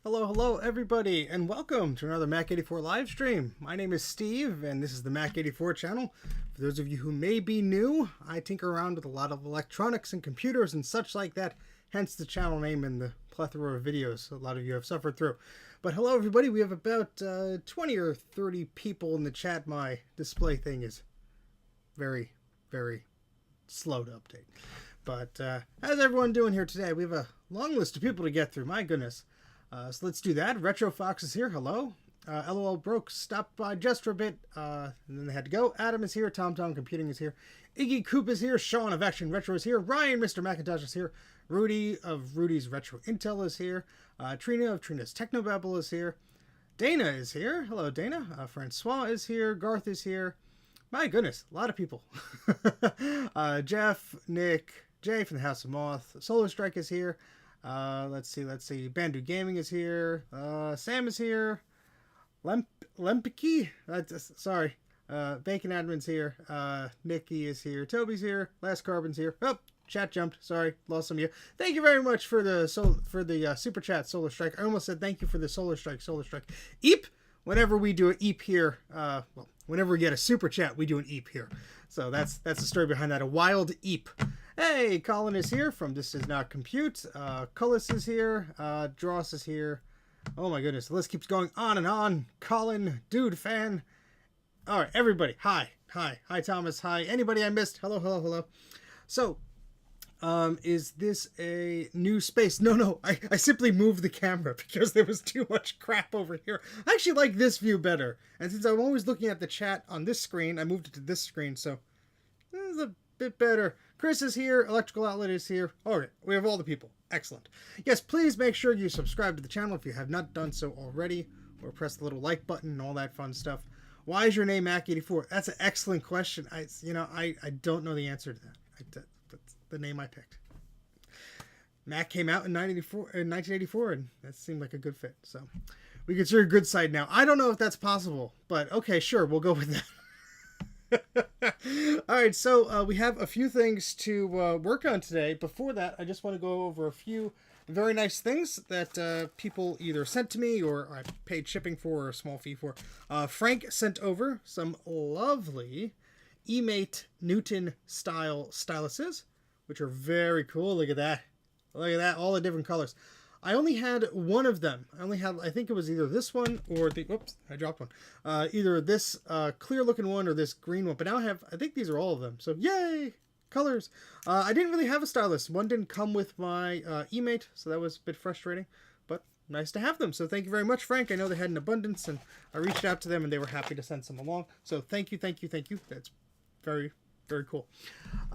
Hello everybody, and welcome to another Mac84 live stream. My name is Steve, and this is the Mac84 channel. For those of you who may be new, I tinker around with a lot of electronics and computers and such like that, hence the channel name and the plethora of videos a lot of you have suffered through. But hello everybody, we have about 20 or 30 people in the chat. My display thing is very, very slow to update. But how's everyone doing here today? We have a long list of people to get through, my goodness. So let's do that. Retro Fox is here. Hello. LOL Broke stopped by just for a bit, and then they had to go. Adam is here. Tom Computing is here. Iggy Coop is here. Sean of Action Retro is here. Ryan, Mr. Macintosh is here. Rudy of Rudy's Retro Intel is here. Trina of Trina's Technobabble is here. Dana is here. Hello, Dana. Francois is here. Garth is here. My goodness, a lot of people. Jeff, Nick, Jay from the House of Moth. Solar Strike is here. Let's see. Bandu Gaming is here. Sam is here. Lempiki? Sorry. Bacon Admin's here. Nikki is here. Toby's here. Last Carbon's here. Oh, chat jumped. Sorry, lost some of you. Thank you very much for the super chat, Solar Strike. I almost said thank you for the Solar Strike. Eep. Whenever we do an eep here, whenever we get a super chat, we do an eep here. So that's the story behind that. A wild eep. Hey, Colin is here from This Does Not Compute. Cullis is here. Dross is here. Oh my goodness, the list keeps going on and on. Colin, dude, fan. All right, everybody. Hi, Thomas. Hi, anybody I missed. Hello. So, is this a new space? No. I simply moved the camera because there was too much crap over here. I actually like this view better. And since I'm always looking at the chat on this screen, I moved it to this screen, so this is a bit better. Chris is here. Electrical Outlet is here. All right, we have all the people. Excellent. Yes, please make sure you subscribe to the channel if you have not done so already, or press the little like button and all that fun stuff. Why is your name Mac84? That's an excellent question. I don't know the answer to that. That's the name I picked. Mac came out in 1984, and that seemed like a good fit. So we consider good side now. I don't know if that's possible, but okay, sure, we'll go with that. All right, so we have a few things to work on today. Before that, I just want to go over a few very nice things that people either sent to me or I paid shipping for or a small fee for. Frank sent over some lovely eMate Newton style styluses, which are very cool. Look at that, all the different colors. I only had one of them. I think it was either this one or the, whoops, I dropped one. Either this clear looking one or this green one. But now I think these are all of them. So yay, colors. I didn't really have a stylus. One didn't come with my eMate, so that was a bit frustrating. But nice to have them. So thank you very much, Frank. I know they had an abundance, and I reached out to them, and they were happy to send some along. So thank you. That's very, very cool.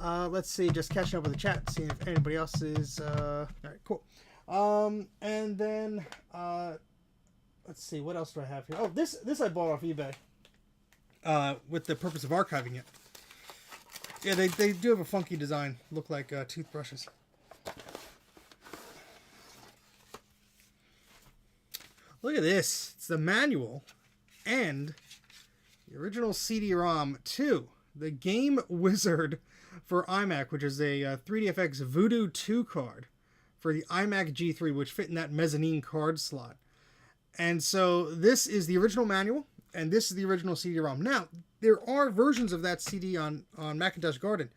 Let's see, just catching up with the chat, seeing if anybody else is... all right, cool. And then, let's see, what else do I have here? Oh, this I bought off eBay, with the purpose of archiving it. Yeah, they do have a funky design, look like, toothbrushes. Look at this. It's the manual and the original CD-ROM to the Game Wizard for iMac, which is a 3DFX Voodoo 2 card for the iMac G3, which fit in that mezzanine card slot. And so this is the original manual, and this is the original CD-ROM. Now, there are versions of that CD on Macintosh Garden.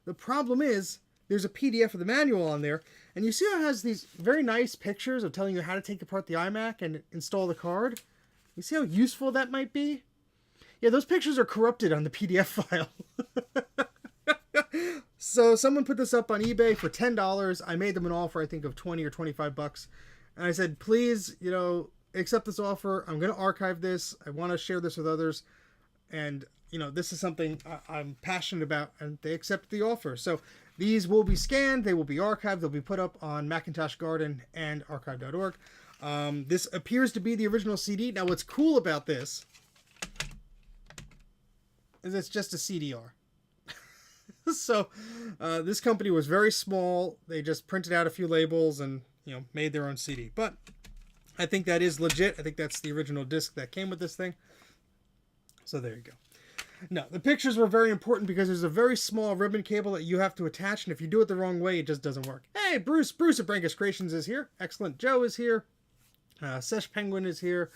The problem is, there's a PDF of the manual on there, and you see how it has these very nice pictures of telling you how to take apart the iMac and install the card? You see how useful that might be? Yeah, those pictures are corrupted on the PDF file. So someone put this up on eBay for $10. I made them an offer, I think, of 20 or 25 bucks. And I said, please, accept this offer. I'm going to archive this. I want to share this with others. And, this is something I'm passionate about. And they accepted the offer. So these will be scanned. They will be archived. They'll be put up on Macintosh Garden and archive.org. This appears to be the original CD. Now, what's cool about this is it's just a CDR. So this company was very small. They just printed out a few labels and made their own CD. But I think that is legit. I think that's the original disc that came with this thing. So there you go. No, the pictures were very important because there's a very small ribbon cable that you have to attach, and if you do it the wrong way, it just doesn't work. Hey, Bruce at Brankus Creations is here. Excellent. Joe is here. Sesh Penguin is here.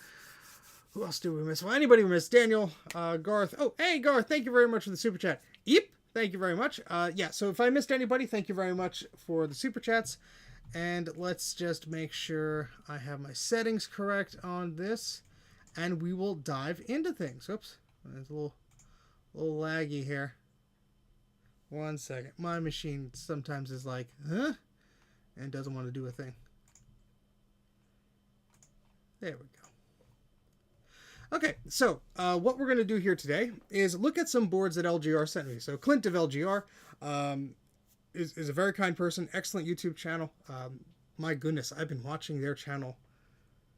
Who else do we miss? Well, anybody we miss? Daniel, Garth. Oh, hey, Garth, thank you very much for the super chat. Yep, thank you very much. Yeah, so if I missed anybody, thank you very much for the super chats. And let's just make sure I have my settings correct on this. And we will dive into things. Oops, it's a little laggy here. 1 second. My machine sometimes is like, huh? And doesn't want to do a thing. There we go. Okay, so what we're going to do here today is look at some boards that LGR sent me. So Clint of LGR is a very kind person, excellent YouTube channel. My goodness, I've been watching their channel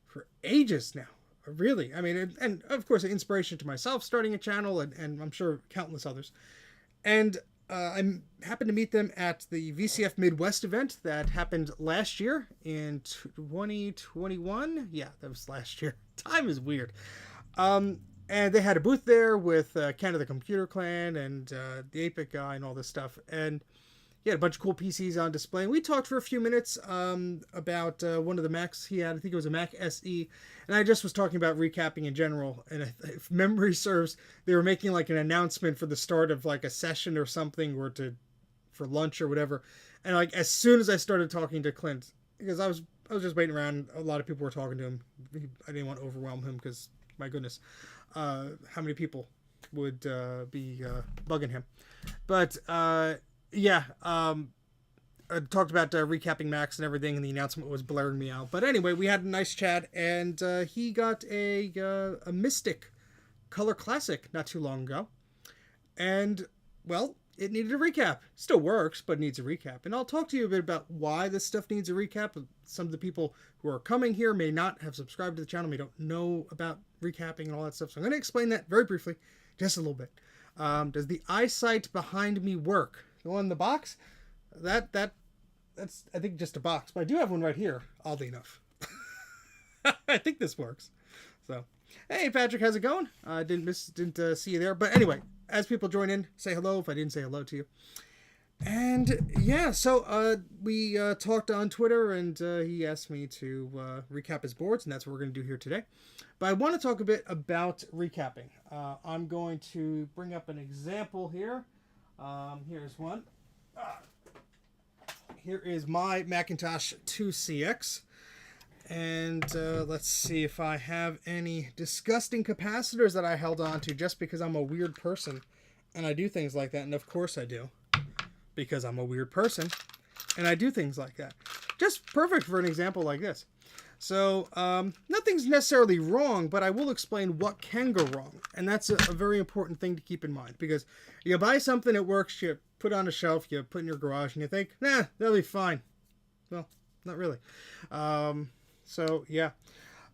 for ages now. Really, I mean, and of course, an inspiration to myself starting a channel, and I'm sure countless others. And I happened to meet them at the VCF Midwest event that happened last year in 2021. Yeah, that was last year. Time is weird. And they had a booth there with Canada Computer Clan and the APIC guy and all this stuff. And he had a bunch of cool PCs on display. And we talked for a few minutes about one of the Macs he had. I think it was a Mac SE. And I just was talking about recapping in general. And if memory serves, they were making like an announcement for the start of like a session or something, or for lunch or whatever. And like as soon as I started talking to Clint, because I was just waiting around, a lot of people were talking to him. I didn't want to overwhelm him because, my goodness, how many people would be bugging him? But yeah, I talked about recapping Macs and everything, and the announcement was blaring me out. But anyway, we had a nice chat, and he got a Mystic Color Classic not too long ago. And, well, it needed a recap. Still works, but needs a recap. And I'll talk to you a bit about why this stuff needs a recap. Some of the people who are coming here may not have subscribed to the channel, may don't know about recapping and all that stuff. So I'm going to explain that very briefly, just a little bit. Does the eyesight behind me work? The one in the box? That's I think just a box, but I do have one right here, oddly enough. I think this works. So, hey Patrick, how's it going? I didn't see you there, but anyway, as people join in, say hello if I didn't say hello to you. And yeah, so we talked on Twitter, and he asked me to recap his boards, and that's what we're going to do here today. But I want to talk a bit about recapping. I'm going to bring up an example here. Here's one. Here is my Macintosh 2CX. And let's see if I have any disgusting capacitors that I held on to just because I'm a weird person. And I do things like that. And of course I do. Because I'm a weird person. And I do things like that. Just perfect for an example like this. So, nothing's necessarily wrong, but I will explain what can go wrong. And that's a very important thing to keep in mind. Because you buy something that works, you put it on a shelf, you put it in your garage, and you think, nah, that'll be fine. Well, not really. So, yeah.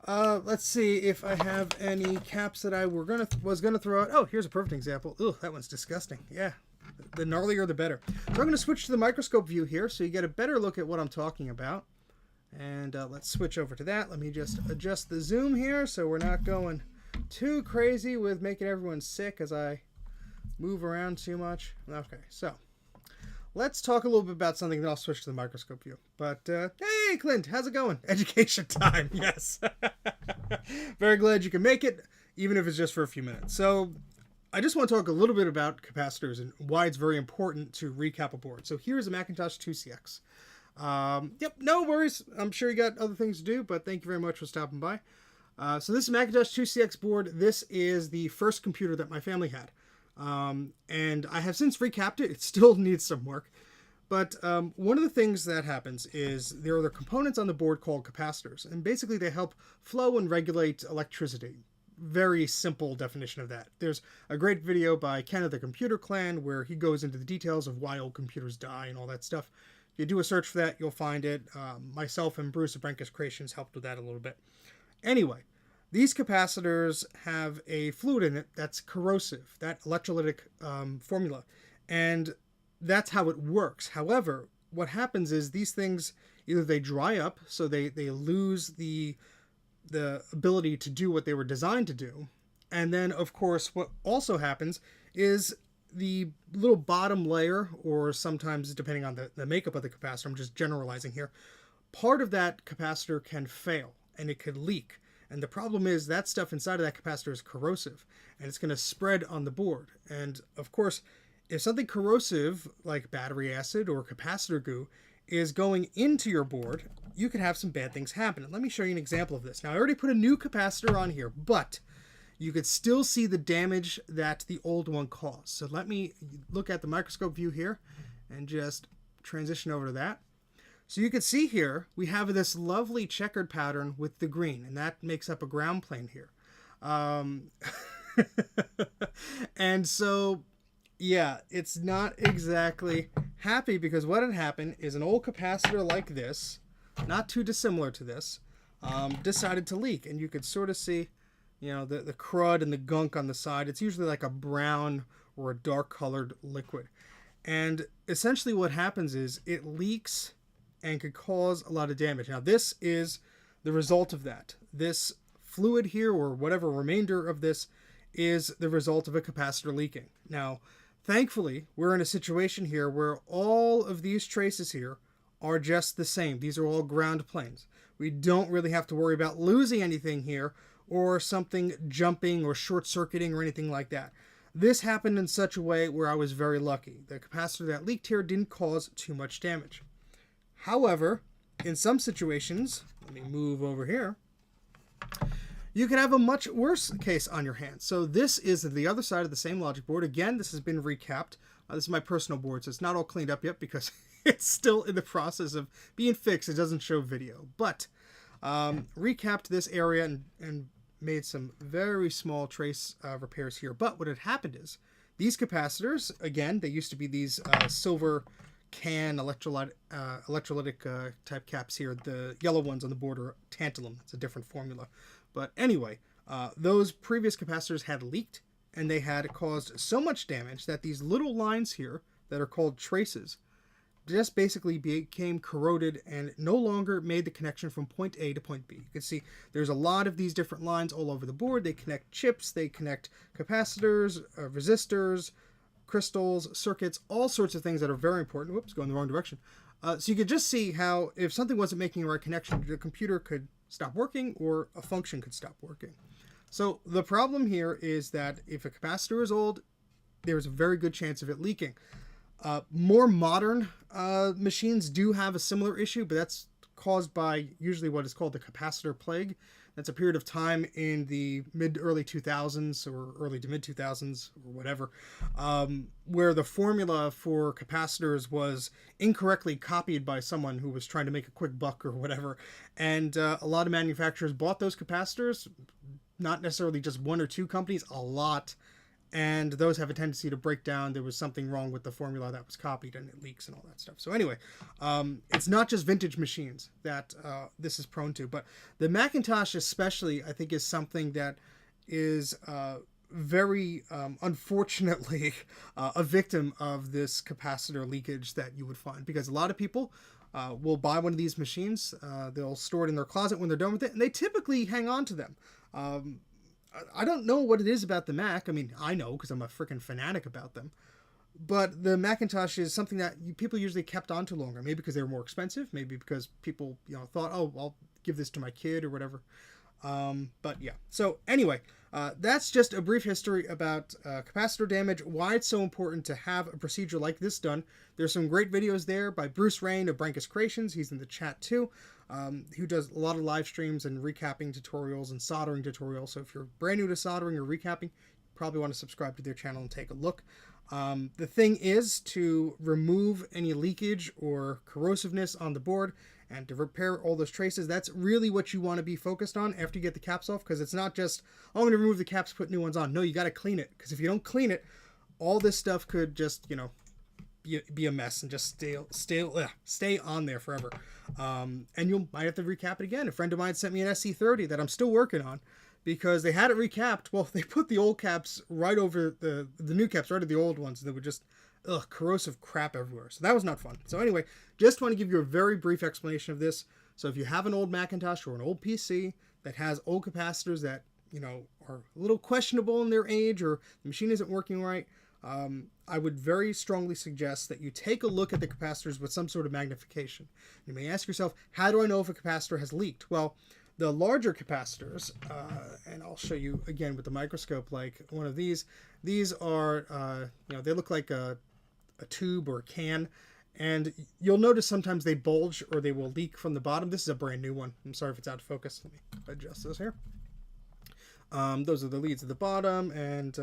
Let's see if I have any caps that I was gonna throw out. Oh, here's a perfect example. Ugh, that one's disgusting. Yeah. The gnarlier, the better. So I'm going to switch to the microscope view here so you get a better look at what I'm talking about. And let's switch over to that. Let me just adjust the zoom here so we're not going too crazy with making everyone sick as I move around too much. Okay, so let's talk a little bit about something, then I'll switch to the microscope view. But, hey, Clint, how's it going? Education time, yes. Very glad you can make it, even if it's just for a few minutes. So I just want to talk a little bit about capacitors and why it's very important to recap a board. So here's a Macintosh 2CX. Yep, no worries. I'm sure you got other things to do, but thank you very much for stopping by. So this is a Macintosh 2CX board. This is the first computer that my family had. And I have since recapped it. It still needs some work. But one of the things that happens is there are the components on the board called capacitors. And basically they help flow and regulate electricity. Very simple definition of that. There's a great video by Canada Computer Clan where he goes into the details of why old computers die and all that stuff. If you do a search for that, you'll find it. Myself and Bruce of Brankus Creations helped with that a little bit. Anyway, these capacitors have a fluid in it that's corrosive, that electrolytic formula. And that's how it works. However, what happens is these things, either they dry up, so they lose the ability to do what they were designed to do. And then, of course, what also happens is the little bottom layer, or sometimes depending on the makeup of the capacitor, I'm just generalizing here, part of that capacitor can fail. and it could leak. And the problem is that stuff inside of that capacitor is corrosive, and it's going to spread on the board. And of course, if something corrosive like battery acid or capacitor goo is going into your board, you could have some bad things happen. And let me show you an example of this. Now, I already put a new capacitor on here, but you could still see the damage that the old one caused. So let me look at the microscope view here and just transition over to that. So you can see here, we have this lovely checkered pattern with the green, and that makes up a ground plane here. And so, yeah, it's not exactly happy, because what had happened is an old capacitor like this, not too dissimilar to this, decided to leak. And you could sort of see, you know, the crud and the gunk on the side. It's usually like a brown or a dark colored liquid. And essentially what happens is it leaks and could cause a lot of damage. Now, this is the result of that. This fluid here, or whatever remainder of this, is the result of a capacitor leaking. Now, thankfully, we're in a situation here where all of these traces here are just the same. These are all ground planes. We don't really have to worry about losing anything here, or something jumping or short-circuiting or anything like that. This happened in such a way where I was very lucky. The capacitor that leaked here didn't cause too much damage. However, in some situations, let me move over here, you can have a much worse case on your hands. So this is the other side of the same logic board. Again, this has been recapped. This is my personal board, so it's not all cleaned up yet because it's still in the process of being fixed. It doesn't show video. But recapped this area and made some very small trace repairs here. But what had happened is these capacitors, again, they used to be these silver can electrolytic type caps here. The yellow ones on the board are tantalum. It's a different formula. But anyway, those previous capacitors had leaked, and they had caused so much damage that these little lines here that are called traces just basically became corroded and no longer made the connection from point A to point B. You can see there's a lot of these different lines all over the board. They connect chips, they connect capacitors, resistors, crystals, circuits, all sorts of things that are very important. Whoops, going the wrong direction. So you could just see how if something wasn't making the right connection, the computer could stop working or a function could stop working. So the problem here is that if a capacitor is old, there's a very good chance of it leaking. More modern machines do have a similar issue, but that's caused by usually what is called the capacitor plague. That's a period of time in the mid-early 2000s or early to mid-2000s or whatever, where the formula for capacitors was incorrectly copied by someone who was trying to make a quick buck or whatever. And a lot of manufacturers bought those capacitors, not necessarily just one or two companies, a lot. And those have a tendency to break down. There was something wrong with the formula that was copied and it leaks and all that stuff. So anyway, it's not just vintage machines that this is prone to, but the Macintosh especially, I think, is something that is very unfortunately a victim of this capacitor leakage that you would find, because a lot of people will buy one of these machines. They'll store it in their closet when they're done with it, and they typically hang on to them. I don't know what it is about the Mac. I mean, I know because I'm a freaking fanatic about them. But the Macintosh is something that people usually kept on to longer. Maybe because they were more expensive. Maybe because people, thought, oh, I'll give this to my kid or whatever. But yeah. So anyway, that's just a brief history about capacitor damage, why it's so important to have a procedure like this done. There's some great videos there by Bruce Rain of Brankus Creations. He's in the chat too. Who does a lot of live streams and recapping tutorials and soldering tutorials. So if you're brand new to soldering or recapping, you probably want to subscribe to their channel and take a look. The thing is to remove any leakage or corrosiveness on the board and to repair all those traces. That's really what you want to be focused on after you get the caps off, because it's not just, oh, I'm going to remove the caps, put new ones on. No, you got to clean it, because if you don't clean it, all this stuff could just, be a mess and just stay on there forever. And you might have to recap it again. A friend of mine sent me an SC30 that I'm still working on because they had it recapped. Well, they put the old caps right over the new caps right over the old ones. They were just corrosive crap everywhere. So that was not fun. So anyway, just want to give you a very brief explanation of this. So if you have an old Macintosh or an old PC that has old capacitors that, are a little questionable in their age, or the machine isn't working right, I would very strongly suggest that you take a look at the capacitors with some sort of magnification. You may ask yourself, how do I know if a capacitor has leaked? Well, The larger capacitors, and I'll show you again with the microscope, like one of these. These are, they look like a tube or a can, and you'll notice sometimes they bulge or they will leak from the bottom. This is a brand new one. I'm sorry if it's out of focus. Let me adjust this here. Those are the leads at the bottom, and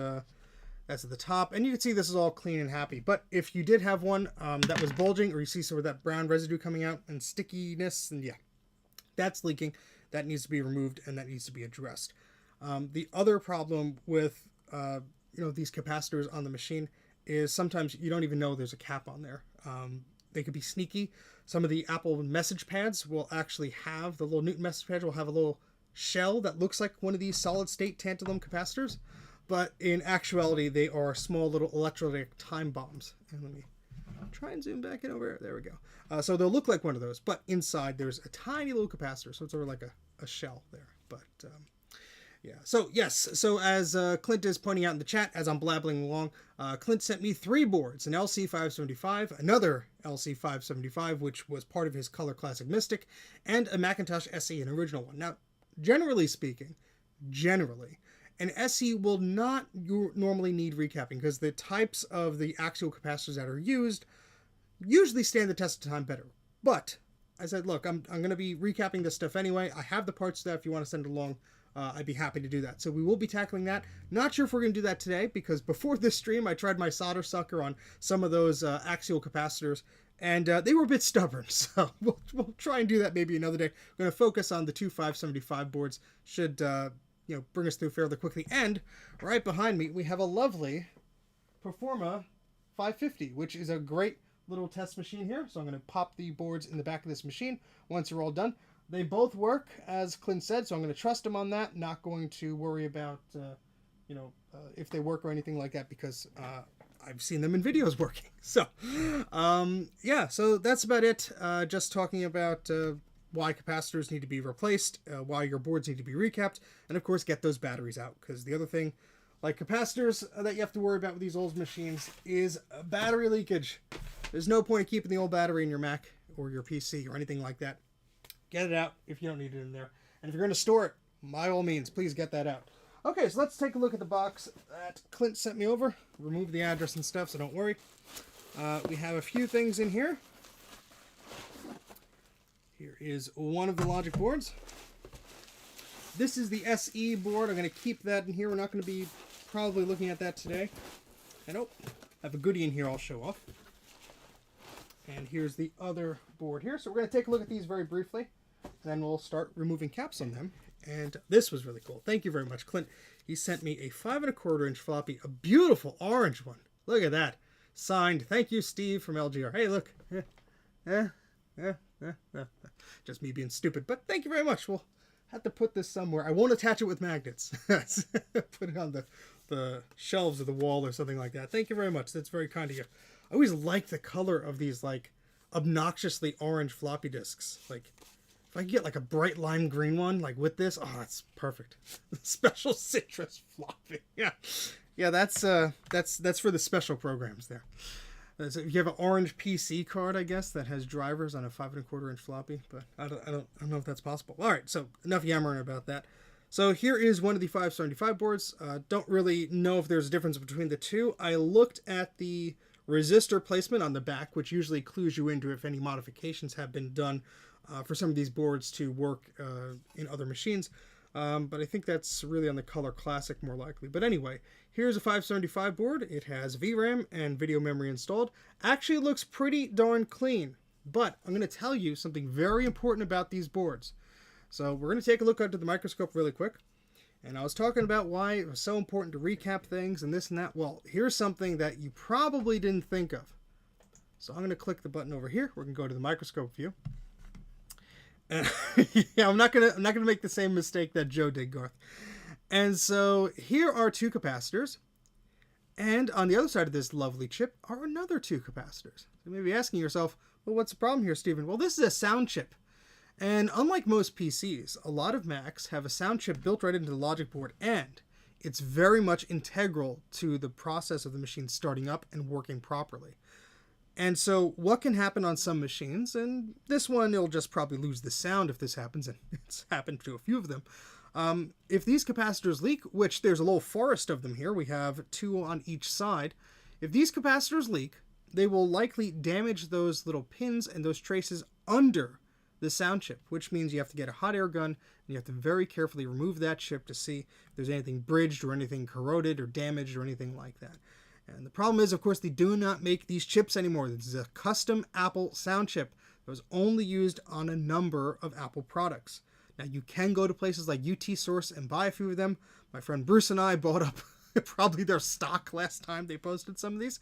that's at the top. And you can see this is all clean and happy. But if you did have one that was bulging, or you see some of that brown residue coming out and stickiness, and yeah, that's leaking. That needs to be removed, and that needs to be addressed. The other problem with these capacitors on the machine is sometimes you don't even know there's a cap on there. They could be sneaky. Some of the Apple message pads will actually have, the little Newton message pad will have a little shell that looks like one of these solid state tantalum capacitors, but in actuality they are small little electrolytic time bombs. And let me try and zoom back in over there we go. So they'll look like one of those, but inside there's a tiny little capacitor, so it's sort of like a shell there. But yeah, so yes, so as Clint is pointing out in the chat as I'm blabbling along, Clint sent me 3 boards, an LC575, another LC575, which was part of his Color Classic Mystic, and a Macintosh SE, an original one. Now, generally speaking, an SE will not normally need recapping because the types of the axial capacitors that are used usually stand the test of time better. But I said, look, I'm going to be recapping this stuff anyway. I have the parts that if you want to send it along, I'd be happy to do that. So we will be tackling that. Not sure if we're going to do that today, because before this stream, I tried my solder sucker on some of those axial capacitors, and they were a bit stubborn. So we'll try and do that maybe another day. We're going to focus on the 2 575 boards. Should bring us through fairly quickly. And right behind me, we have a lovely Performa 550, which is a great little test machine here. So I'm going to pop the boards in the back of this machine once they're all done. They both work, as Clint said, so I'm going to trust him on that. Not going to worry about, if they work or anything like that, because I've seen them in videos working. So, yeah, so that's about it. Just talking about why capacitors need to be replaced, why your boards need to be recapped, and of course get those batteries out. Because the other thing, like capacitors, that you have to worry about with these old machines is battery leakage. There's no point in keeping the old battery in your Mac or your PC or anything like that. Get it out if you don't need it in there. And if you're going to store it, by all means, please get that out. Okay, so let's take a look at the box that Clint sent me over. Remove the address and stuff, so don't worry. We have a few things in here. Here is one of the logic boards. This is the SE board. I'm going to keep that in here. We're not going to be probably looking at that today. And I have a goodie in here I'll show off. And here's the other board here. So we're going to take a look at these very briefly. Then we'll start removing caps on them. And this was really cool. Thank you very much, Clint. He sent me a 5 1/4 inch floppy, a beautiful orange one. Look at that. Signed. Thank you, Steve from LGR. Hey, look. Just me being stupid. But thank you very much. We'll have to put this somewhere. I won't attach it with magnets. Put it on the shelves of the wall or something like that. Thank you very much. That's very kind of you. I always like the color of these, like, obnoxiously orange floppy disks. Like, if I could get, like, a bright lime green one, like, with this, oh, that's perfect. Special citrus floppy. Yeah, that's for the special programs there. So if you have an orange PC card, I guess, that has drivers on a 5 1/4 inch floppy, but I don't know if that's possible. All right, so enough yammering about that. So here is one of the 575 boards. Don't really know if there's a difference between the two. I looked at the resistor placement on the back, which usually clues you into if any modifications have been done for some of these boards to work in other machines. But I think that's really on the Color Classic more likely. But anyway, here's a 575 board. It has VRAM and video memory installed. Actually, it looks pretty darn clean. But I'm going to tell you something very important about these boards. So we're going to take a look under the microscope really quick. And I was talking about why it was so important to recap things and this and that. Well, here's something that you probably didn't think of. So I'm going to click the button over here. We're going to go to the microscope view. And yeah, I'm not gonna make the same mistake that Joe did, Garth. And so here are 2 capacitors. And on the other side of this lovely chip are another 2 capacitors. So you may be asking yourself, well, what's the problem here, Stephen? Well, this is a sound chip. And unlike most PCs, a lot of Macs have a sound chip built right into the logic board, and it's very much integral to the process of the machine starting up and working properly. And so what can happen on some machines, and this one, it'll just probably lose the sound if this happens, and it's happened to a few of them. If these capacitors leak, which there's a little forest of them here, we have 2 on each side. If these capacitors leak, they will likely damage those little pins and those traces under the sound chip, which means you have to get a hot air gun and you have to very carefully remove that chip to see if there's anything bridged or anything corroded or damaged or anything like that. And the problem is, of course, they do not make these chips anymore. This is a custom Apple sound chip that was only used on a number of Apple products. Now, you can go to places like UT Source and buy a few of them. My friend Bruce and I bought up probably their stock last time they posted some of these.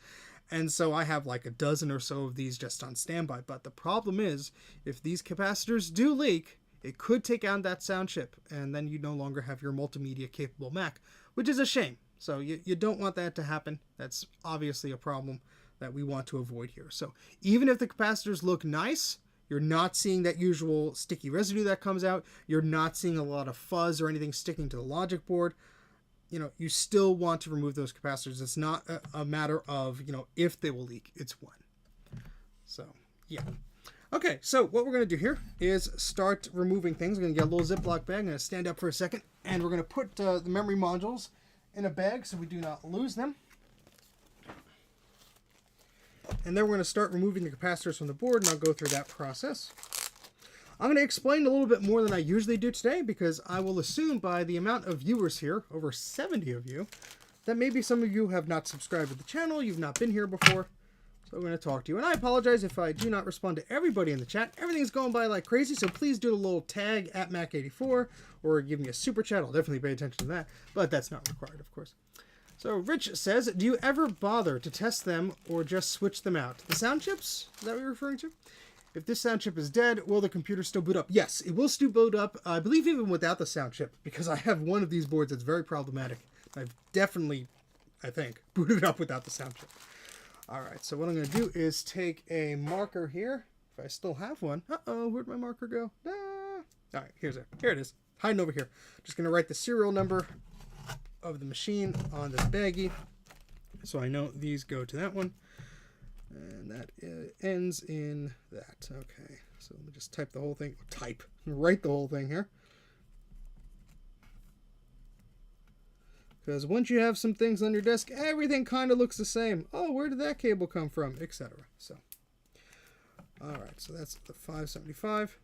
And so I have like a dozen or so of these just on standby. But the problem is, if these capacitors do leak, it could take out that sound chip. And then you no longer have your multimedia capable Mac, which is a shame. So you don't want that to happen. That's obviously a problem that we want to avoid here. So even if the capacitors look nice, you're not seeing that usual sticky residue that comes out. You're not seeing a lot of fuzz or anything sticking to the logic board. You know, you still want to remove those capacitors. It's not a matter of, you know, if they will leak. It's when. So, yeah. Okay, so what we're going to do here is start removing things. I'm going to get a little Ziploc bag. I'm going to stand up for a second. And we're going to put the memory modules in a bag so we do not lose them. And then we're going to start removing the capacitors from the board, and I'll go through that process. I'm going to explain a little bit more than I usually do today, because I will assume by the amount of viewers here, over 70 of you, that maybe some of you have not subscribed to the channel, you've not been here before, so I'm going to talk to you. And I apologize if I do not respond to everybody in the chat. Everything's going by like crazy, so please do a little tag at Mac84, or give me a super chat. I'll definitely pay attention to that, but that's not required, of course. So Rich says, do you ever bother to test them or just switch them out? The sound chips? Is that what you're referring to? If this sound chip is dead, will the computer still boot up? Yes, it will still boot up, I believe even without the sound chip, because I have one of these boards that's very problematic. I've definitely, I think, booted up without the sound chip. Alright, so what I'm going to do is take a marker here, if I still have one. Uh-oh, where'd my marker go? Ah. Alright, here it is, hiding over here. Just going to write the serial number of the machine on this baggie, so I know these go to that one. And that ends in that. Okay, so let me just type the whole thing. Write the whole thing here. Because once you have some things on your desk, everything kind of looks the same. Oh, where did that cable come from? Etc. So, alright, so that's the 575.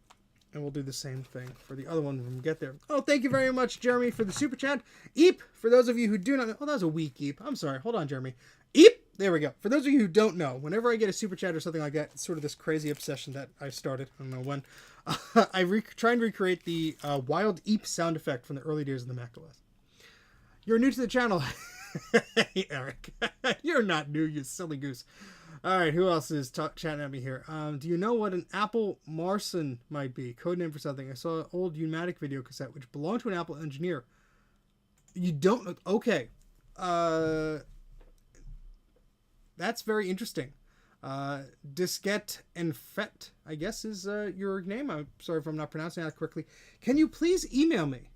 And we'll do the same thing for the other one when we get there. Oh, thank you very much, Jeremy, for the super chat. Eep, for those of you who do not know. Oh, that was a weak Eep. I'm sorry. Hold on, Jeremy. Eep. There we go. For those of you who don't know, whenever I get a super chat or something like that, it's sort of this crazy obsession that I started. I don't know when. I try and recreate the wild Eep sound effect from the early days of the Mac OS. You're new to the channel. Hey, Eric. You're not new, you silly goose. All right, who else is chatting at me here? Do you know what an Apple Marson might be? Codename for something. I saw an old U-matic video cassette which belonged to an Apple engineer. You don't know? Okay. That's very interesting. Diskette and Fet, I guess, is your name. I'm sorry if I'm not pronouncing that correctly. Can you please email me?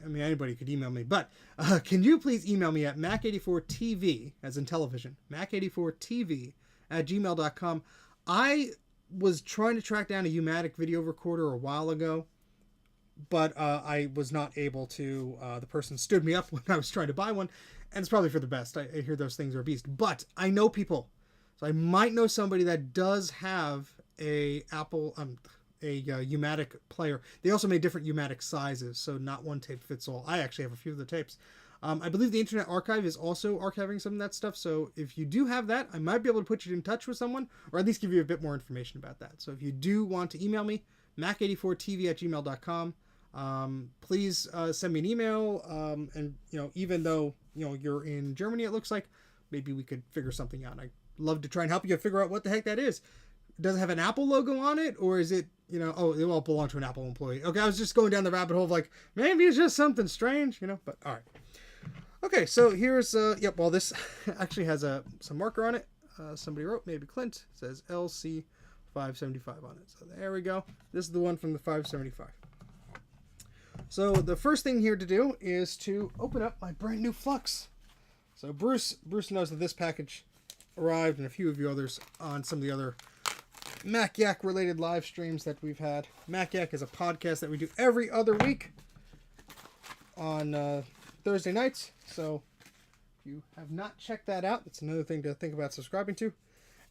I mean, anybody could email me, but can you please email me at Mac84TV, as in television, Mac84TV @gmail.com. I was trying to track down a U-matic video recorder a while ago, but I was not able to. The person stood me up when I was trying to buy one, and it's probably for the best. I hear those things are a beast, but I know people, so I might know somebody that does have a Apple U-matic player. They also made different U-matic sizes, so not one tape fits all. I actually have a few of the tapes. I believe the Internet Archive is also archiving some of that stuff, so if you do have that, I might be able to put you in touch with someone, or at least give you a bit more information about that. So if you do want to email me, Mac84TV @gmail.com. Please send me an email, and even though you're in Germany, it looks like maybe we could figure something out. I'd love to try and help you figure out what the heck that is. Does it have an Apple logo on it, or is it oh, it won't belong to an Apple employee? Okay, I was just going down the rabbit hole of like, maybe it's just something strange, but all right. Okay, so here's well, this actually has some marker on it. Somebody wrote, maybe Clint, it says LC 575 on it. So there we go. This is the one from the 575. So the first thing here to do is to open up my brand new Flux. So Bruce knows that this package arrived, and a few of you others on some of the other Mac Yak related live streams that we've had. Mac Yak is a podcast that we do every other week on Thursday nights. So if you have not checked that out, that's another thing to think about subscribing to.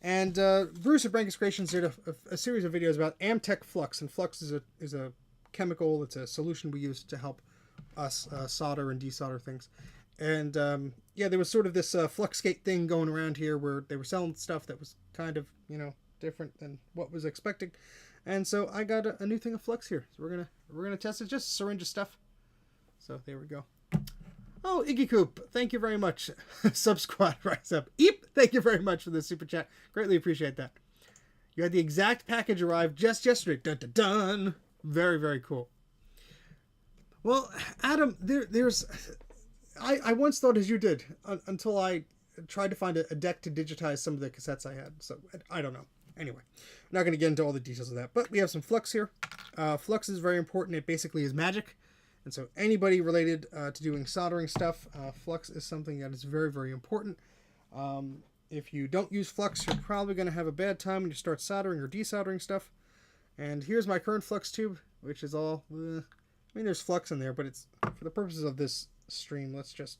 And Bruce at Brankus Creations did a series of videos about Amtech Flux, and Flux is a chemical. It's a solution we use to help us solder and desolder things. And yeah, there was sort of this Fluxgate thing going around here where they were selling stuff that was kind of, you know, different than what was expected. And so I got a new thing of Flux here. So we're gonna test it, just a syringe of stuff. So there we go. Oh, Iggy Coop, thank you very much. Subsquad, rise up. Eep, thank you very much for the super chat. Greatly appreciate that. You had the exact package arrive just yesterday. Dun dun dun. Very, very cool. Well, Adam, I once thought as you did until I tried to find a deck to digitize some of the cassettes I had. So I don't know. Anyway, I'm not going to get into all the details of that, but we have some Flux here. Flux is very important. It basically is magic. And so anybody related to doing soldering stuff, Flux is something that is very, very important. If you don't use Flux, you're probably going to have a bad time when you start soldering or desoldering stuff. And here's my current Flux tube, which is all... I mean, there's Flux in there, but it's for the purposes of this stream, let's just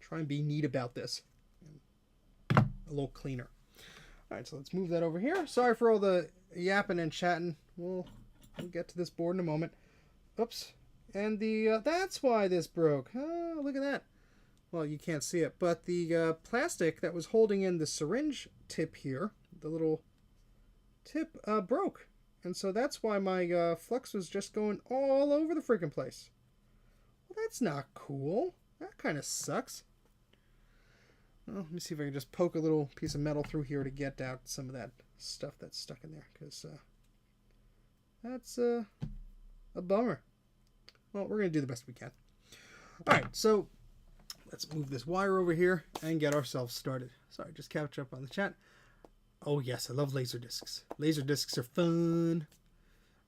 try and be neat about this. A little cleaner. Alright, so let's move that over here. Sorry for all the yapping and chatting. We'll get to this board in a moment. Oops. And that's why this broke. Oh, look at that. Well, you can't see it, but the plastic that was holding in the syringe tip here, the little tip, broke. And so that's why my Flux was just going all over the freaking place. Well, that's not cool. That kind of sucks. Well, let me see if I can just poke a little piece of metal through here to get out some of that stuff that's stuck in there, because that's a bummer. Well, we're going to do the best we can. Alright, so let's move this wire over here and get ourselves started. Sorry, just catch up on the chat. Oh yes, I love laser discs. Laser discs are fun.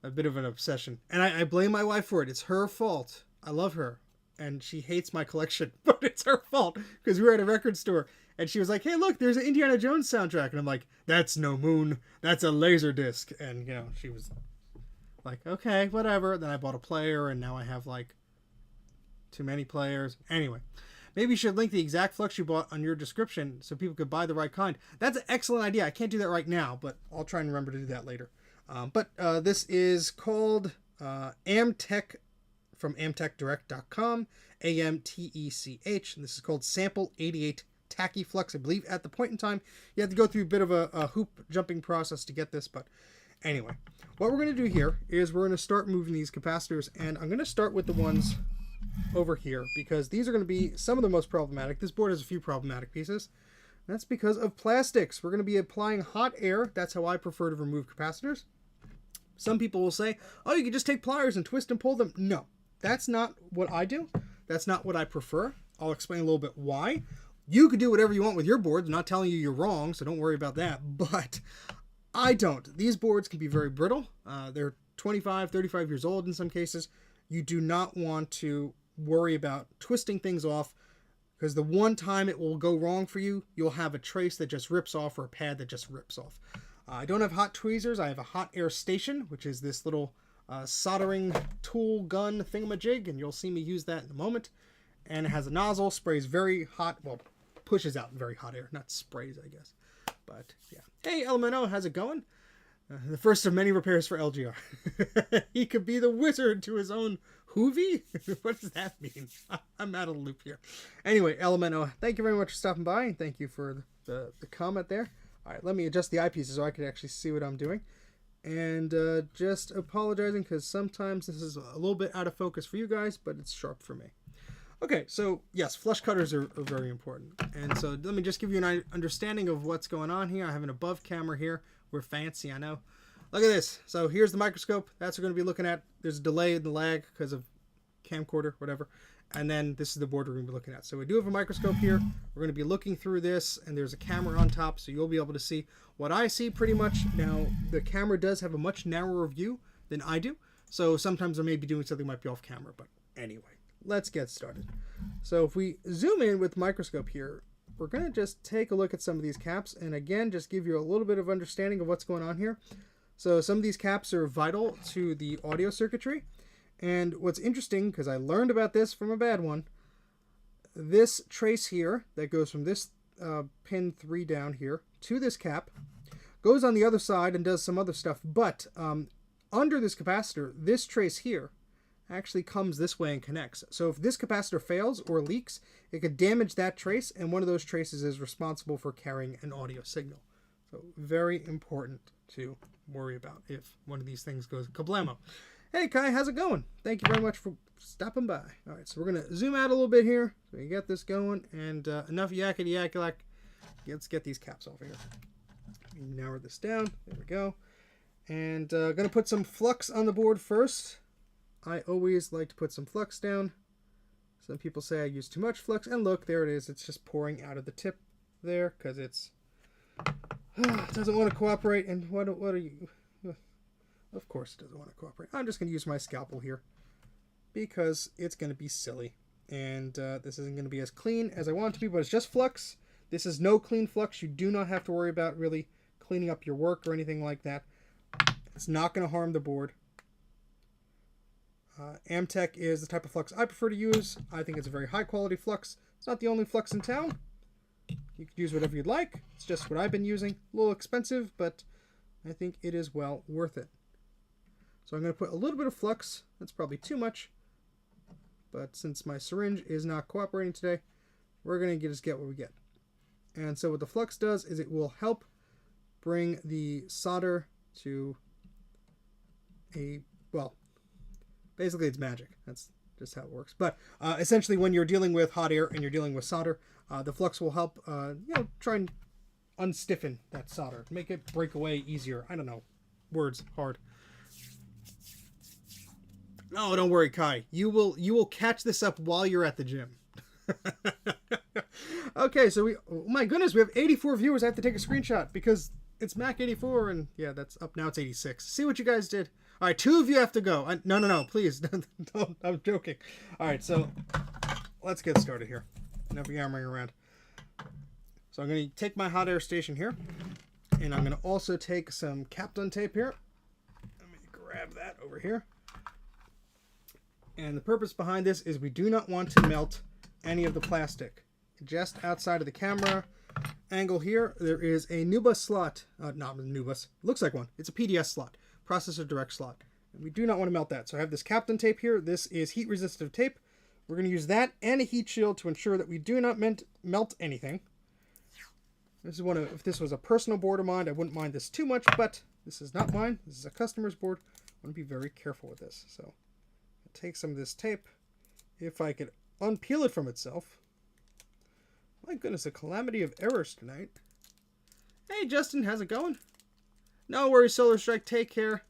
A bit of an obsession. And I blame my wife for it. It's her fault. I love her. And she hates my collection. But it's her fault. Because we were at a record store. And she was like, hey, look, there's an Indiana Jones soundtrack. And I'm like, that's no moon. That's a laser disc. And, you know, she was like, okay, whatever. Then I bought a player. And now I have, like, too many players. Anyway. Maybe you should link the exact Flux you bought on your description so people could buy the right kind. That's an excellent idea. I can't do that right now, but I'll try and remember to do that later. But this is called Amtech from amtechdirect.com, AMTECH, and this is called Sample 88 Tacky Flux. I believe at the point in time, you have to go through a bit of a hoop jumping process to get this, but anyway. What we're going to do here is we're going to start moving these capacitors, and I'm going to start with the ones over here because these are going to be some of the most problematic. This board has a few problematic pieces. That's because of plastics. We're going to be applying hot air. That's how I prefer to remove capacitors. Some people will say, oh, you can just take pliers and twist and pull them. No, that's not what I do. That's not what I prefer. I'll explain a little bit why. You could do whatever you want with your boards. I'm not telling you you're wrong, so don't worry about that. But I don't. These boards can be very brittle. They're 25, 35 years old in some cases. You do not want to worry about twisting things off because the one time it will go wrong for you, you'll have a trace that just rips off or a pad that just rips off. I don't have hot tweezers. I have a hot air station, which is this little soldering tool gun thingamajig, and you'll see me use that in a moment. And it has a nozzle, sprays very hot, well, pushes out very hot air, not sprays, I guess. But yeah. Hey, Elemento, how's it going? The first of many repairs for LGR. He could be the wizard to his own Hoovy? What does that mean? I'm out of the loop here. Anyway, Elemento, thank you very much for stopping by, and thank you for the comment there. All right, let me adjust the eyepieces so I can actually see what I'm doing. And just apologizing because sometimes this is a little bit out of focus for you guys, but it's sharp for me. Okay, so yes, flush cutters are very important. And so let me just give you an understanding of what's going on here. I have an above camera here. We're fancy, I know. Look at this. So here's the microscope. That's what we're going to be looking at. There's a delay in the lag because of camcorder, whatever. And then this is the board we're going to be looking at. So we do have a microscope here. We're going to be looking through this, and there's a camera on top, so you'll be able to see what I see pretty much. Now, the camera does have a much narrower view than I do, so sometimes I may be doing something that might be off camera, but anyway, let's get started. So if we zoom in with microscope here, we're going to just take a look at some of these caps, and again, just give you a little bit of understanding of what's going on here. So some of these caps are vital to the audio circuitry, and what's interesting, because I learned about this from a bad one, this trace here that goes from this pin 3 down here to this cap goes on the other side and does some other stuff, but under this capacitor, this trace here actually comes this way and connects. So if this capacitor fails or leaks, it could damage that trace, and one of those traces is responsible for carrying an audio signal. So very important to worry about if one of these things goes kablamo. Hey Kai, how's it going? Thank you very much for stopping by. All right, so we're gonna zoom out a little bit here so you get this going, and enough yakety yakalack. Let's get these caps over here. Narrow this down. There we go. And gonna put some flux on the board first. I always like to put some flux down. Some people say I use too much flux, and look, there it is. It's just pouring out of the tip there because it's doesn't want to cooperate. And what are you? Of course, it doesn't want to cooperate. I'm just going to use my scalpel here because it's going to be silly, and this isn't going to be as clean as I want it to be. But it's just flux. This is no clean flux. You do not have to worry about really cleaning up your work or anything like that. It's not going to harm the board. Amtech is the type of flux I prefer to use. I think it's a very high quality flux. It's not the only flux in town. You can use whatever you'd like. It's just what I've been using. A little expensive, but I think it is well worth it. So I'm going to put a little bit of flux. That's probably too much. But since my syringe is not cooperating today, we're going to just get what we get. And so what the flux does is it will help bring the solder to a, well, basically, it's magic. That's just how it works. But essentially, when you're dealing with hot air and you're dealing with solder, the flux will help, try and unstiffen that solder, make it break away easier. I don't know. Words hard. No, don't worry, Kai. You will catch this up while you're at the gym. Okay, so oh my goodness, we have 84 viewers. I have to take a screenshot because it's Mac84, and yeah, that's up now. It's 86. See what you guys did. All right, 2 of you have to go. No, please. Don't. I'm joking. All right, so let's get started here. Enough yammering around. So I'm going to take my hot air station here, and I'm going to also take some Kapton tape here. Let me grab that over here. And the purpose behind this is we do not want to melt any of the plastic. Just outside of the camera angle here, there is a NUBUS slot. Not a NUBUS. Looks like one. It's a PDS slot. Processor direct slot. And we do not want to melt that. So I have this Kapton tape here. This is heat resistive tape. We're going to use that and a heat shield to ensure that we do not melt anything. This is if this was a personal board of mine, I wouldn't mind this too much, but this is not mine. This is a customer's board. I want to be very careful with this. So I'll take some of this tape. If I could unpeel it from itself. My goodness, a calamity of errors tonight. Hey, Justin, how's it going? No worries, Solar Strike. Take care.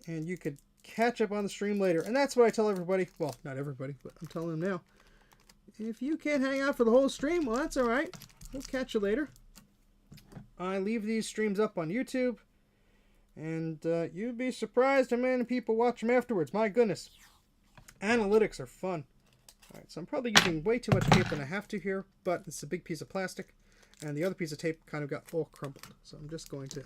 And you could catch up on the stream later. And that's what I tell everybody. Well, not everybody, but I'm telling them now. If you can't hang out for the whole stream, well, that's all right. We'll catch you later. I leave these streams up on YouTube. And you'd be surprised how many people watch them afterwards. My goodness. Analytics are fun. All right, so I'm probably using way too much tape than I have to here, but it's a big piece of plastic. And the other piece of tape kind of got all crumpled. So I'm just going to...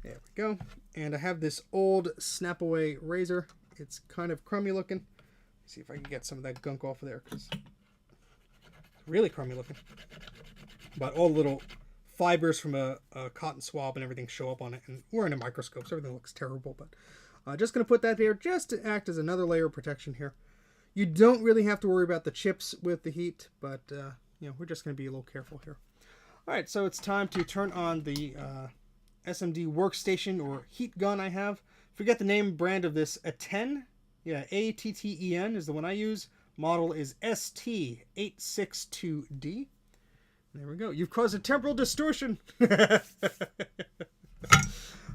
There we go. And I have this old snap-away razor. It's kind of crummy looking. Let's see if I can get some of that gunk off of there, because it's really crummy looking. But all the little fibers from a cotton swab and everything show up on it. And we're in a microscope, so everything looks terrible. But just going to put that there just to act as another layer of protection here. You don't really have to worry about the chips with the heat, but we're just going to be a little careful here. All right, so it's time to turn on the SMD workstation or heat gun I have. Forget the name brand of this. Atten. Yeah, ATTEN is the one I use. Model is ST862D. There we go. You've caused a temporal distortion.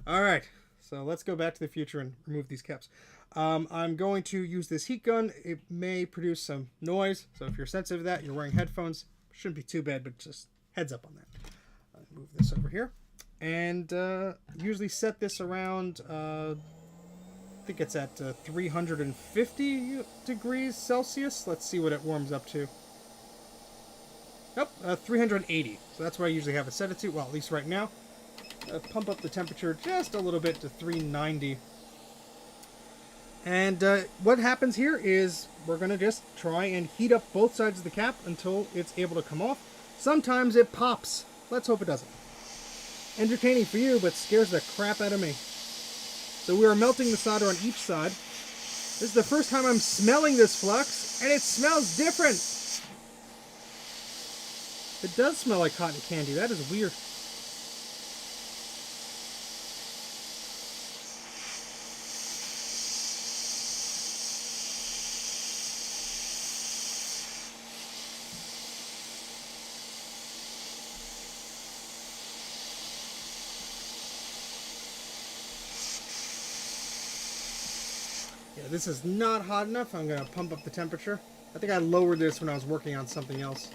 All right. So let's go back to the future and remove these caps. I'm going to use this heat gun. It may produce some noise. So if you're sensitive to that, you're wearing headphones. Shouldn't be too bad, but just heads up on that. I'll move this over here. And usually set this around, I think it's at 350 degrees Celsius. Let's see what it warms up to. Nope, 380. So that's what I usually have it set it to. Well, at least right now. Pump up the temperature just a little bit to 390. And what happens here is we're going to just try and heat up both sides of the cap until it's able to come off. Sometimes it pops. Let's hope it doesn't. Entertaining for you, but scares the crap out of me. So we are melting the solder on each side. This is the first time I'm smelling this flux, and it smells different. It does smell like cotton candy. That is weird. Yeah, this is not hot enough. I'm going to pump up the temperature. I think I lowered this when I was working on something else.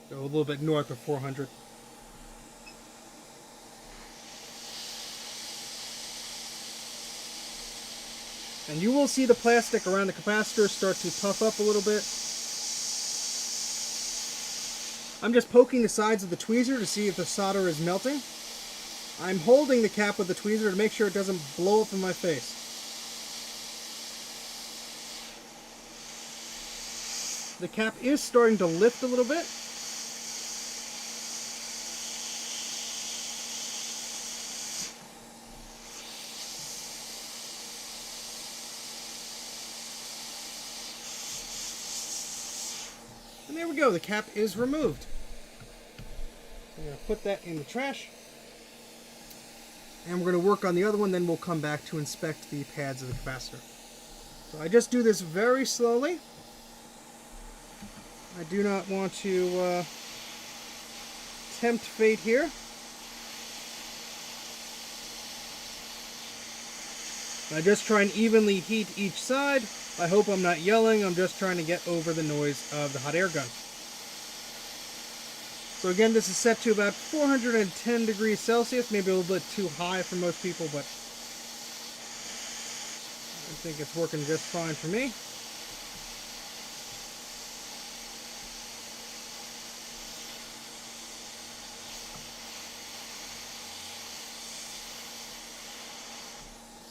Go a little bit north of 400. And you will see the plastic around the capacitor start to puff up a little bit. I'm just poking the sides of the tweezer to see if the solder is melting. I'm holding the cap with the tweezer to make sure it doesn't blow up in my face. The cap is starting to lift a little bit. And there we go, the cap is removed. I'm going to put that in the trash. And we're going to work on the other one, then we'll come back to inspect the pads of the capacitor. So I just do this very slowly. I do not want to tempt fate here. I just try and evenly heat each side. I hope I'm not yelling. I'm just trying to get over the noise of the hot air gun. So again, this is set to about 410 degrees Celsius, maybe a little bit too high for most people, but I think it's working just fine for me.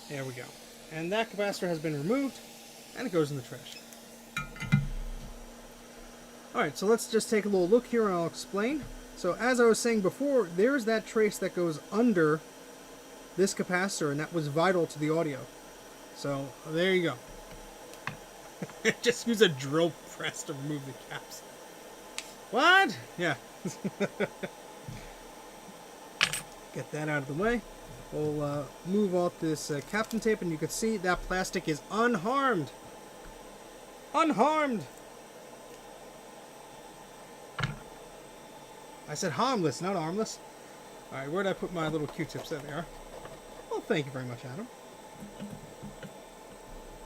There we go. And that capacitor has been removed, and it goes in the trash. Alright, so let's just take a little look here and I'll explain. So as I was saying before, there's that trace that goes under this capacitor, and that was vital to the audio. So there you go. Just use a drill press to remove the caps. What? Yeah. Get that out of the way. We'll move off this Captain tape, and you can see that plastic is unharmed. Unharmed! I said harmless, not armless. Alright, where did I put my little Q-tips? There they are. Well, thank you very much, Adam.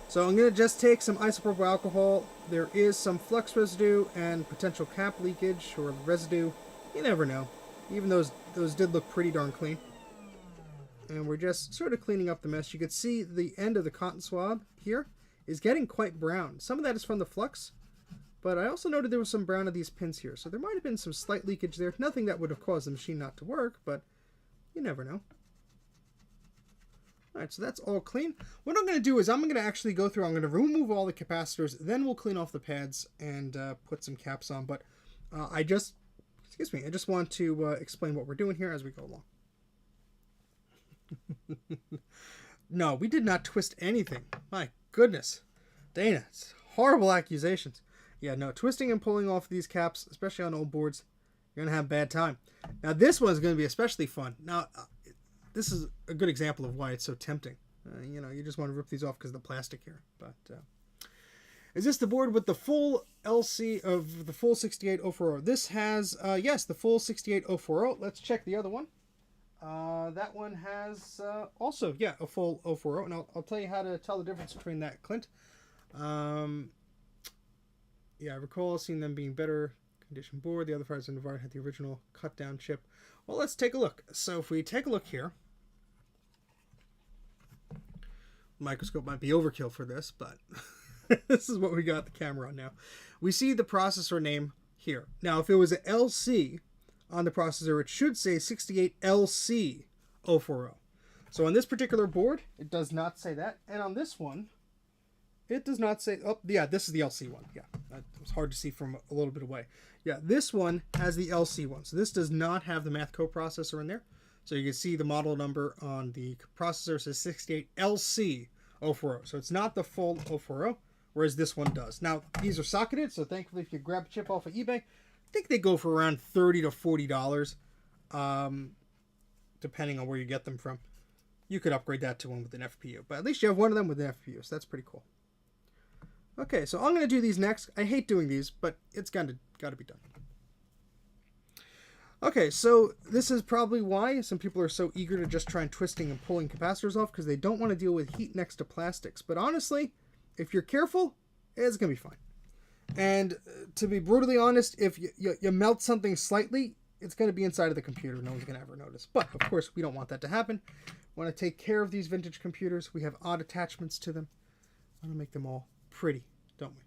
So I'm going to just take some isopropyl alcohol. There is some flux residue and potential cap leakage or residue. You never know. Even those did look pretty darn clean. And we're just sort of cleaning up the mess. You can see the end of the cotton swab here is getting quite brown. Some of that is from the flux. But I also noted there was some brown of these pins here, so there might have been some slight leakage there. Nothing that would have caused the machine not to work, but you never know. Alright, so that's all clean. What I'm going to do is I'm going to actually go through, I'm going to remove all the capacitors, then we'll clean off the pads and put some caps on. But I just want to explain what we're doing here as we go along. No, we did not twist anything. My goodness. Dana, it's horrible accusations. Yeah, no, twisting and pulling off these caps, especially on old boards, you're going to have a bad time. Now, this one's going to be especially fun. Now, this is a good example of why it's so tempting. You know, you just want to rip these off because of the plastic here. But is this the board with the full LC of the full 68040? This has, yes, the full 68040. Let's check the other one. That one has also, yeah, a full 040. And I'll tell you how to tell the difference between that, Clint. Yeah, I recall seeing them being better condition board. The other parts in Navarre had the original cut down chip. Well, let's take a look. So if we take a look here, microscope might be overkill for this, but This is what we got the camera on now. We see the processor name here. Now, if it was an LC on the processor, it should say 68LC040. So on this particular board, it does not say that. And on this one, it does not say... Oh, yeah, this is the LC one. Yeah, that was hard to see from a little bit away. Yeah, this one has the LC one. So this does not have the math coprocessor in there. So you can see the model number on the processor says 68LC040. So it's not the full 040, whereas this one does. Now, these are socketed, so thankfully if you grab a chip off of eBay, I think they go for around $30 to $40, depending on where you get them from. You could upgrade that to one with an FPU, but at least you have one of them with an FPU, so that's pretty cool. Okay, so I'm going to do these next. I hate doing these, but it's got to be done. Okay, so this is probably why some people are so eager to just try and twisting and pulling capacitors off, because they don't want to deal with heat next to plastics. But honestly, if you're careful, it's going to be fine. And to be brutally honest, if you melt something slightly, it's going to be inside of the computer. No one's going to ever notice. But, of course, we don't want that to happen. We want to take care of these vintage computers. We have odd attachments to them. I want to make them all pretty, don't we?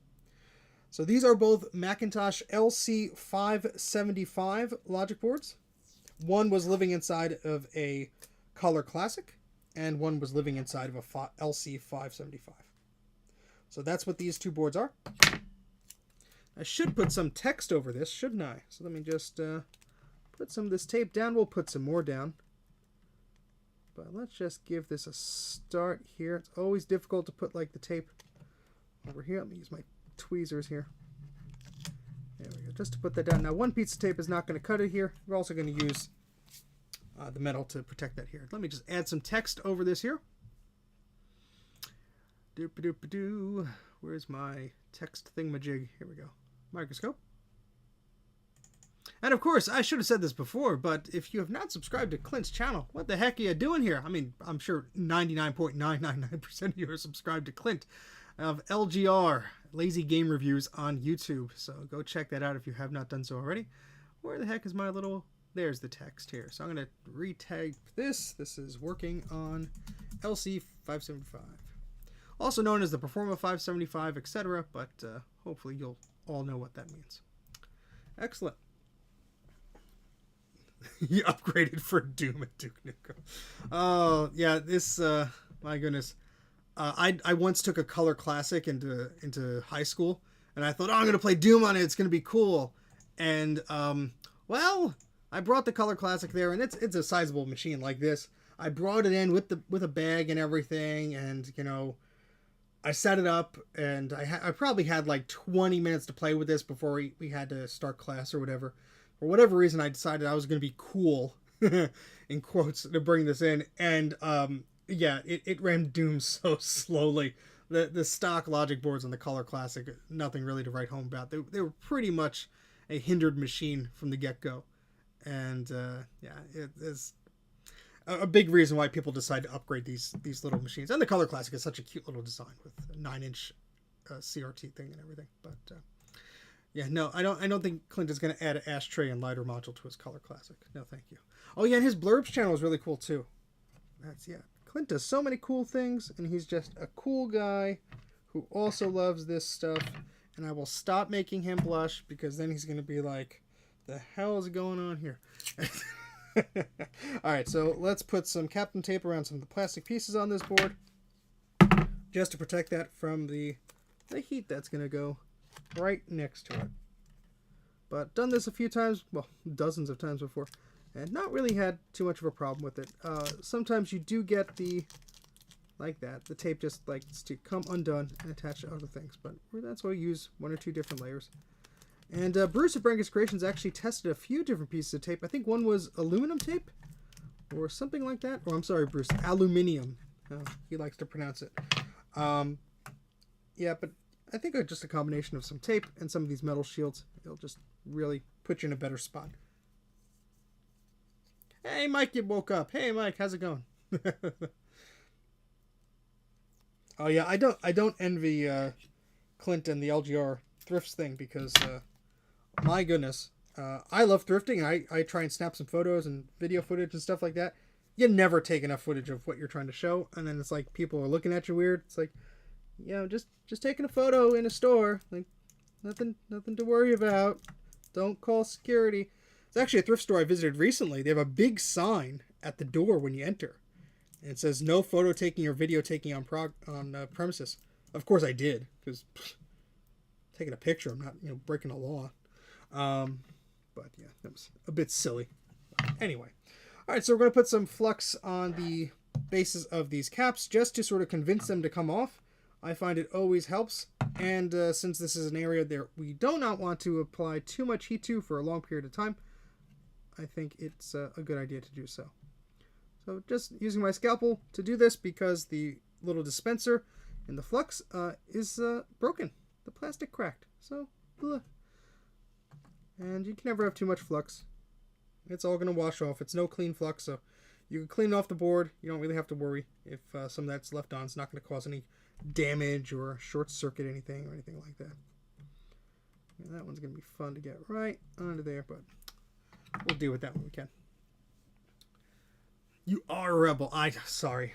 So these are both Macintosh LC575 logic boards. One was living inside of a Color Classic, and one was living inside of a LC575. So that's what these two boards are. I should put some text over this, shouldn't I? So let me just put some of this tape down. We'll put some more down. But let's just give this a start here. It's always difficult to put like the tape over here. Let me use my tweezers here. There we go. Just to put that down. Now, one piece of tape is not going to cut it here. We're also going to use the metal to protect that here. Let me just add some text over this here. Doop-a-doop-a-doo. Where's my text thingamajig? Here we go. Microscope. And of course, I should have said this before, but if you have not subscribed to Clint's channel, what the heck are you doing here? I mean, I'm sure 99.999% of you are subscribed to Clint of LGR, Lazy Game Reviews on YouTube. So go check that out if you have not done so already. Where the heck is my little... There's the text here. So I'm going to retype this. This is working on LC575. Also known as the Performa 575, etc. But hopefully you'll all know what that means. Excellent. You upgraded for Doom at Duke Nukem. Oh, yeah, this, my goodness. I once took a Color Classic into high school, and I thought, oh, I'm going to play Doom on it. It's going to be cool. And, well, I brought the Color Classic there, and it's a sizable machine like this. I brought it in with a bag and everything, and, you know, I set it up, and I probably had like 20 minutes to play with this before we had to start class or whatever. For whatever reason, I decided I was going to be cool, in quotes, to bring this in. And, yeah, it ran Doom so slowly. The stock logic boards on the Color Classic, nothing really to write home about. They were pretty much a hindered machine from the get-go. And, yeah, it's a big reason why people decide to upgrade these little machines. And the Color Classic is such a cute little design with a 9-inch CRT thing and everything. But, yeah, no, I don't think Clint is going to add an ashtray and lighter module to his Color Classic. No, thank you. Oh, yeah, and his Blurbs channel is really cool, too. Yeah. Clint does so many cool things, and he's just a cool guy who also loves this stuff. And I will stop making him blush, because then he's going to be like, the hell is going on here? Alright, so let's put some Kapton tape around some of the plastic pieces on this board, just to protect that from the heat that's going to go right next to it. But done this a few times, well, dozens of times before, and not really had too much of a problem with it. Sometimes you do get like that, the tape just likes to come undone and attach to other things, but that's why we use one or two different layers. And Bruce at Brangus Creations actually tested a few different pieces of tape. I think one was aluminum tape, or something like that. Or I'm sorry, Bruce, aluminium. He likes to pronounce it. Yeah, but I think just a combination of some tape and some of these metal shields, it'll just really put you in a better spot. Hey, Mike, you woke up. Hey, Mike, how's it going? Oh yeah, I don't envy Clint and the LGR thrifts thing, because my goodness, I love thrifting, and I try and snap some photos and video footage and stuff like that. You never take enough footage of what you're trying to show, and then it's like people are looking at you weird. It's like, you know, just taking a photo in a store. Like, nothing to worry about. Don't call security. It's actually a thrift store I visited recently. They have a big sign at the door when you enter. And it says, no photo taking or video taking on premises. Of course I did, because taking a picture, I'm not, breaking a law. But yeah, that was a bit silly. Anyway. All right, so we're going to put some flux on the bases of these caps just to sort of convince them to come off. I find it always helps. And since this is an area that we do not want to apply too much heat to for a long period of time, I think it's a good idea to do so. So just using my scalpel to do this because the little dispenser in the flux is broken. The plastic cracked. So, ugh. And you can never have too much flux. It's all going to wash off. It's no clean flux, so you can clean off the board. You don't really have to worry if some of that's left on. It's not going to cause any damage or short circuit anything or anything like that. And that one's going to be fun to get right onto there, but we'll deal with that when we can. You are a rebel. Sorry.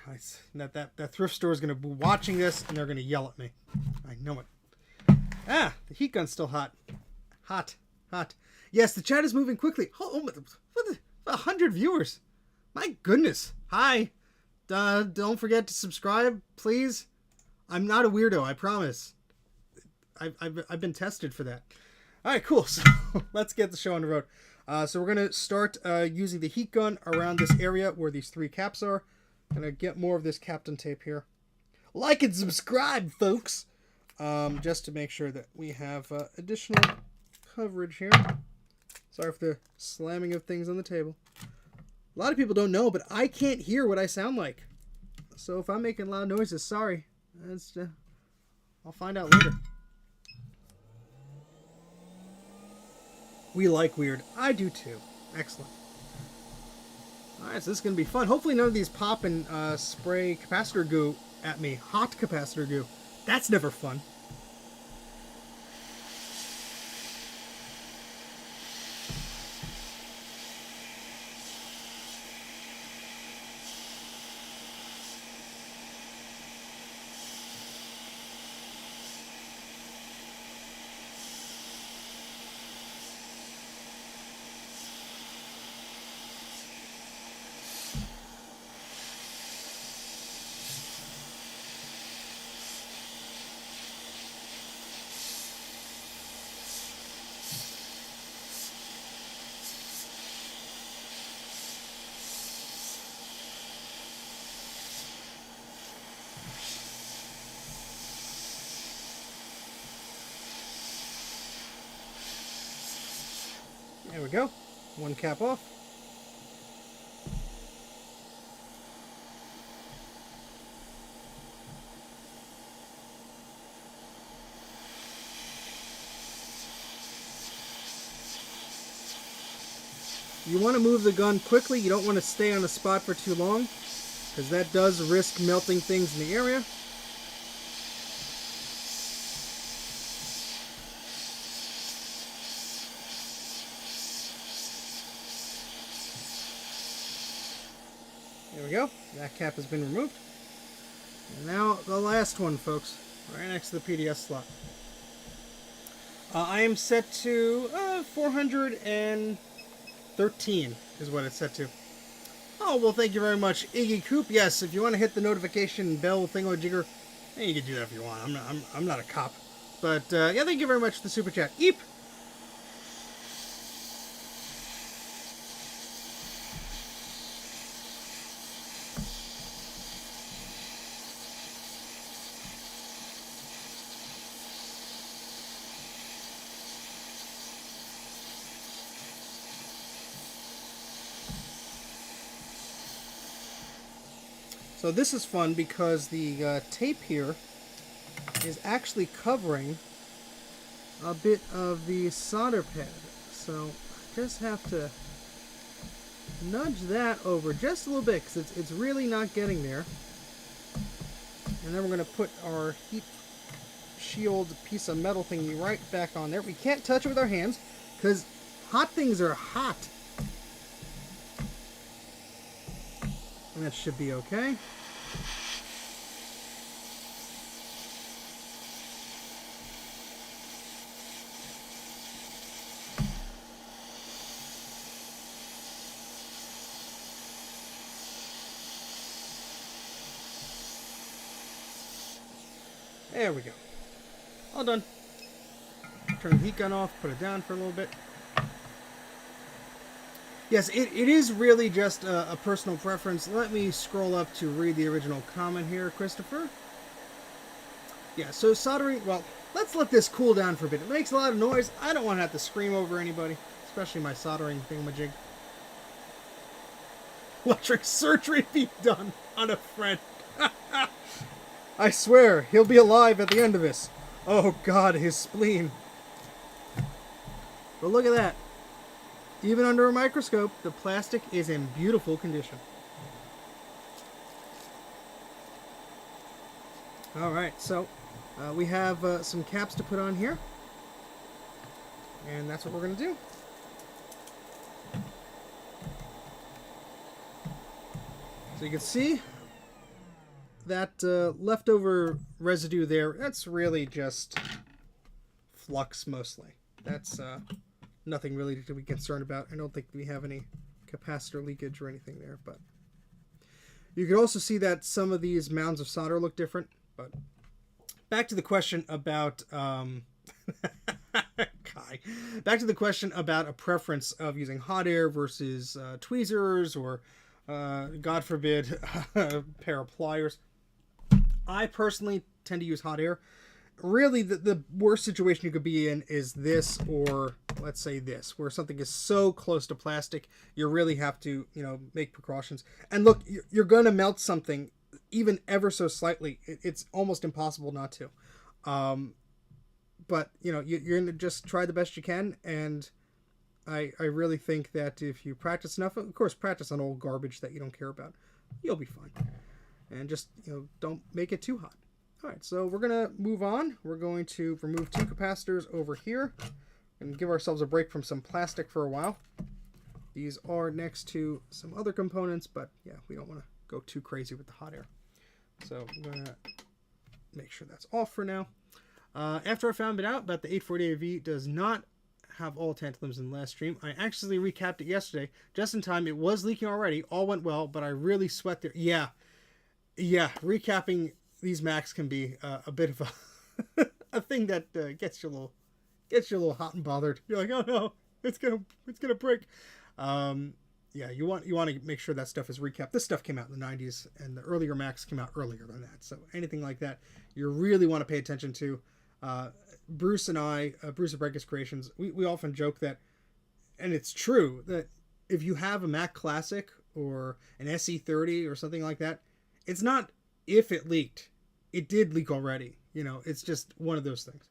That thrift store is going to be watching this, and they're going to yell at me. I know it. Ah, the heat gun's still hot. Hot. Yes, the chat is moving quickly. Oh, 100 viewers. My goodness. Hi. Don't forget to subscribe, please. I'm not a weirdo, I promise. I've been tested for that. All right, cool. So let's get the show on the road. So we're going to start using the heat gun around this area where these 3 caps are. Going to get more of this Captain tape here. Like and subscribe, folks. Just to make sure that we have additional coverage here. Sorry for the slamming of things on the table. A lot of people don't know, but I can't hear what I sound like. So if I'm making loud noises, sorry. I'll find out later. We like weird. I do too. Excellent. Alright, so this is going to be fun. Hopefully none of these pop and spray capacitor goo at me. Hot capacitor goo. That's never fun. There we go. One cap off. You want to move the gun quickly. You don't want to stay on the spot for too long, because that does risk melting things in the area. There we go. That cap has been removed. And now the last one, folks. Right next to the PDS slot. I am set to 413 is what it's set to. Oh, well, thank you very much, Iggy Coop. Yes, if you want to hit the notification bell thingamajigger, you can do that if you want. I'm not a cop. But, yeah, thank you very much for the super chat. Eep! So this is fun because the tape here is actually covering a bit of the solder pad. So I just have to nudge that over just a little bit because it's really not getting there. And then we're going to put our heat shield piece of metal thingy right back on there. We can't touch it with our hands because hot things are hot. And that should be okay. There we go. All done. Turn the heat gun off, put it down for a little bit. Yes, it is really just a personal preference. Let me scroll up to read the original comment here, Christopher. Yeah, so soldering, well, let's let this cool down for a bit. It makes a lot of noise. I don't want to have to scream over anybody, especially my soldering thingamajig. Electric surgery being done on a friend. I swear, he'll be alive at the end of this. Oh God, his spleen. But look at that. Even under a microscope, the plastic is in beautiful condition. Alright, so we have some caps to put on here. And that's what we're going to do. So you can see that leftover residue there, that's really just flux mostly. That's nothing really to be concerned about. I don't think we have any capacitor leakage or anything there, but you can also see that some of these mounds of solder look different. But back to the question about back to the question about a preference of using hot air versus tweezers or God forbid a pair of pliers. I personally tend to use hot air. Really, the worst situation you could be in is this, or let's say this, where something is so close to plastic, you really have to, make precautions. And look, you're going to melt something, even ever so slightly. It's almost impossible not to. But, you're going to just try the best you can. And I really think that if you practice enough, of course, practice on old garbage that you don't care about, you'll be fine. And just, don't make it too hot. All right, so we're going to move on. We're going to remove 2 capacitors over here and give ourselves a break from some plastic for a while. These are next to some other components, but yeah, we don't want to go too crazy with the hot air. So I'm going to make sure that's off for now. After I found it out that the 840AV does not have all tantalums in the last stream, I actually recapped it yesterday, just in time. It was leaking already. All went well, but I really sweat there. Yeah, recapping these Macs can be a bit of a thing that gets you a little hot and bothered. You're like, oh no, it's gonna break. Yeah, you want to make sure that stuff is recapped. This stuff came out in the 90s, and the earlier Macs came out earlier than that. So anything like that, you really want to pay attention to. Bruce and I, Bruce of Breakers Creations, we often joke that, and it's true, that if you have a Mac Classic or an SE30 or something like that, it's not if it leaked. It did leak already. It's just one of those things.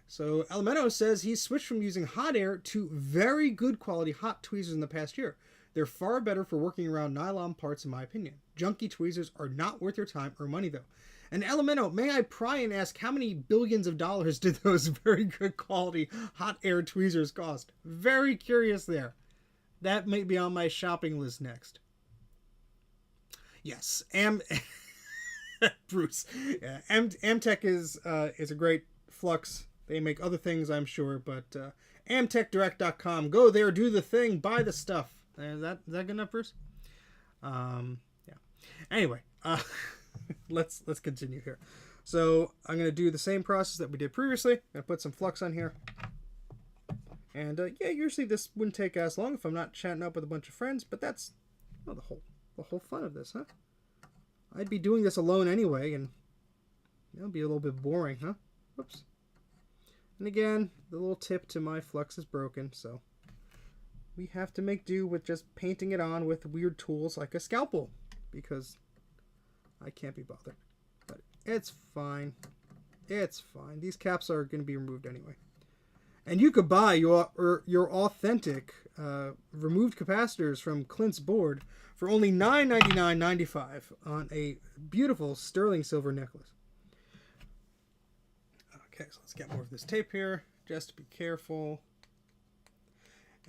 So Elemento says he's switched from using hot air to very good quality hot tweezers in the past year. They're far better for working around nylon parts, in my opinion. Junky tweezers are not worth your time or money, though. And Elemento, may I pry and ask how many billions of dollars did those very good quality hot air tweezers cost? Very curious there. That may be on my shopping list next. Yes, Bruce. Yeah, Amtech is a great flux. They make other things, I'm sure, but AmtechDirect.com. Go there, do the thing, buy the stuff. Is that good enough, Bruce? Yeah. Anyway, let's continue here. So I'm gonna do the same process that we did previously. I'm gonna put some flux on here, and yeah, usually this wouldn't take as long if I'm not chatting up with a bunch of friends, but that's the whole fun of this, huh? I'd be doing this alone anyway, and it'll be a little bit boring, huh? Whoops. And again, the little tip to my flux is broken, so we have to make do with just painting it on with weird tools like a scalpel, because I can't be bothered. But it's fine. It's fine. These caps are going to be removed anyway. And you could buy your authentic removed capacitors from Clint's board for only $999.95 on a beautiful sterling silver necklace. Okay, so let's get more of this tape here, just to be careful.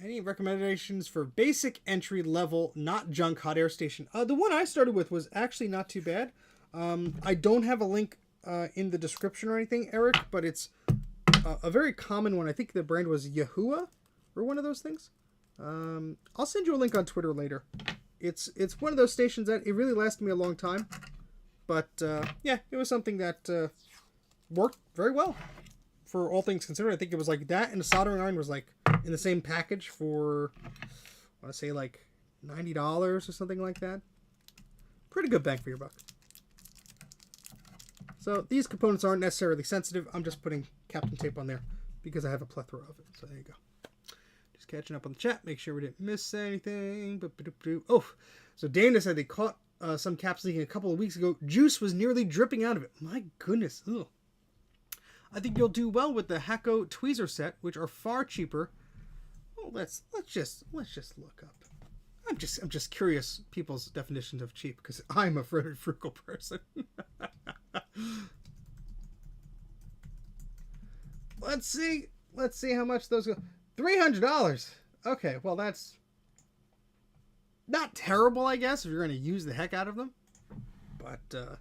Any recommendations for basic entry level, not junk hot air station? The one I started with was actually not too bad. I don't have a link in the description or anything, Eric, but it's a very common one. I think the brand was Yahuwah or one of those things. I'll send you a link on Twitter later. It's one of those stations that it really lasted me a long time. But yeah, it was something that worked very well for all things considered. I think it was like that and the soldering iron was like in the same package for, I want to say like $90 or something like that. Pretty good bang for your buck. So these components aren't necessarily sensitive. I'm just putting Captain Tape on there because I have a plethora of it. So there you go. Just catching up on the chat. Make sure we didn't miss anything. Oh, so Dana said they caught some caps leaking a couple of weeks ago. Juice was nearly dripping out of it. My goodness. Ugh. I think you'll do well with the Hacko tweezer set, which are far cheaper. Well, let's just look up. I'm just curious people's definitions of cheap because I'm a very frugal person. Let's see how much those go. $300. Okay, well that's not terrible, I guess, if you're going to use the heck out of them. But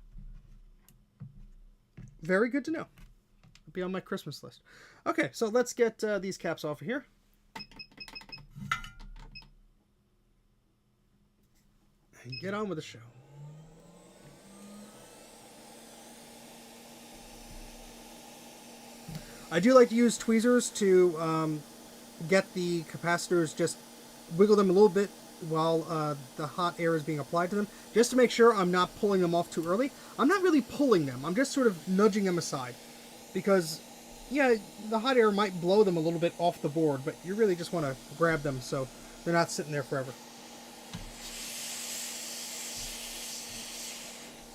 very good to know. It'll be on my Christmas list. Okay, so let's get these caps off of here. And get on with the show. I do like to use tweezers to get the capacitors, just wiggle them a little bit while the hot air is being applied to them, just to make sure I'm not pulling them off too early. I'm not really pulling them, I'm just sort of nudging them aside. Because, yeah, the hot air might blow them a little bit off the board, but you really just want to grab them so they're not sitting there forever.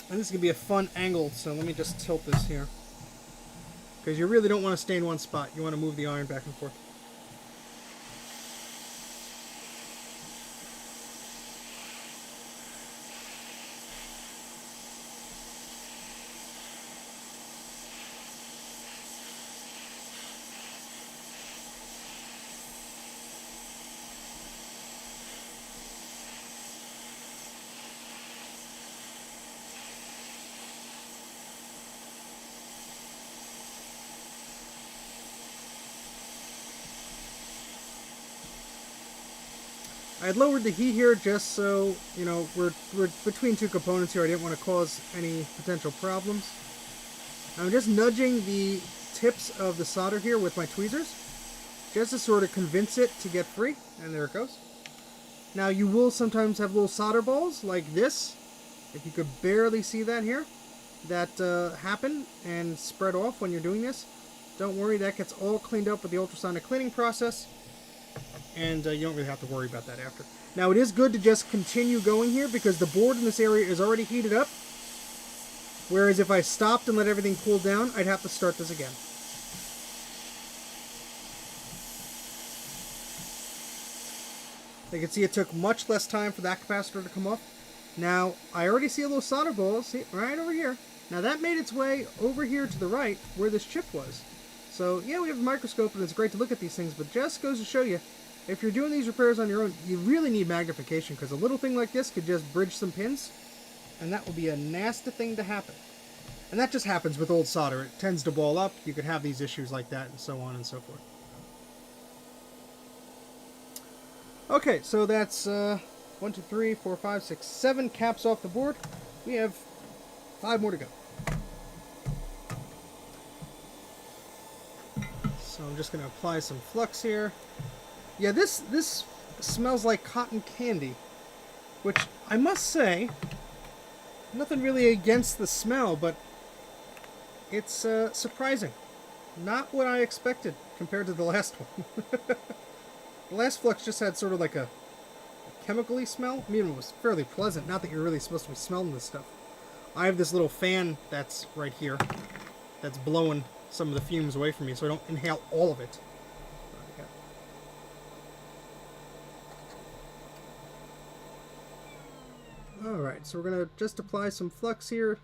And this is going to be a fun angle, so let me just tilt this here. Because you really don't want to stay in one spot. You want to move the iron back and forth. I had lowered the heat here just so, you know, we're between two components here. I didn't want to cause any potential problems. I'm just nudging the tips of the solder here with my tweezers, just to sort of convince it to get free. And there it goes. Now you will sometimes have little solder balls like this, if you could barely see that here, that happen and spread off when you're doing this. Don't worry, that gets all cleaned up with the ultrasonic cleaning process. And you don't really have to worry about that after. Now it is good to just continue going here because the board in this area is already heated up. Whereas if I stopped and let everything cool down, I'd have to start this again. You can see it took much less time for that capacitor to come off. Now, I already see a little solder ball, see, right over here. Now that made its way over here to the right where this chip was. So yeah, we have a microscope and it's great to look at these things, but just goes to show you, if you're doing these repairs on your own, you really need magnification because a little thing like this could just bridge some pins, and that will be a nasty thing to happen. And that just happens with old solder. It tends to ball up. You could have these issues like that and so on and so forth. Okay, so that's 1, 2, 3, 4, 5, 6, 7 caps off the board. We have 5 more to go. So I'm just going to apply some flux here. Yeah, this smells like cotton candy, which I must say, nothing really against the smell, but it's surprising. Not what I expected compared to the last one. The last flux just had sort of like a chemical-y smell. I mean, it was fairly pleasant. Not that you're really supposed to be smelling this stuff. I have this little fan that's right here that's blowing some of the fumes away from me so I don't inhale all of it. Alright, so we're going to just apply some flux here.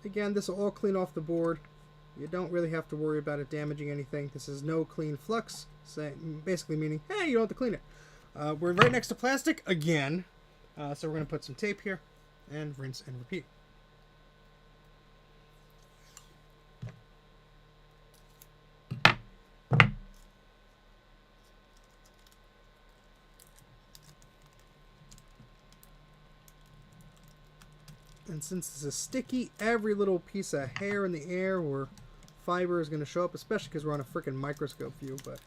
Again, this will all clean off the board. You don't really have to worry about it damaging anything. This is no clean flux, basically meaning, hey, you don't have to clean it. We're right next to plastic again, so we're going to put some tape here and rinse and repeat. And And since this is sticky, every little piece of hair in the air or fiber is going to show up, especially because we're on a freaking microscope view. But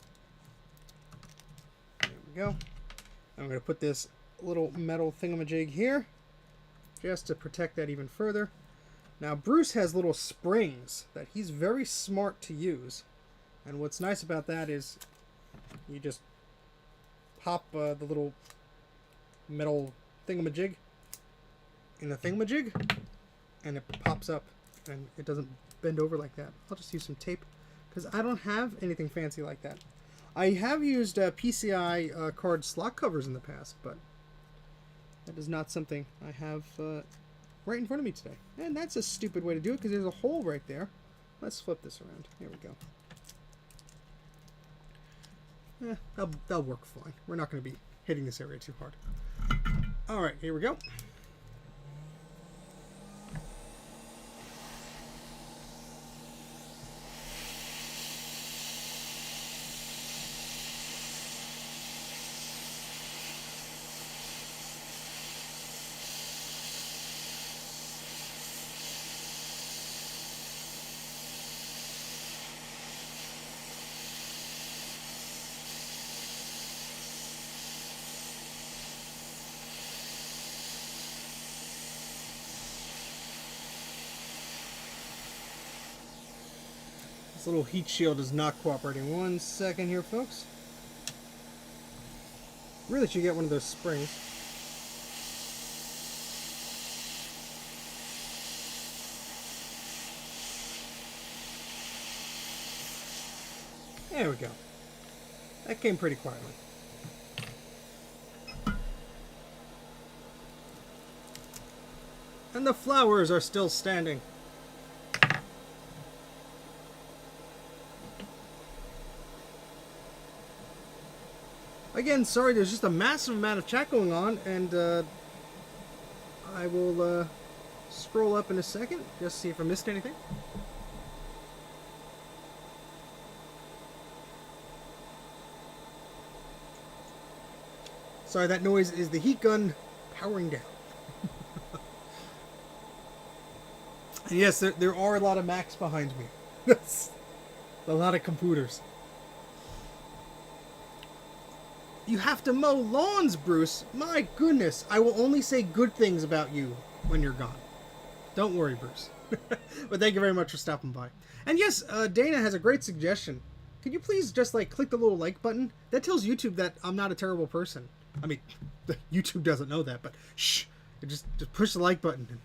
there we go. I'm going to put this little metal thingamajig here just to protect that even further. Now, Bruce has little springs that he's very smart to use. And what's nice about that is you just pop the little metal thingamajig in the thingamajig, and it pops up, and it doesn't bend over like that. I'll just use some tape, because I don't have anything fancy like that. I have used PCI card slot covers in the past, but that is not something I have right in front of me today. And that's a stupid way to do it, because there's a hole right there. Let's flip this around. Here we go. That'll work fine. We're not going to be hitting this area too hard. Alright, here we go. This little heat shield is not cooperating. 1 second here, folks. Really should get one of those springs. There we go. That came pretty quietly. And the flowers are still standing. Again, sorry, there's just a massive amount of chat going on, and I will scroll up in a second, just see if I missed anything. Sorry, that noise is the heat gun powering down. And yes, there are a lot of Macs behind me. That's a lot of computers. You have to mow lawns, Bruce. My goodness. I will only say good things about you when you're gone. Don't worry, Bruce. But thank you very much for stopping by. And yes, Dana has a great suggestion. Could you please just click the little like button? That tells YouTube that I'm not a terrible person. I mean, YouTube doesn't know that, but shh. Just push the like button and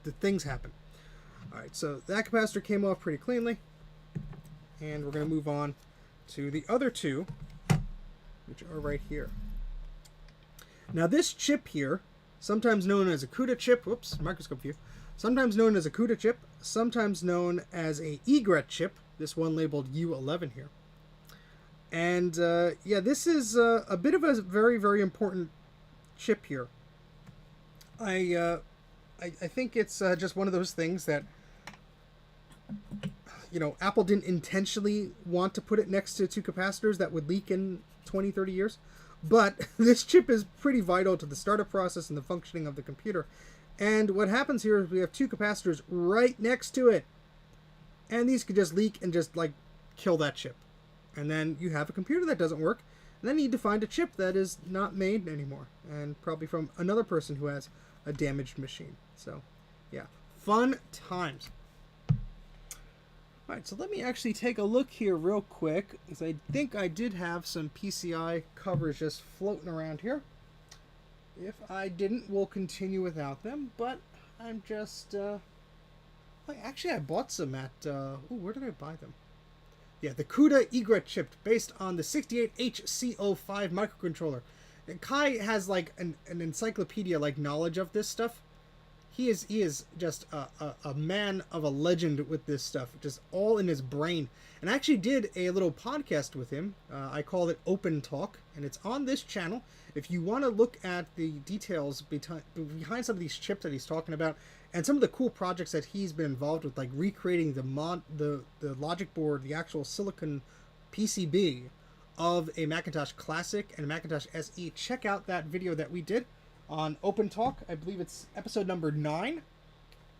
the things happen. Alright, so that capacitor came off pretty cleanly. And we're going to move on to the other two, which are right here. Now this chip here, sometimes known as a CUDA chip, whoops, microscope view, sometimes known as a CUDA chip, sometimes known as a egret chip, this one labeled U11 here. And yeah, this is a bit of a very, very important chip here. I think it's just one of those things that, you know, Apple didn't intentionally want to put it next to two capacitors that would leak in 20, 30 years. But this chip is pretty vital to the startup process and the functioning of the computer. And what happens here is we have two capacitors right next to it. And these could just leak and just kill that chip. And then you have a computer that doesn't work. And then you need to find a chip that is not made anymore. And probably from another person who has a damaged machine. So, yeah. Fun times. Alright, so let me actually take a look here real quick, because I think I did have some PCI covers just floating around here. If I didn't, we'll continue without them, but I'm just, actually I bought some at, where did I buy them? Yeah, the CUDA egret chip, based on the 68HC05 microcontroller. And Kai has an encyclopedia knowledge of this stuff. He is just a man of a legend with this stuff, just all in his brain. And I actually did a little podcast with him. I called it Open Talk, and it's on this channel. If you want to look at the details behind some of these chips that he's talking about, and some of the cool projects that he's been involved with, like recreating the logic board, the actual silicon PCB of a Macintosh Classic and a Macintosh SE, check out that video that we did on Open Talk. I believe it's episode number 9.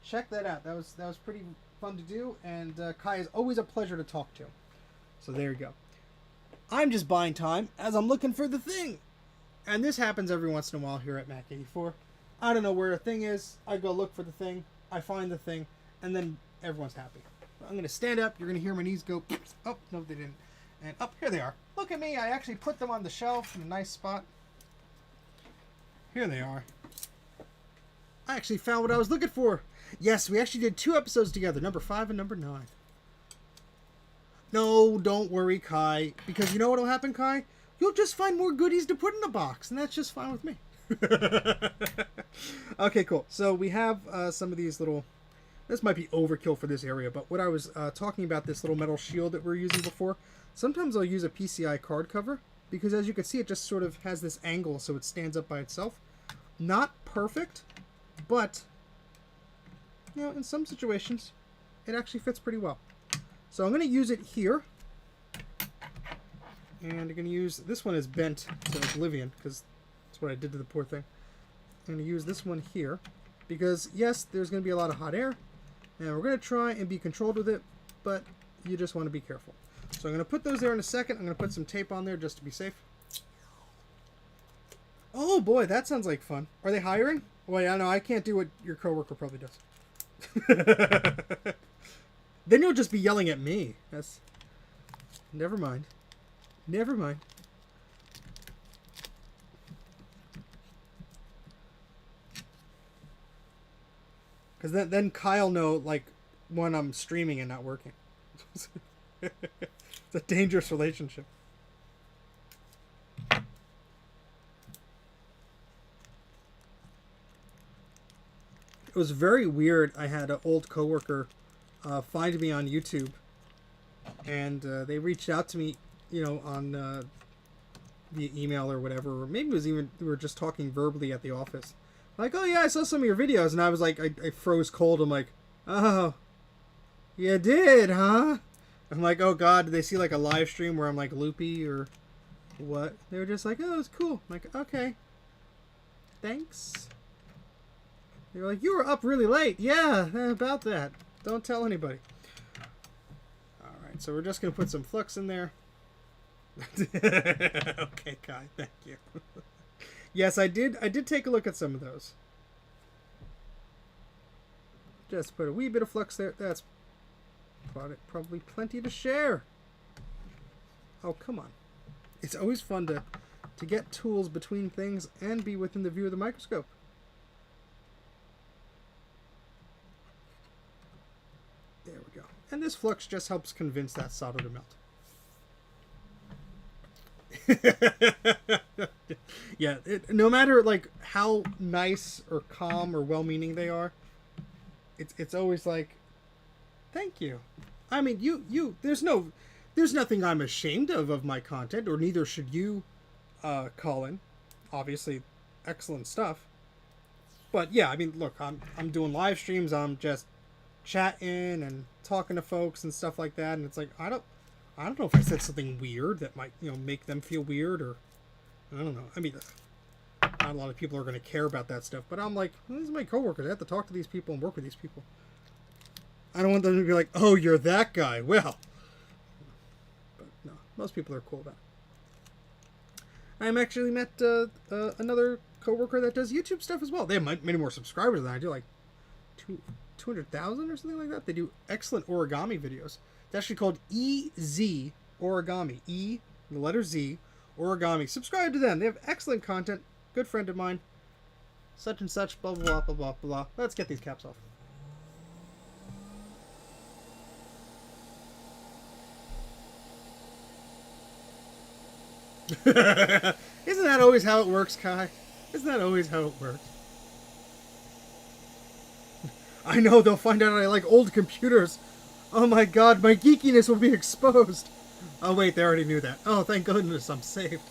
check that out. That was pretty fun to do, and Kai is always a pleasure to talk to. So there you go. I'm just buying time as I'm looking for the thing. And this happens every once in a while here at Mac84. I don't know where a thing is. I go look for the thing. I find the thing. And then everyone's happy. I'm going to stand up. You're going to hear my knees go. Oh, no, they didn't. And up here they are. Look at me. I actually put them on the shelf in a nice spot. Here they are. I actually found what I was looking for. Yes, we actually did 2 episodes together. Number 5 and number 9. No, don't worry, Kai. Because you know what will happen, Kai? You'll just find more goodies to put in the box. And that's just fine with me. Okay, cool. So we have some of these little... This might be overkill for this area, but what I was talking about, this little metal shield that we were using before, sometimes I'll use a PCI card cover, because as you can see, it just sort of has this angle so it stands up by itself. Not perfect, but, you know, in some situations, it actually fits pretty well. So I'm going to use it here, and I'm going to use, this one is bent to oblivion, because that's what I did to the poor thing. I'm going to use this one here, because yes, there's going to be a lot of hot air, and we're going to try and be controlled with it, but you just want to be careful. So I'm going to put those there in a second. I'm going to put some tape on there just to be safe. Oh boy, that sounds like fun. Are they hiring? Well, yeah, no, I can't do what your coworker probably does. Then you'll just be yelling at me. That's... Never mind. Never mind. Because then Kyle know, like, when I'm streaming and not working. It's a dangerous relationship. It was very weird. I had an old coworker find me on YouTube, and they reached out to me, you know, on via email or whatever, or maybe it was even, we were just talking verbally at the office. Like, oh yeah, I saw some of your videos, and I was like, I froze cold. I'm like, oh, you did, huh? I'm like, oh god, did they see like a live stream where I'm like loopy or what? They were just like, oh, it's cool. I'm like, okay, thanks. They were like, you were up really late. Yeah, about that. Don't tell anybody. Alright, so we're just going to put some flux in there. Okay, Kai, thank you. Yes, I did take a look at some of those. Just put a wee bit of flux there. That's probably plenty to share. Oh, come on. It's always fun to get tools between things and be within the view of the microscope. There we go. And this flux just helps convince that solder to melt. Yeah, no matter like how nice or calm or well-meaning they are, it's always like, thank you. I mean, there's nothing I'm ashamed of my content, or neither should you, Colin. Obviously, excellent stuff. But yeah, I mean, look, I'm doing live streams. I'm just chatting and talking to folks and stuff like that, and it's like I don't know if I said something weird that might, you know, make them feel weird, or I don't know. I mean, not a lot of people are going to care about that stuff, but I'm like, well, these are my coworkers. I have to talk to these people and work with these people. I don't want them to be like, oh, you're that guy. Well, but no, most people are cool about it. I'm actually met another coworker that does YouTube stuff as well. They have many more subscribers than I do, like 200,000 or something like that. They do excellent origami videos. It's actually called EZ Origami. E, the letter Z, Origami. Subscribe to them. They have excellent content. Good friend of mine. Such and such, blah, blah, blah, blah, blah, blah. Let's get these caps off. Isn't that always how it works, Kai? Isn't that always how it works? I know, they'll find out I like old computers. Oh my god, my geekiness will be exposed. Oh wait, they already knew that. Oh, thank goodness, I'm saved.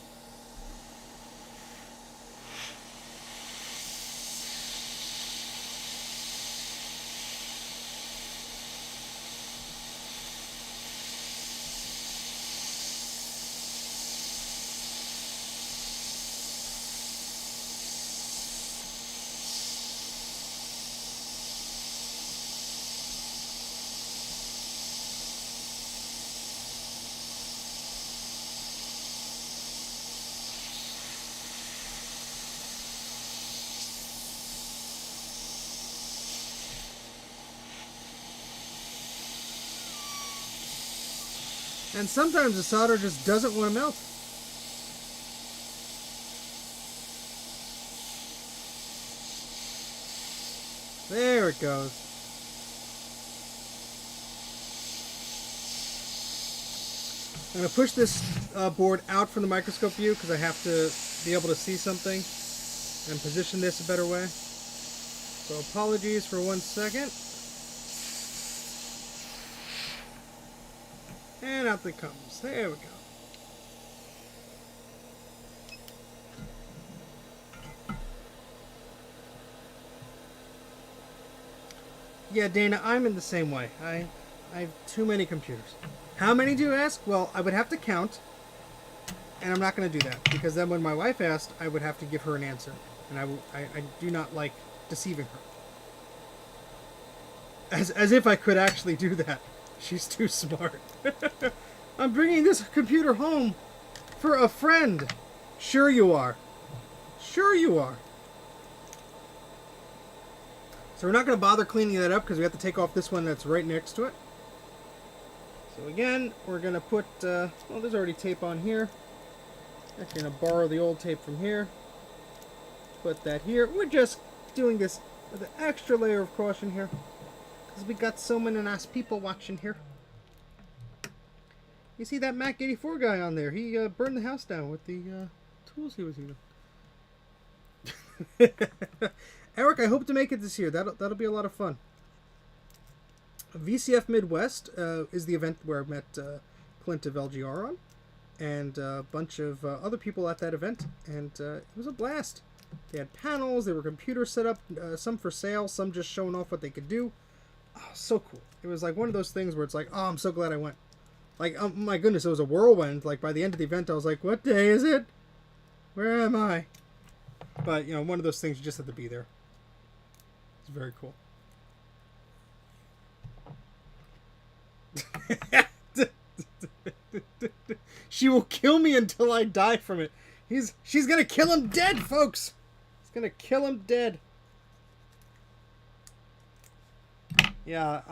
And sometimes the solder just doesn't want to melt. There it goes. I'm going to push this board out from the microscope view because I have to be able to see something and position this a better way. So apologies for 1 second. And out it comes. There we go. Yeah, Dana, I'm in the same way. I have too many computers. How many do you ask? Well, I would have to count, and I'm not going to do that, because then when my wife asked, I would have to give her an answer, and I do not like deceiving her. As if I could actually do that. She's too smart. I'm bringing this computer home for a friend. Sure you are. Sure you are. So we're not going to bother cleaning that up because we have to take off this one that's right next to it. So again, we're going to put, well, there's already tape on here. Actually going to borrow the old tape from here. Put that here. We're just doing this with an extra layer of caution here, because we got so many nice people watching here. You see that Mac84 guy on there? He burned the house down with the tools he was using. Eric, I hope to make it this year. That'll be a lot of fun. VCF Midwest is the event where I met Clint of LGR on, and a bunch of other people at that event, and it was a blast. They had panels, there were computers set up, some for sale, some just showing off what they could do. Oh, so cool. It was like one of those things where it's like, oh, I'm so glad I went. Like, oh my goodness, it was a whirlwind. Like, by the end of the event, I was like, what day is it? Where am I? But, you know, one of those things, you just have to be there. It's very cool. She will kill me until I die from it. She's gonna kill him dead, folks. She's gonna kill him dead. Yeah,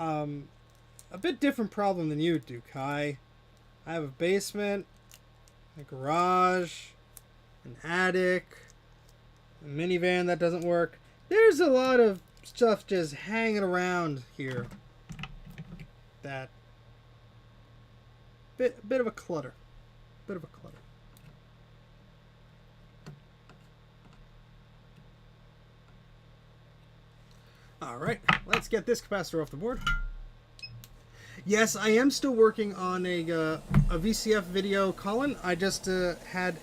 a bit different problem than you do, Kai. I have a basement, a garage, an attic, a minivan that doesn't work. There's a lot of stuff just hanging around here. That bit of a clutter. Bit of a clutter. Alright, let's get this capacitor off the board. Yes, I am still working on a VCF video, Colin. I just had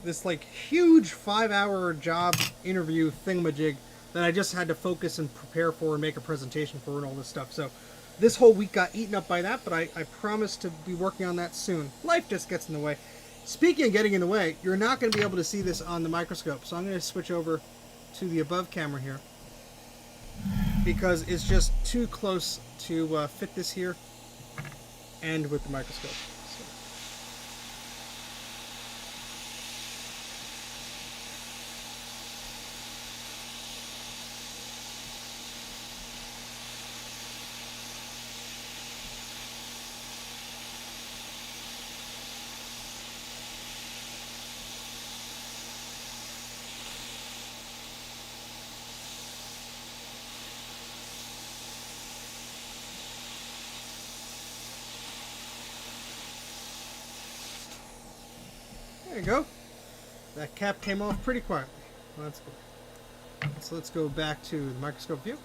this like huge 5-hour job interview thingamajig that I just had to focus and prepare for and make a presentation for and all this stuff. So this whole week got eaten up by that, but I promise to be working on that soon. Life just gets in the way. Speaking of getting in the way, you're not going to be able to see this on the microscope, so I'm going to switch over to the above camera here, because it's just too close to fit this here and with the microscope. So. There you go. That cap came off pretty quietly. Well, that's good. So let's go back to the microscope view.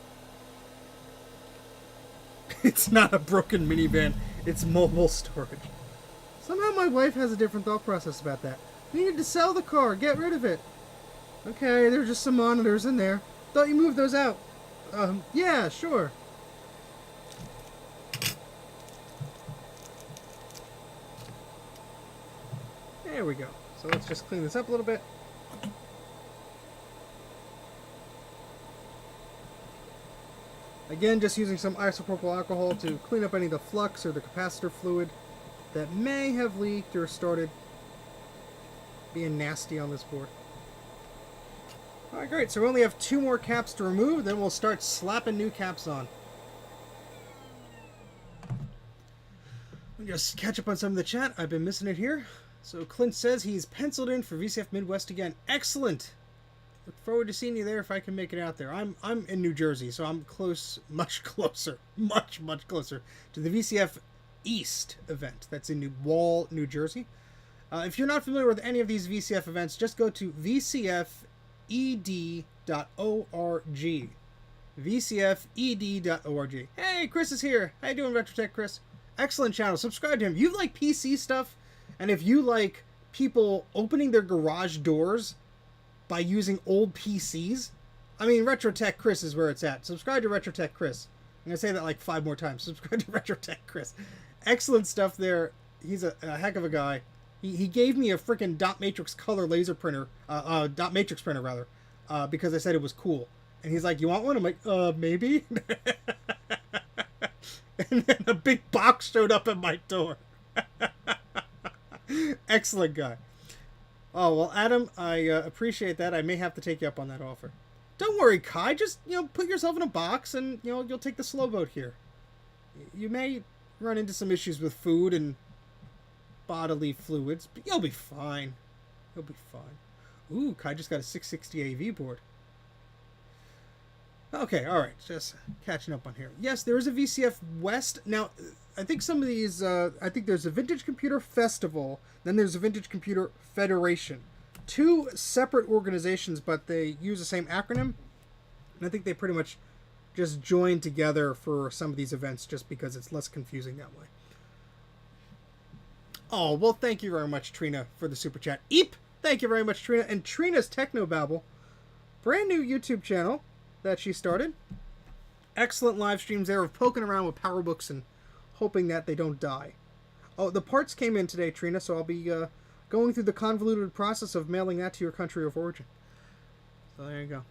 It's not a broken minivan. It's mobile storage. Somehow my wife has a different thought process about that. We need to sell the car. Get rid of it. Okay, there's just some monitors in there. Thought you moved those out. Yeah, sure. There we go. So let's just clean this up a little bit. Again, just using some isopropyl alcohol to clean up any of the flux or the capacitor fluid that may have leaked or started being nasty on this board. Alright, great. So we only have 2 more caps to remove, then we'll start slapping new caps on. Just catch up on some of the chat. I've been missing it here. So Clint says he's penciled in for VCF Midwest again. Excellent. Look forward to seeing you there if I can make it out there. I'm in New Jersey, so I'm close, much closer to the VCF East event. That's in New Wall, New Jersey. If you're not familiar with any of these VCF events, just go to vcfed.org. vcfed.org. Hey, Chris is here. How you doing, RetroTech Chris? Excellent channel. Subscribe to him. You like PC stuff, and if you like people opening their garage doors by using old PCs, I mean, RetroTech Chris is where it's at. Subscribe to RetroTech Chris. I'm going to say that like 5 more times. Subscribe to RetroTech Chris. Excellent stuff there. He's a heck of a guy. He gave me a freaking dot matrix color laser printer, dot matrix printer rather, because I said it was cool. And he's like, "You want one?" I'm like, maybe. And then a big box showed up at my door. Excellent guy. Oh, well, Adam, I appreciate that. I may have to take you up on that offer. Don't worry, Kai. Just, put yourself in a box and, you'll take the slow boat here. You may run into some issues with food and bodily fluids, but you'll be fine. You'll be fine. Ooh, Kai just got a 660 AV board. Okay, alright, just catching up on here. Yes, there is a VCF West. Now, I think some of these, I think there's a Vintage Computer Festival, then there's a Vintage Computer Federation. 2 separate organizations, but they use the same acronym. And I think they pretty much just join together for some of these events just because it's less confusing that way. Oh, well, thank you very much, Trina, for the super chat. Eep! Thank you very much, Trina. And Trina's Technobabble, brand new YouTube channel that she started. Excellent live streams there of poking around with PowerBooks and hoping that they don't die. Oh, the parts came in today, Trina, so I'll be going through the convoluted process of mailing that to your country of origin. So there you go.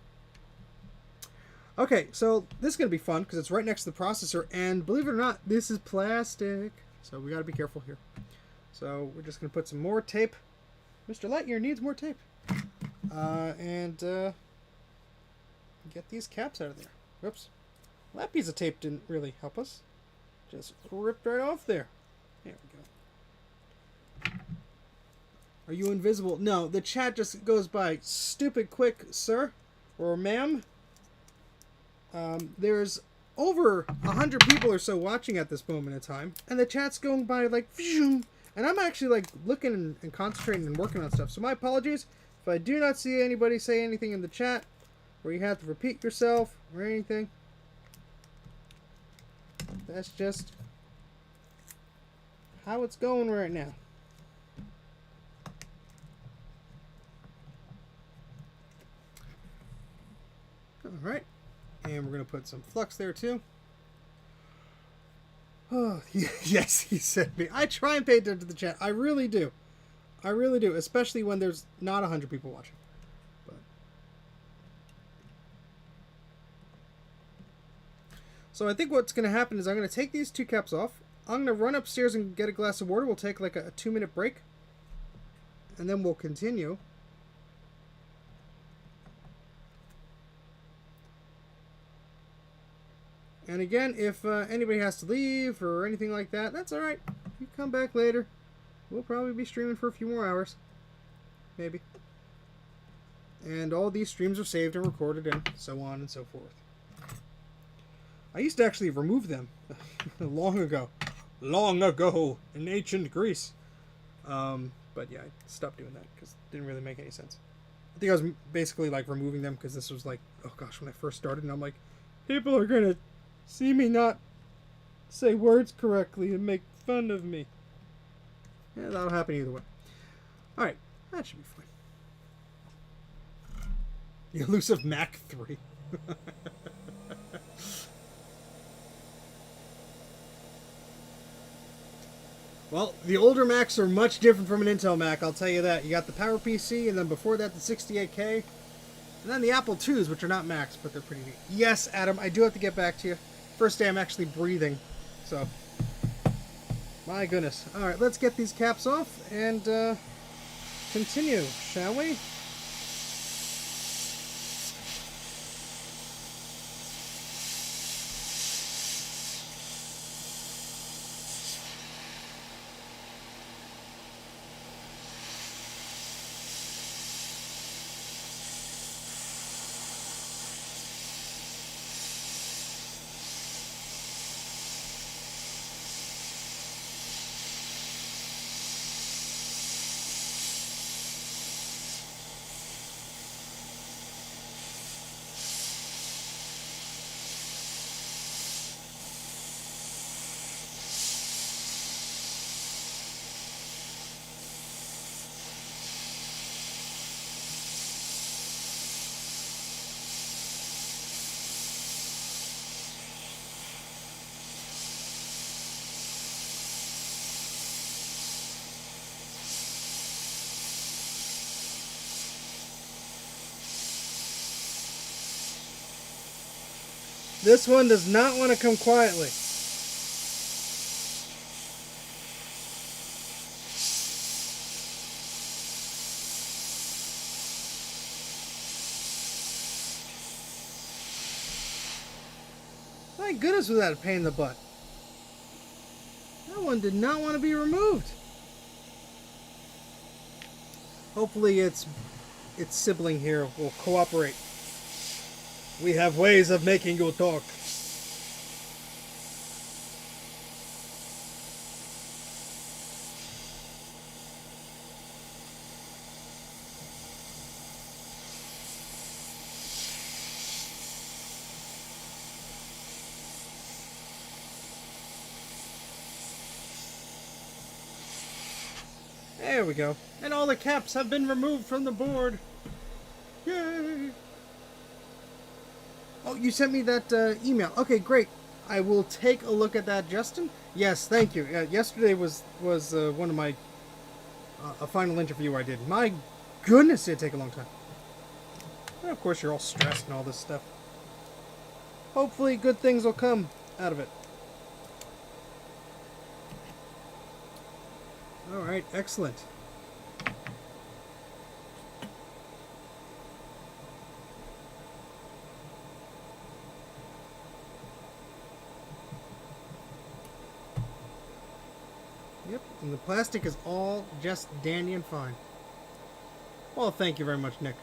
Okay, so this is going to be fun because it's right next to the processor, and believe it or not, this is plastic. So we got to be careful here. So we're just going to put some more tape. Mr. Lightyear needs more tape. And get these caps out of there. Whoops. That piece of tape didn't really help us. Just ripped right off there. There we go. Are you invisible? No, the chat just goes by stupid quick, sir. Or ma'am. There's over 100 people or so watching at this moment in time. And the chat's going by like... And I'm actually like looking and concentrating and working on stuff. So my apologies if I do not see anybody say anything in the chat where you have to repeat yourself or anything. That's just how it's going right now. Alright. And we're going to put some flux there too. Oh, yes, he said me. I try and pay attention to the chat. I really do. I really do. Especially when there's not 100 people watching. But. So I think what's going to happen is I'm going to take these 2 caps off. I'm going to run upstairs and get a glass of water. We'll take like a 2-minute break. And then we'll continue. And again, if anybody has to leave or anything like that, that's alright. You come back later. We'll probably be streaming for a few more hours. Maybe. And all these streams are saved and recorded and so on and so forth. I used to actually remove them long ago. Long ago in ancient Greece. But yeah, I stopped doing that because it didn't really make any sense. I think I was basically like removing them because this was like, oh gosh, when I first started, and I'm like, people are going to see me not say words correctly and make fun of me. Yeah, that'll happen either way. Alright, that should be fine. The elusive Mac 3. Well, the older Macs are much different from an Intel Mac, I'll tell you that. You got the PowerPC, and then before that the 68K. And then the Apple IIs, which are not Macs, but they're pretty neat. Yes, Adam, I do have to get back to you. First day I'm actually breathing, so... My goodness. Alright, let's get these caps off and continue, shall we? This one does not want to come quietly. My goodness, was that a pain in the butt. That one did not want to be removed. Hopefully its sibling here will cooperate. We have ways of making you talk. There we go. And all the caps have been removed from the board. Yay! Oh, you sent me that email. Okay, great. I will take a look at that, Justin. Yes, thank you. Yesterday was one of my a final interview I did. My goodness, it take a long time. And of course, you're all stressed and all this stuff. Hopefully, good things will come out of it. All right, excellent. Yep, and the plastic is all just dandy and fine. Well, thank you very much, Nick.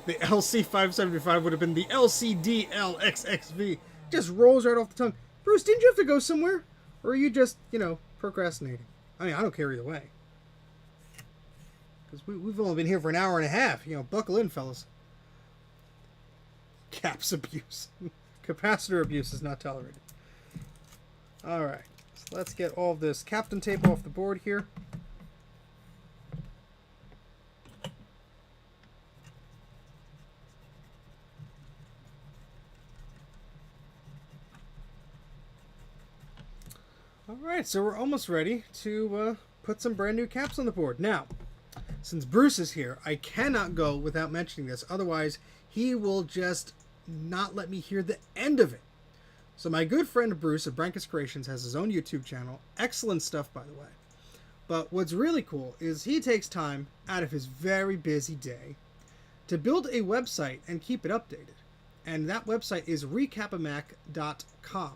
The LC575 would have been the LCD-LXXV. Just rolls right off the tongue. Bruce, didn't you have to go somewhere? Or are you just, procrastinating? I mean, I don't care either way. Because we've only been here for an hour and a half. Buckle in, fellas. Caps abuse. Capacitor abuse is not tolerated. Alright. So let's get all of this Captain tape off the board here. Alright, so we're almost ready to put some brand new caps on the board. Now, since Bruce is here, I cannot go without mentioning this. Otherwise, he will just not let me hear the end of it. So my good friend Bruce of Brankus Creations has his own YouTube channel. Excellent stuff, by the way. But what's really cool is he takes time out of his very busy day to build a website and keep it updated. And that website is recapamac.com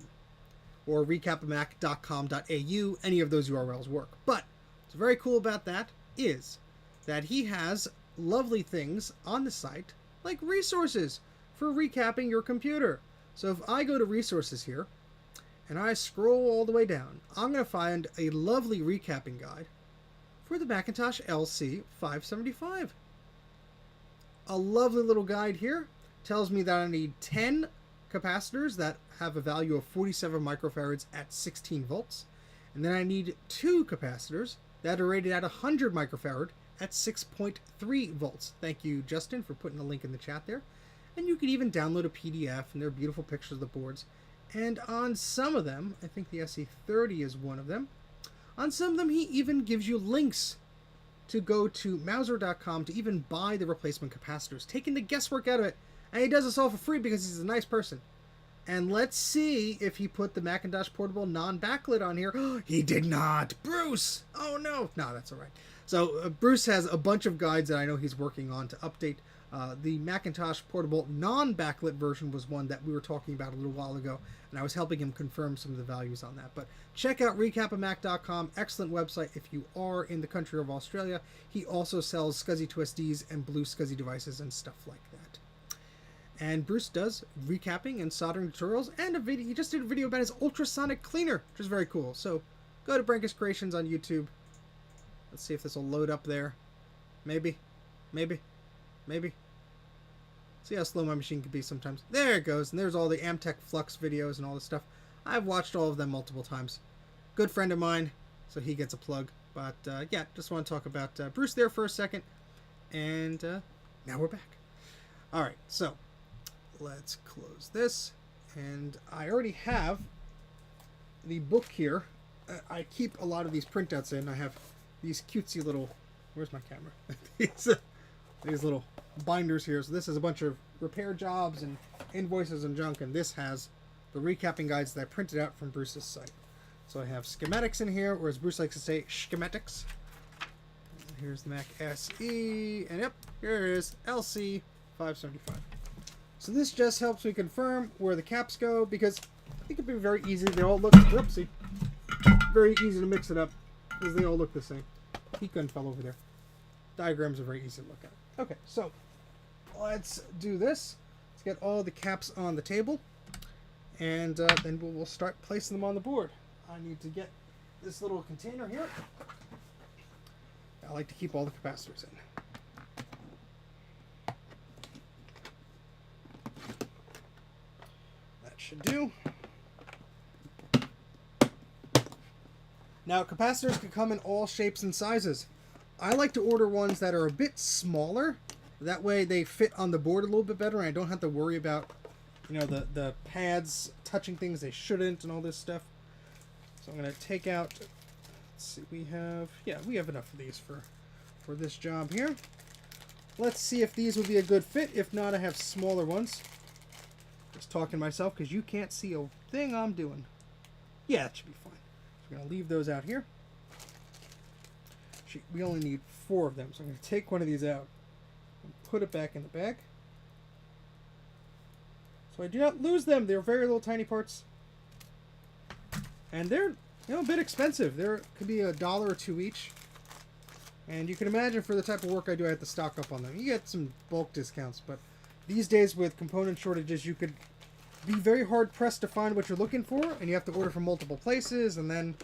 or recapamac.com.au. Any of those URLs work. But what's very cool about that is that he has lovely things on the site like resources for recapping your computer. So if I go to resources here and I scroll all the way down, I'm going to find a lovely recapping guide for the Macintosh LC575. A lovely little guide here tells me that I need 10 capacitors that have a value of 47 microfarads at 16 volts. And then I need 2 capacitors that are rated at 100 microfarad at 6.3 volts. Thank you, Justin, for putting a link in the chat there. And you can even download a PDF, and there are beautiful pictures of the boards. And on some of them, I think the SE30 is one of them, on some of them he even gives you links to go to Mouser.com to even buy the replacement capacitors, taking the guesswork out of it. And he does this all for free because he's a nice person. And let's see if he put the Macintosh Portable non-backlit on here. He did not! Bruce! Oh no! No, that's alright. So Bruce has a bunch of guides that I know he's working on to update. The Macintosh Portable non-backlit version was one that we were talking about a little while ago, and I was helping him confirm some of the values on that. But check out recapamac.com, excellent website if you are in the country of Australia. He also sells SCSI 2SDs and blue SCSI devices and stuff like that. And Bruce does recapping and soldering tutorials, and a video. He just did a video about his ultrasonic cleaner, which is very cool. So go to Brankus Creations on YouTube. Let's see if this will load up there. Maybe. See how slow my machine can be sometimes. There it goes. And there's all the Amtech Flux videos and all this stuff. I've watched all of them multiple times. Good friend of mine, so he gets a plug. But yeah, just want to talk about Bruce there for a second. And now we're back. Alright, so let's close this. And I already have the book here. I keep a lot of these printouts in. I have these cutesy little... Where's my camera? These little binders here. So this is a bunch of repair jobs and invoices and junk, and this has the recapping guides that I printed out from Bruce's site. So I have schematics in here, or as Bruce likes to say, schematics. And here's the Mac SE, and yep, here it is, LC575. So this just helps me confirm where the caps go, because I think it'd be very easy. They all look, whoopsie, very easy to mix it up, because they all look the same. Heat gun fell over there. Diagrams are very easy to look at. Okay, so let's do this. Let's get all the caps on the table, and then we'll start placing them on the board. I need to get this little container here. I like to keep all the capacitors in. That should do. Now, capacitors can come in all shapes and sizes. I like to order ones that are a bit smaller. That way they fit on the board a little bit better, and I don't have to worry about, you know, the pads touching things they shouldn't and all this stuff. So I'm going to take out, let's see, we have enough of these for this job here. Let's see if these would be a good fit. If not, I have smaller ones. Just talking to myself because you can't see a thing I'm doing. Yeah, that should be fine. So we're going to leave those out here. We only need 4 of them, so I'm going to take one of these out and put it back in the bag. So I do not lose them. They're very little tiny parts. And they're, you know, a bit expensive. There could be $1 or $2 each. And you can imagine for the type of work I do, I have to stock up on them. You get some bulk discounts, but these days with component shortages, you could be very hard pressed to find what you're looking for, and you have to order from multiple places, and then,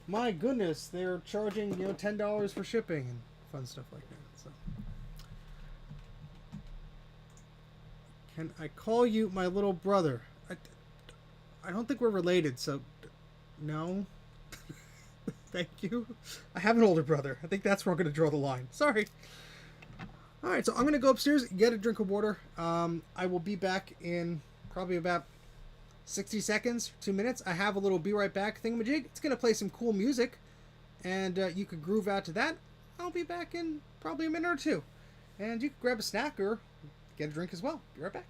my goodness, they're charging, you know, $10 for shipping and fun stuff like that. So, can I call you my little brother? I don't think we're related, so no. Thank you. I have an older brother. I think that's where I'm going to draw the line. Sorry. All right, so I'm going to go upstairs, get a drink of water. I will be back in probably about 60 seconds, 2 minutes. I have a little be right back thingamajig. It's going to play some cool music, and you could groove out to that. I'll be back in probably a minute or 2. And you can grab a snack or get a drink as well. Be right back.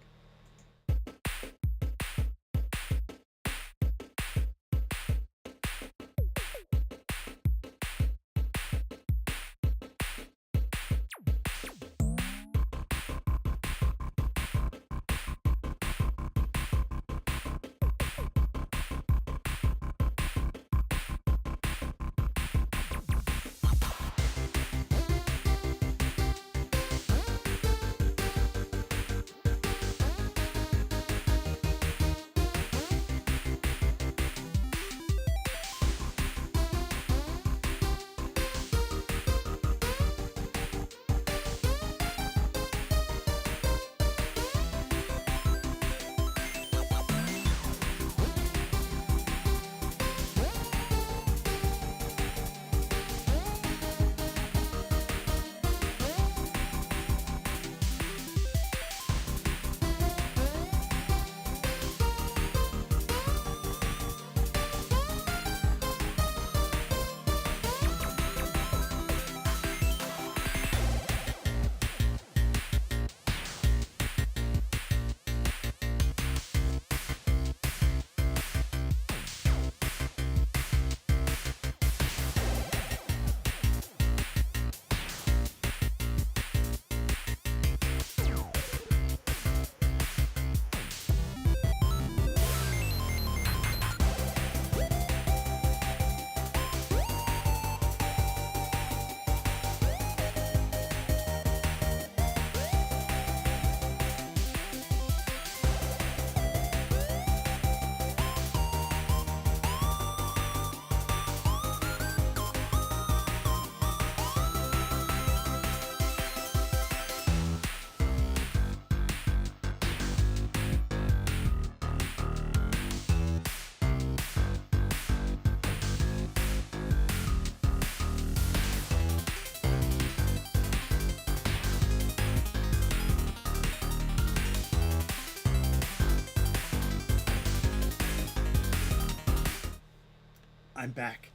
I'm back.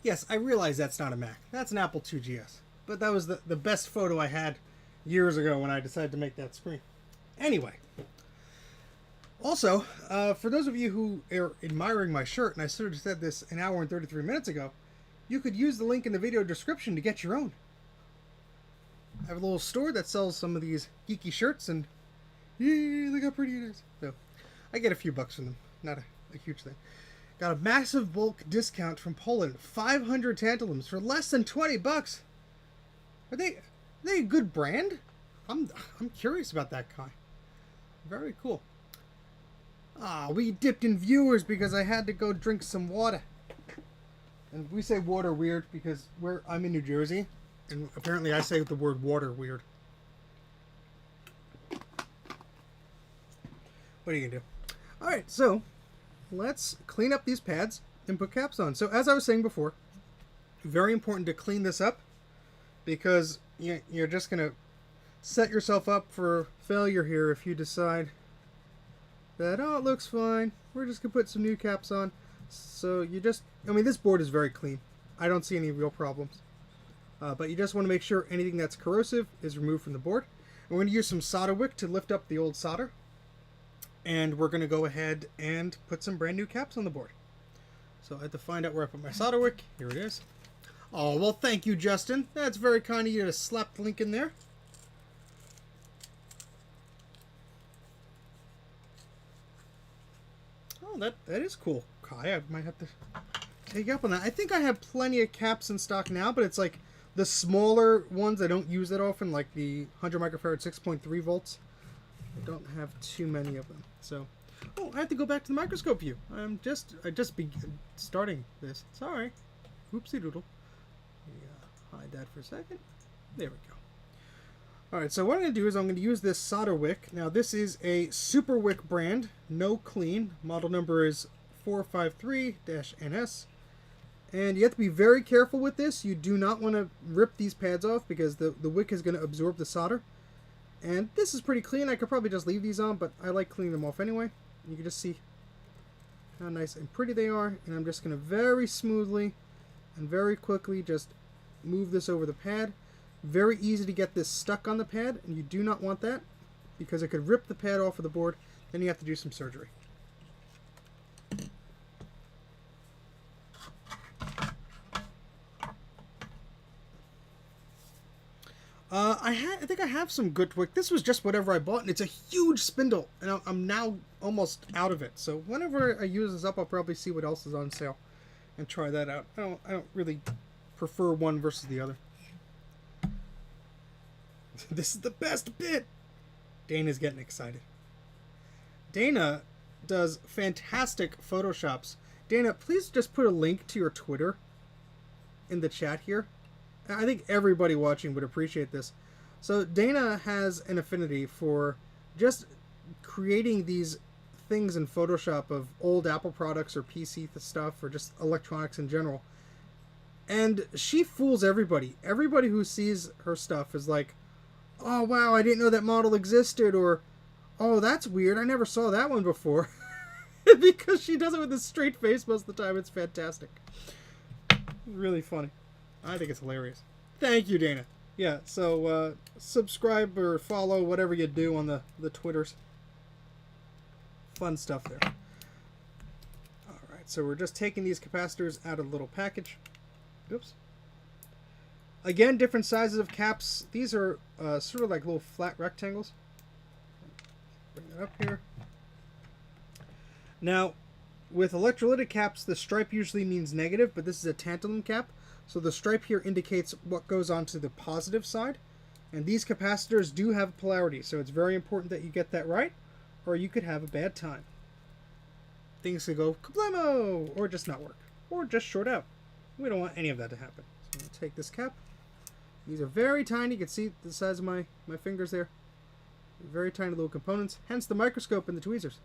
Yes, I realize that's not a Mac. That's an Apple IIgs. But that was the best photo I had years ago when I decided to make that screen. Anyway, also, for those of you who are admiring my shirt, and I sort of said this an hour and 33 minutes ago, you could use the link in the video description to get your own. I have a little store that sells some of these geeky shirts, and yay, look how pretty it is. So, I get a few bucks from them. Not a huge thing. Got a massive bulk discount from Poland. 500 tantalums for less than 20 bucks. Are they a good brand? I'm curious about that guy. Very cool. We dipped in viewers because I had to go drink some water. And we say water weird because I'm in New Jersey, and apparently I say the word water weird. What are you gonna do? Alright, so let's clean up these pads and put caps on. So as I was saying before, very important to clean this up because you're just gonna set yourself up for failure here if you decide that, oh, it looks fine, we're just gonna put some new caps on. So this board is very clean. I don't see any real problems. But you just want to make sure anything that's corrosive is removed from the board. And we're going to use some solder wick to lift up the old solder. And we're going to go ahead and put some brand new caps on the board. So I had to find out where I put my solder wick. Here it is. Oh, well, thank you, Justin. That's very kind of you to slap the link in there. Oh, that is cool. Kai, I might have to take you up on that. I think I have plenty of caps in stock now, but it's like the smaller ones I don't use that often, like the 100 microfarad 6.3 volts. I don't have too many of them. So, I have to go back to the microscope view. I just began starting this. Sorry. Oopsie doodle. Hide that for a second. There we go. Alright, so what I'm going to do is I'm going to use this solder wick. Now, this is a Super Wick brand, no clean. Model number is 453-NS. And you have to be very careful with this. You do not want to rip these pads off because the wick is going to absorb the solder. And this is pretty clean. I could probably just leave these on, but I like cleaning them off anyway. You can just see how nice and pretty they are. And I'm just going to very smoothly and very quickly just move this over the pad. Very easy to get this stuck on the pad, and you do not want that because it could rip the pad off of the board. Then you have to do some surgery. I think I have some good wick. This was just whatever I bought, and it's a huge spindle, and I'm now almost out of it. So whenever I use this up, I'll probably see what else is on sale and try that out. I don't really prefer one versus the other. This is the best bit. Dana's getting excited. Dana does fantastic photoshops. Dana, please just put a link to your Twitter in the chat here. I think everybody watching would appreciate this. So Dana has an affinity for just creating these things in Photoshop of old Apple products or PC stuff or just electronics in general. And she fools everybody. Everybody who sees her stuff is like, oh, wow, I didn't know that model existed, or, oh, that's weird, I never saw that one before. Because she does it with a straight face most of the time. It's fantastic. Really funny. I think it's hilarious. Thank you, Dana. Yeah, so subscribe or follow, whatever you do on the Twitters. Fun stuff there. Alright, so we're just taking these capacitors out of the little package. Oops. Again, different sizes of caps. These are sort of like little flat rectangles. Bring that up here. Now, with electrolytic caps, the stripe usually means negative, but this is a tantalum cap. So the stripe here indicates what goes on to the positive side. And these capacitors do have polarity, so it's very important that you get that right, or you could have a bad time. Things could go kablamo, or just not work, or just short out. We don't want any of that to happen. So I'm going to take this cap. These are very tiny. You can see the size of my fingers there. Very tiny little components, hence the microscope and the tweezers.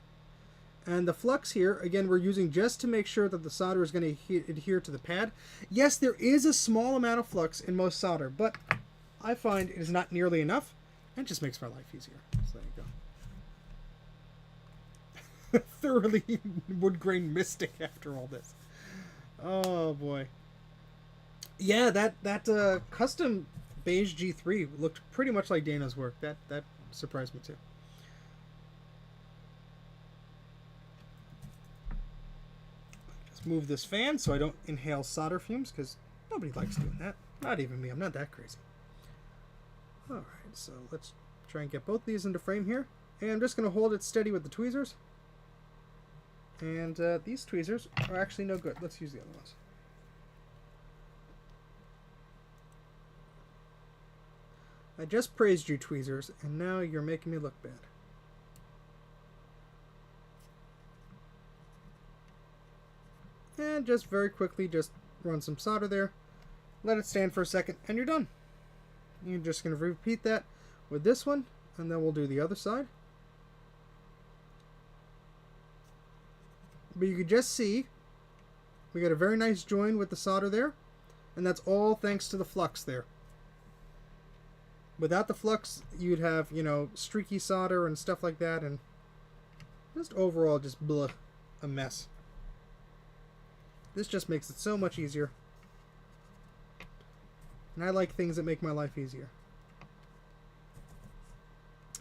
And the flux here, again, we're using just to make sure that the solder is going to adhere to the pad. Yes, there is a small amount of flux in most solder, but I find it is not nearly enough, and it just makes my life easier. So there you go. Thoroughly wood grain mystic after all this. Oh boy. Yeah, that custom beige G3 looked pretty much like Dana's work. That surprised me too. Just move this fan so I don't inhale solder fumes, because nobody likes doing that. Not even me. I'm not that crazy. Alright, so let's try and get both these into frame here. And I'm just going to hold it steady with the tweezers. And these tweezers are actually no good. Let's use the other ones. I just praised you, tweezers, and now you're making me look bad. And just very quickly, just run some solder there. Let it stand for a second, and you're done. You're just going to repeat that with this one, and then we'll do the other side. But you can just see we got a very nice join with the solder there, and that's all thanks to the flux there. Without the flux, you'd have, you know, streaky solder and stuff like that, and just overall just blah, a mess. This just makes it so much easier. And I like things that make my life easier.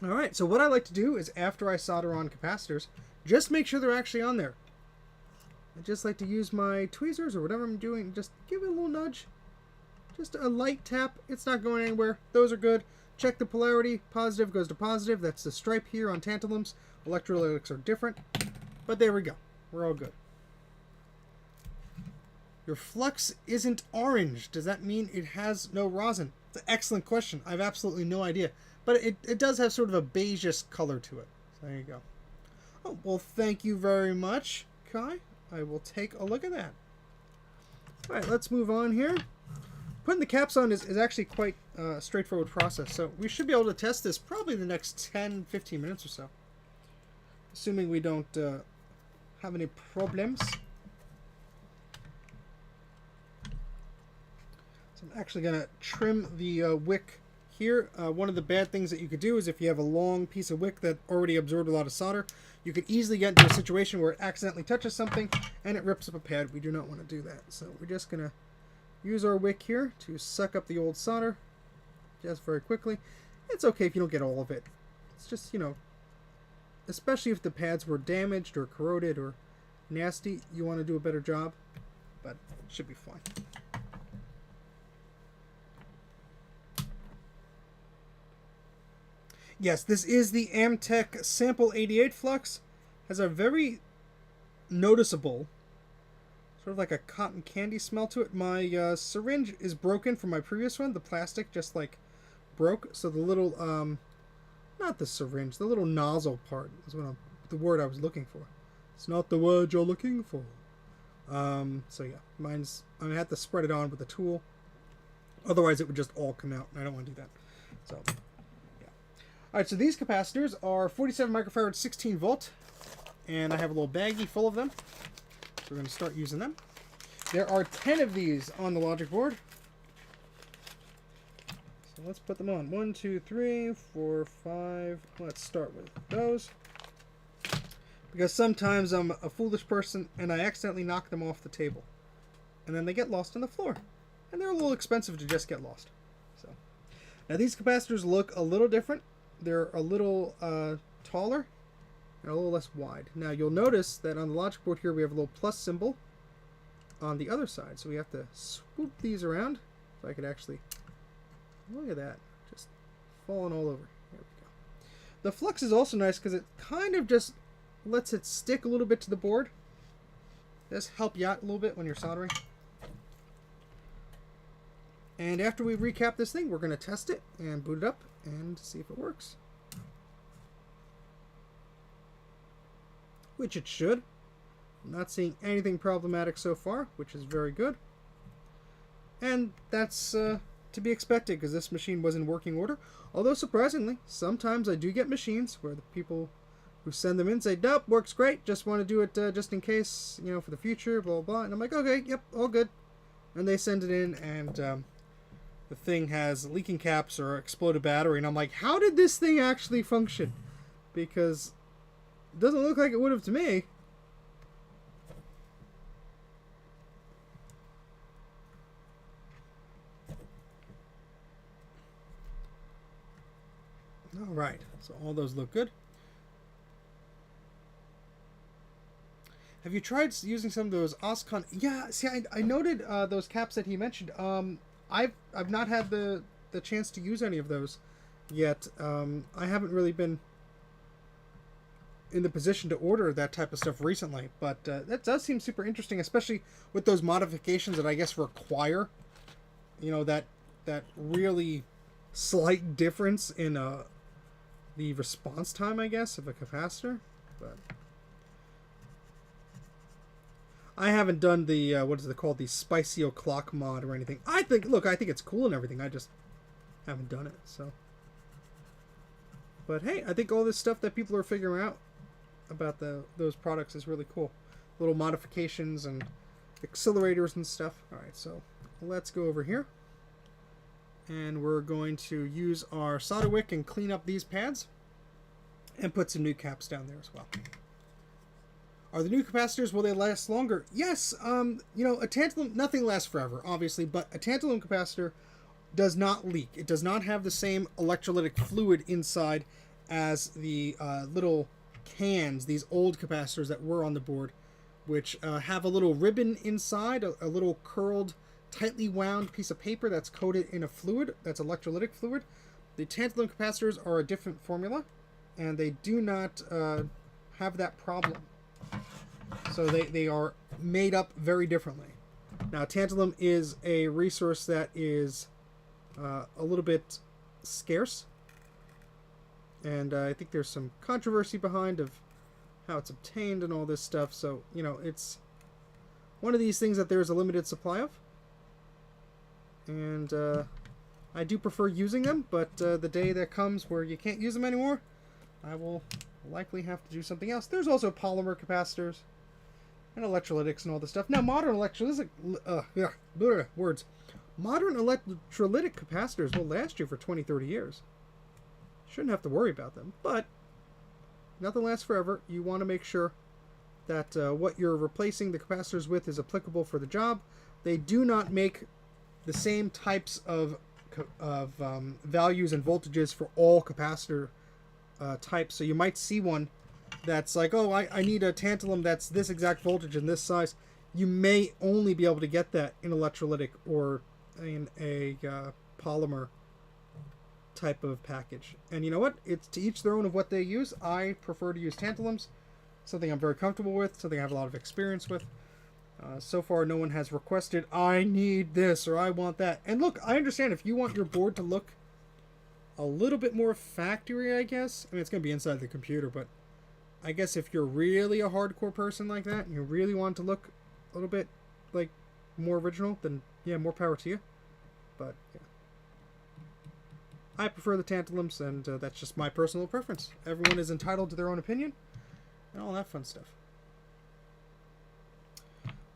Alright, so what I like to do is after I solder on capacitors, just make sure they're actually on there. I just like to use my tweezers or whatever I'm doing, just give it a little nudge. Just a light tap. It's not going anywhere. Those are good. Check the polarity. Positive goes to positive. That's the stripe here on tantalums. Electrolytics are different. But there we go. We're all good. Your flux isn't orange. Does that mean it has no rosin? It's an excellent question. I have absolutely no idea. But it does have sort of a beigeish color to it. So there you go. Oh, well, thank you very much, Kai. I will take a look at that. Alright, let's move on here. Putting the caps on is actually quite a straightforward process, so we should be able to test this probably the next 10-15 minutes or so. Assuming we don't have any problems. So I'm actually going to trim the wick here. One of the bad things that you could do is if you have a long piece of wick that already absorbed a lot of solder, you could easily get into a situation where it accidentally touches something and it rips up a pad. We do not want to do that. So we're just going to use our wick here to suck up the old solder just very quickly. It's okay if you don't get all of it. It's just, you know, especially if the pads were damaged or corroded or nasty, you want to do a better job, but it should be fine. Yes, this is the Amtech Sample 88 flux. Has a very noticeable, sort of like a cotton candy smell to it. My syringe is broken from my previous one. The plastic just like broke. So the little, not the syringe, the little nozzle part is the word I was looking for. It's not the word you're looking for. So yeah, I'm going to have to spread it on with a tool. Otherwise it would just all come out, and I don't want to do that. So... Alright, so these capacitors are 47 microfarad, 16 volt, and I have a little baggie full of them. So we're going to start using them. There are 10 of these on the logic board. So let's put them on. 1, 2, 3, 4, 5. Let's start with those. Because sometimes I'm a foolish person and I accidentally knock them off the table. And then they get lost on the floor. And they're a little expensive to just get lost. So now these capacitors look a little different. They're a little taller and a little less wide. Now you'll notice that on the logic board here we have a little plus symbol on the other side. So we have to swoop these around. If I could actually... Look at that. Just falling all over. There we go. The flux is also nice because it kind of just lets it stick a little bit to the board. Just help you out a little bit when you're soldering. And after we recap this thing, we're going to test it and boot it up and see if it works. Which it should. I'm not seeing anything problematic so far, which is very good. And that's to be expected because this machine was in working order. Although surprisingly, sometimes I do get machines where the people who send them in say, nope, works great, just want to do it just in case, you know, for the future, blah, blah, blah. And I'm like, okay, yep, all good. And they send it in and... the thing has leaking caps or exploded battery, and I'm like, how did this thing actually function? Because it doesn't look like it would have to me. Right. So all those look good. Have you tried using some of those Oscon? Yeah. See, I noted those caps that he mentioned. I've not had the chance to use any of those yet. I haven't really been in the position to order that type of stuff recently, but that does seem super interesting, especially with those modifications that I guess require, that really slight difference in the response time, I guess, of a capacitor. But I haven't done the what is it called, the Spicy O'Clock mod or anything. I think it's cool and everything. I just haven't done it. So, but hey, I think all this stuff that people are figuring out about those products is really cool. Little modifications and accelerators and stuff. All right, so let's go over here, and we're going to use our solder wick and clean up these pads, and put some new caps down there as well. Are the new capacitors, will they last longer? Yes. A tantalum, nothing lasts forever, obviously, but a tantalum capacitor does not leak. It does not have the same electrolytic fluid inside as the little cans, these old capacitors that were on the board, which have a little ribbon inside, a little curled, tightly wound piece of paper that's coated in a fluid, that's electrolytic fluid. The tantalum capacitors are a different formula, and they do not have that problem. So they are made up very differently. Now, tantalum is a resource that is a little bit scarce, and I think there's some controversy behind of how it's obtained and all this stuff. So, it's one of these things that there's a limited supply of. And I do prefer using them, but the day that comes where you can't use them anymore, I will likely have to do something else. There's also polymer capacitors and electrolytics and all this stuff. Now, modern electrolytic capacitors will last you for 20, 30 years. Shouldn't have to worry about them, but nothing lasts forever. You want to make sure that what you're replacing the capacitors with is applicable for the job. They do not make the same types of values and voltages for all capacitor types. So you might see one that's like, oh, I need a tantalum that's this exact voltage and this size. You may only be able to get that in electrolytic or in a polymer type of package. And you know what? It's to each their own of what they use. I prefer to use tantalums, something I'm very comfortable with, something I have a lot of experience with. So far, no one has requested, I need this or I want that. And look, I understand if you want your board to look a little bit more factory, I guess. I mean, it's going to be inside the computer, but I guess if you're really a hardcore person like that and you really want to look a little bit like more original, then yeah, more power to you. But yeah, I prefer the tantalums, and that's just my personal preference. Everyone is entitled to their own opinion and all that fun stuff.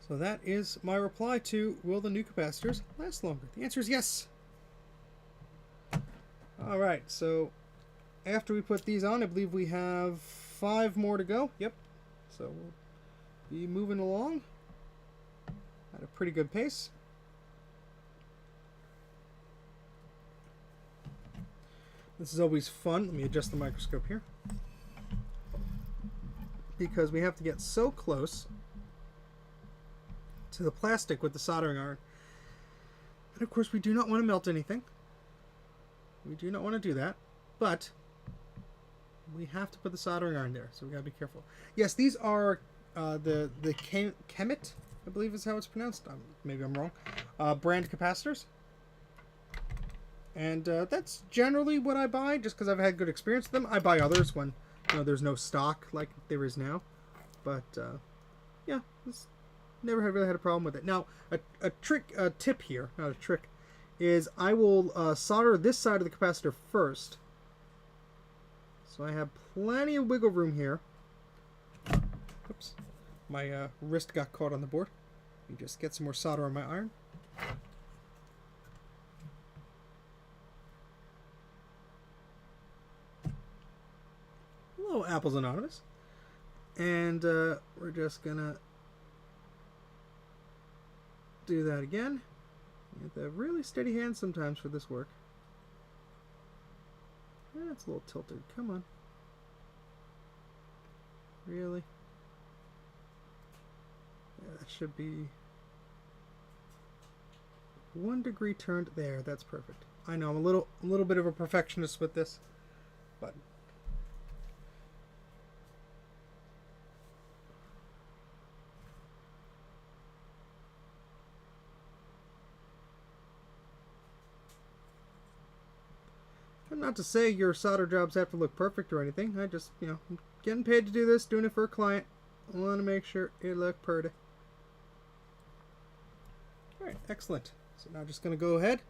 So that is my reply to, will the new capacitors last longer? The answer is yes. Alright, so after we put these on, I believe we have 5 more to go. Yep. So we'll be moving along at a pretty good pace. This is always fun. Let me adjust the microscope here, because we have to get so close to the plastic with the soldering iron. And of course, we do not want to melt anything. We do not want to do that, but we have to put the soldering iron there, so we gotta be careful. Yes, these are the Kemet, I believe is how it's pronounced. Maybe I'm wrong. Brand capacitors. And that's generally what I buy, just because I've had good experience with them. I buy others when there's no stock like there is now. But yeah, never really had a problem with it. Now, a tip here, not a trick, is I will solder this side of the capacitor first. So I have plenty of wiggle room here. Oops, my wrist got caught on the board. Let me just get some more solder on my iron. Hello, Apple's Anonymous. And we're just gonna do that again. With a really steady hand sometimes for this work. That's a little tilted. Come on. Really? Yeah, that should be 1 degree turned there. That's perfect. I know I'm a little bit of a perfectionist with this, but and not to say your solder jobs have to look perfect or anything. I just, you know, I'm getting paid to do this, doing it for a client. I want to make sure it look pretty. All right, excellent. So now I'm just going to go ahead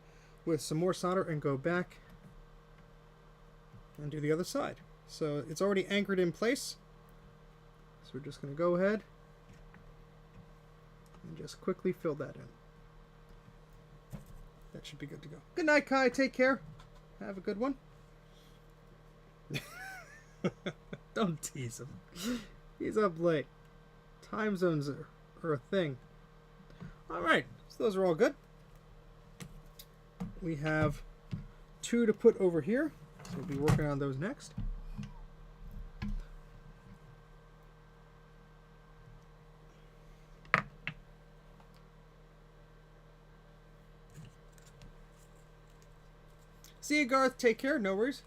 with some more solder and go back and do the other side. So it's already anchored in place. So we're just going to go ahead and just quickly fill that in. That should be good to go. Good night, Kai. Take care. Have a good one. Don't tease him. He's up late. Time zones are a thing. Alright, so those are all good. We have 2 to put over here. So we'll be working on those next. See you, Garth. Take care. No worries.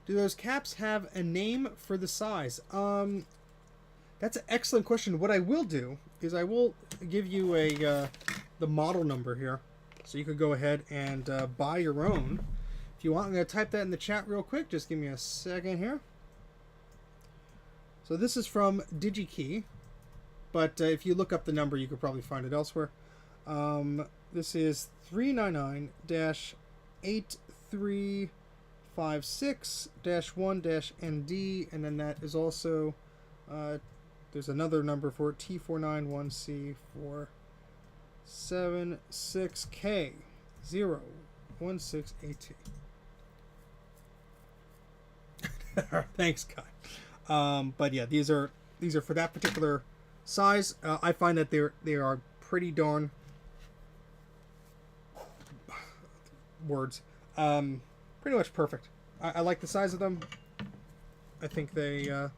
Do those caps have a name for the size? That's an excellent question. What I will do is I will give you the model number here, so you could go ahead and buy your own. If you want, I'm going to type that in the chat real quick. Just give me a second here. So this is from DigiKey, but if you look up the number, you could probably find it elsewhere. This is 399-8356-1-ND, and then that is also, there's another number for it, T491C476K016AT. Thanks, Kai. But yeah, these are for that particular size. I find that they are pretty darn pretty much perfect. I like the size of them. I think they are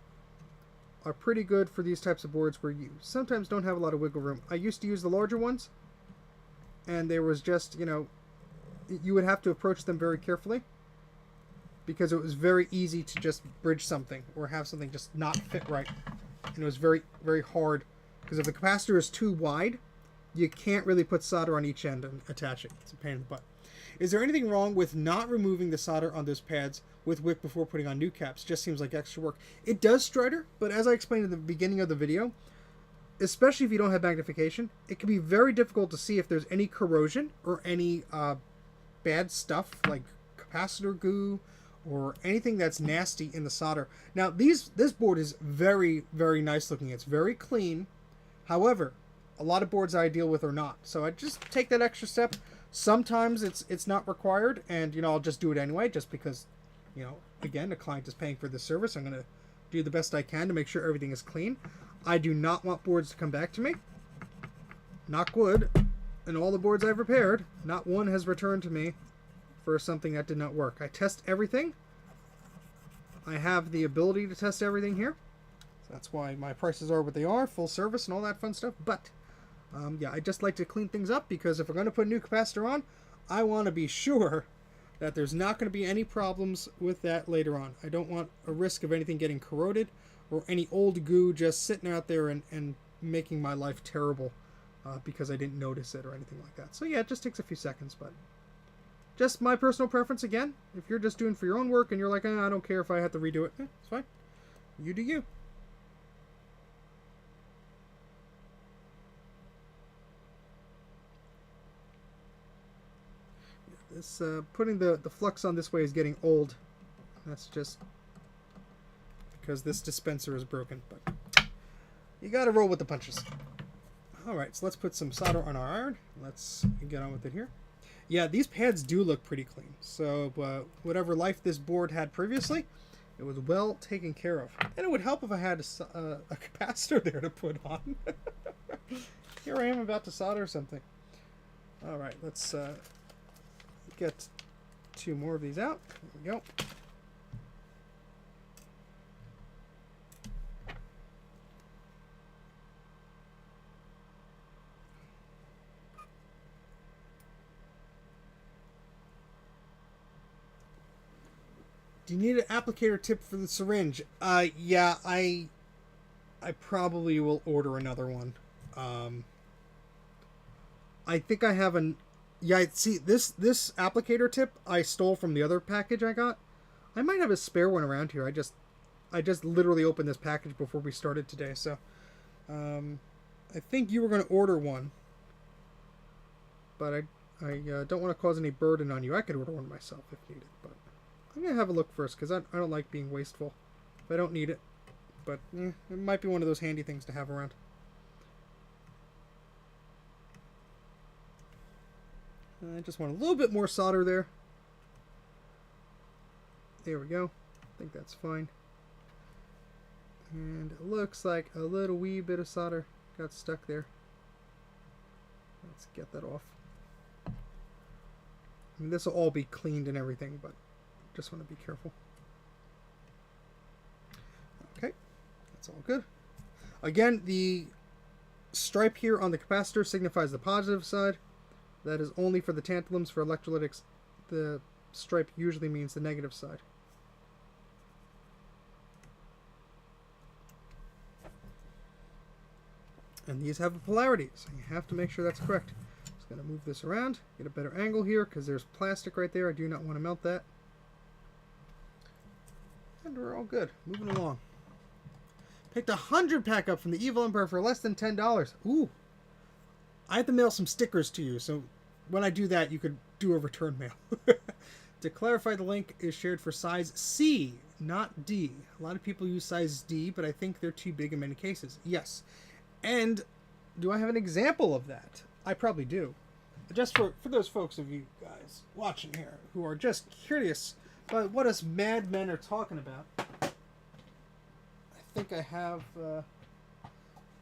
pretty good for these types of boards where you sometimes don't have a lot of wiggle room. I used to use the larger ones, and there was just, you know, you would have to approach them very carefully because it was very easy to just bridge something or have something just not fit right. And it was very, very hard because if the capacitor is too wide, you can't really put solder on each end and attach it. It's a pain in the butt. Is there anything wrong with not removing the solder on those pads with wick before putting on new caps? Just seems like extra work. It does, Strider, but as I explained at the beginning of the video, especially if you don't have magnification, it can be very difficult to see if there's any corrosion or any bad stuff like capacitor goo or anything that's nasty in the solder. Now, this board is very, very nice looking. It's very clean. However, a lot of boards I deal with are not. So I just take that extra step. Sometimes it's not required, and, you know, I'll just do it anyway, just because, you know, again, the client is paying for this service. I'm going to do the best I can to make sure everything is clean. I do not want boards to come back to me. Knock wood. And all the boards I've repaired, not one has returned to me for something that did not work. I test everything. I have the ability to test everything here. So that's why my prices are what they are, full service and all that fun stuff. But, yeah, I just like to clean things up because if we're going to put a new capacitor on, I want to be sure that there's not going to be any problems with that later on. I don't want a risk of anything getting corroded or any old goo just sitting out there and making my life terrible because I didn't notice it or anything like that. So yeah, it just takes a few seconds, but just my personal preference again. If you're just doing for your own work and you're like, I don't care if I have to redo it, it's fine. You do you. This putting the flux on this way is getting old. That's just because this dispenser is broken, but you gotta roll with the punches. Alright, so let's put some solder on our iron. Let's get on with it here. Yeah, these pads do look pretty clean. So whatever life this board had previously, it was well taken care of. And it would help if I had a capacitor there to put on. Here I am about to solder something. Alright, let's get 2 more of these out. There we go. Do you need an applicator tip for the syringe? Yeah, I probably will order another one. I think I have an... Yeah, see, this applicator tip I stole from the other package I got. I might have a spare one around here. I just literally opened this package before we started today, so... I think you were going to order one. But I don't want to cause any burden on you. I could order one myself if needed, but... I'm going to have a look first, because I don't like being wasteful if I don't need it. But it might be one of those handy things to have around. I just want a little bit more solder there. There we go. I think that's fine. And it looks like a little wee bit of solder got stuck there. Let's get that off. I mean, this will all be cleaned and everything, but just want to be careful. Okay, that's all good. Again, the stripe here on the capacitor signifies the positive side. That is only for the tantalums. For electrolytics, the stripe usually means the negative side. And these have a polarity, so you have to make sure that's correct. Just going to move this around, get a better angle here, because there's plastic right there. I do not want to melt that. And we're all good. Moving along. Picked a 100-pack up from the Evil Empire for less than $10. Ooh. I have to mail some stickers to you, so when I do that, you could do a return mail. To clarify, the link is shared for size C, not D. A lot of people use size D, but I think they're too big in many cases. Yes. And do I have an example of that? I probably do. Just for those folks of you guys watching here who are just curious about what us madmen are talking about, I think I have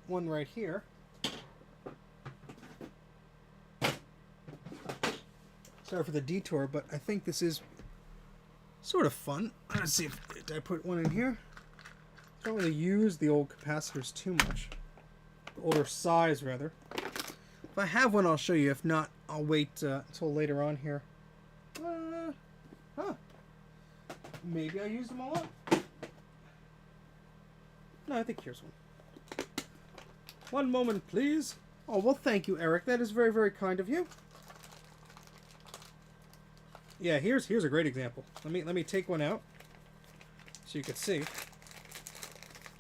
one right here. Sorry for the detour, but I think this is sort of fun. Let's see if did I put one in here. I don't really use the old capacitors too much. The older size, rather. If I have one, I'll show you. If not, I'll wait until later on here. Maybe I used them all up. No, I think here's one. One moment, please. Oh, well, thank you, Eric. That is very, very kind of you. Yeah, here's a great example. Let me take one out so you can see.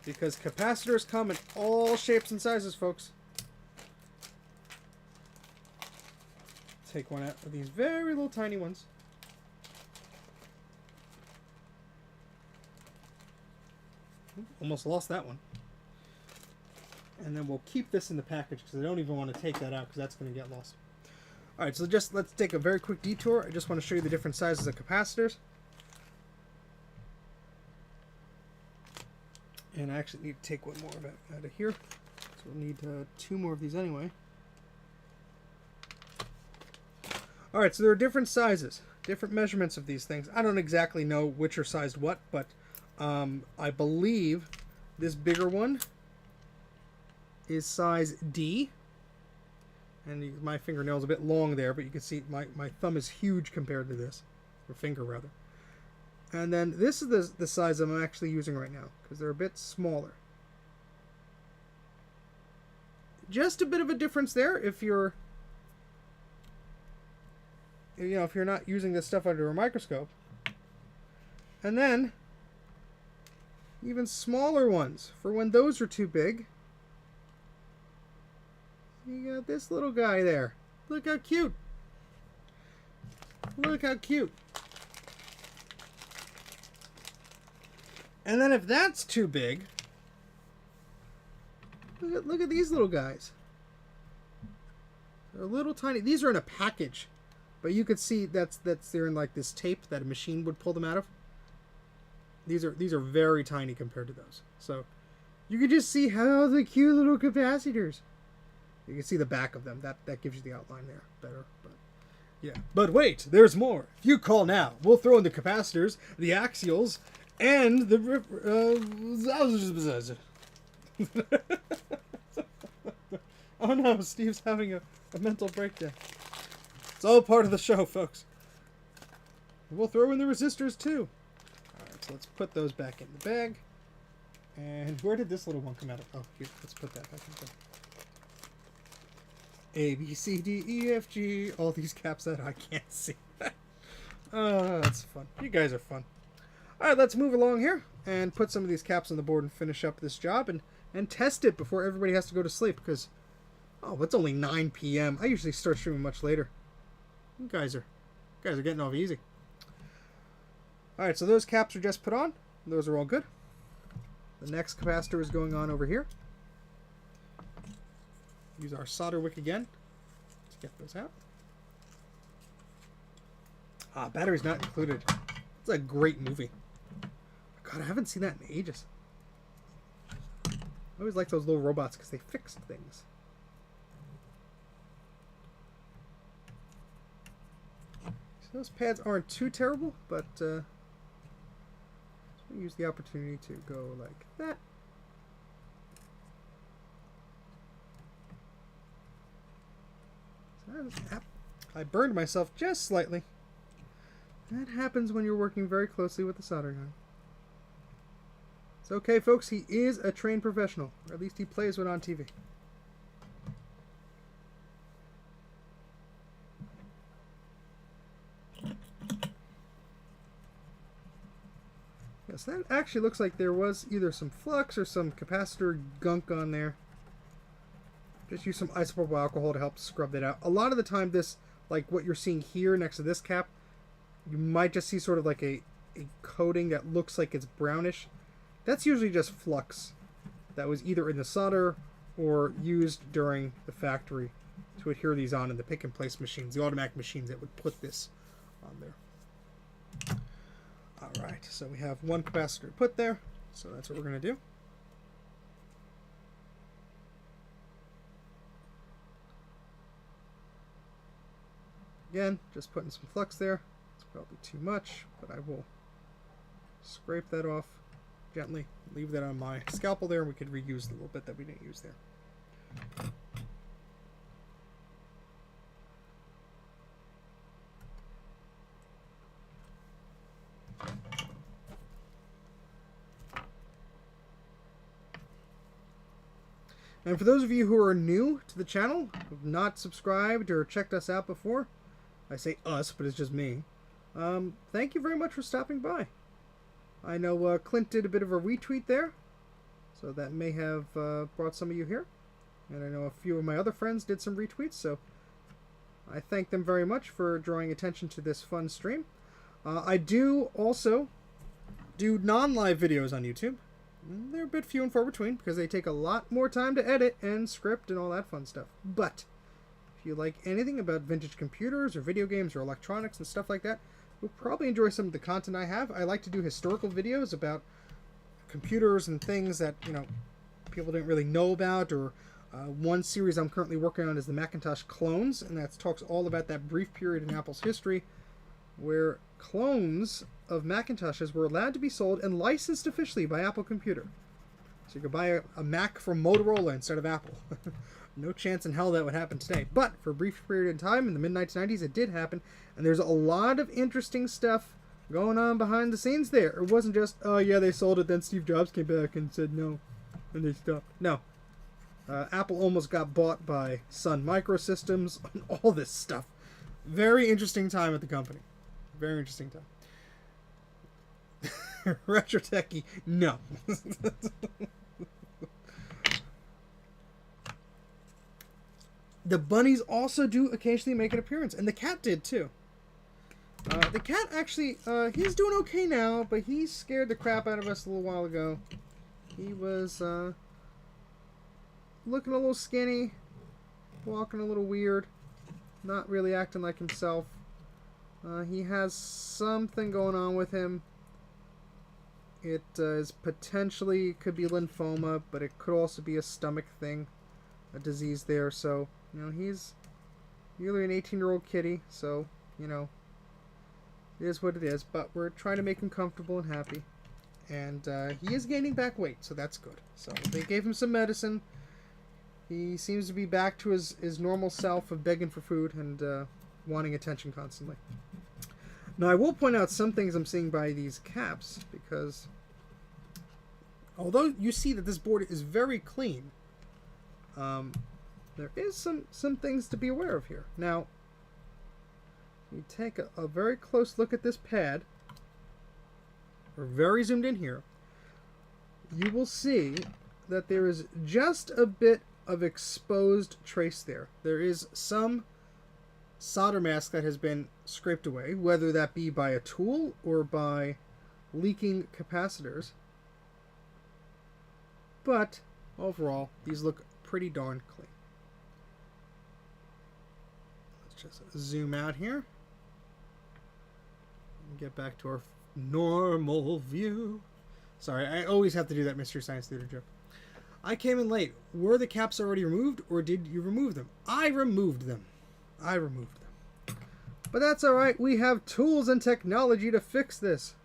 Because capacitors come in all shapes and sizes, folks. Take one out of these very little tiny ones. Almost lost that one. And then we'll keep this in the package because I don't even want to take that out because that's going to get lost. Alright, so let's take a very quick detour. I just want to show you the different sizes of capacitors. And I actually need to take one more out of here. So we'll need 2 more of these anyway. Alright, so there are different sizes, different measurements of these things. I don't exactly know which are sized what, but I believe this bigger one is size D. And my fingernail's a bit long there, but you can see my thumb is huge compared to this. Or finger, rather. And then this is the size I'm actually using right now, because they're a bit smaller. Just a bit of a difference there if you're, if you're not using this stuff under a microscope. And then, even smaller ones, for when those are too big. You got this little guy there. Look how cute. Look how cute. And then if that's too big, look at these little guys. They're little tiny. These are in a package, but you could see they're in like this tape that a machine would pull them out of. These are very tiny compared to those. So you can just see how the cute little capacitors. You can see the back of them. That gives you the outline there better. But yeah. But wait, there's more. If you call now, we'll throw in the capacitors, the axials, and the oh no, Steve's having a mental breakdown. It's all part of the show, folks. We'll throw in the resistors too. so let's put those back in the bag. And where did this little one come out of? Oh, here, let's put that back in the bag. A, B, C, D, E, F, G. All these caps that I can't see. Oh, that's fun. You guys are fun. Alright, let's move along here and put some of these caps on the board and finish up this job and test it before everybody has to go to sleep because, oh, it's only 9 p.m. I usually start streaming much later. You guys are getting off easy. Alright, so those caps are just put on. Those are all good. The next capacitor is going on over here. Use our solder wick again to get those out. Ah, battery's not included. It's a great movie. God, I haven't seen that in ages. I always like those little robots because they fixed things. So those pads aren't too terrible, but use the opportunity to go like that. I burned myself just slightly. That happens when you're working very closely with the soldering iron. It's okay, folks. He is a trained professional. Or at least he plays one on TV. Yes, that actually looks like there was either some flux or some capacitor gunk on there. Just use some isopropyl alcohol to help scrub that out. A lot of the time this, like what you're seeing here next to this cap, you might just see sort of like a coating that looks like it's brownish. That's usually just flux that was either in the solder or used during the factory to adhere these on in the pick and place machines, the automatic machines that would put this on there. Alright, so we have one capacitor to put there, so that's what we're going to do. Again, just putting some flux there. It's probably too much, but I will scrape that off gently, leave that on my scalpel there, and we could reuse the little bit that we didn't use there. And for those of you who are new to the channel, who have not subscribed or checked us out before, I say us, but it's just me, thank you very much for stopping by. I know Clint did a bit of a retweet there, so that may have brought some of you here. And I know a few of my other friends did some retweets, so I thank them very much for drawing attention to this fun stream. I do also do non-live videos on YouTube. They're a bit few and far between because they take a lot more time to edit and script and all that fun stuff. But if you like anything about vintage computers or video games or electronics and stuff like that, you'll probably enjoy some of the content I have. I like to do historical videos about computers and things that, you know, people didn't really know about. Or one series I'm currently working on is the Macintosh clones, and that talks all about that brief period in Apple's history where clones of Macintoshes were allowed to be sold and licensed officially by Apple Computer. So you could buy a Mac from Motorola instead of Apple. No chance in hell that would happen today. But for a brief period in time, in the mid-1990s, it did happen. And there's a lot of interesting stuff going on behind the scenes there. It wasn't just, oh yeah, they sold it, then Steve Jobs came back and said no, and they stopped. No. Apple almost got bought by Sun Microsystems and all this stuff. Very interesting time at the company. Very interesting time. Retro Techie, no. The bunnies also do occasionally make an appearance, and the cat did too. The cat actually, he's doing okay now, but he scared the crap out of us a little while ago. He was looking a little skinny, walking a little weird, not really acting like himself. He has something going on with him. It is potentially, could be lymphoma, but it could also be a stomach thing, a disease there. So, you know, he's nearly an 18-year-old kitty, so, you know, it is what it is. But we're trying to make him comfortable and happy. And he is gaining back weight, so that's good. So they gave him some medicine. He seems to be back to his normal self of begging for food and wanting attention constantly. Now, I will point out some things I'm seeing by these caps, because although you see that this board is very clean, there is some things to be aware of here. Now, you take a very close look at this pad. We're very zoomed in here. You will see that there is just a bit of exposed trace there. There is some solder mask that has been scraped away, whether that be by a tool or by leaking capacitors. But overall, these look pretty darn clean. Let's just zoom out here and get back to our normal view. Sorry, I always have to do that Mystery Science Theater joke. I came in late. Were the caps already removed, or did you remove them? I removed them. But that's alright. We have tools and technology to fix this.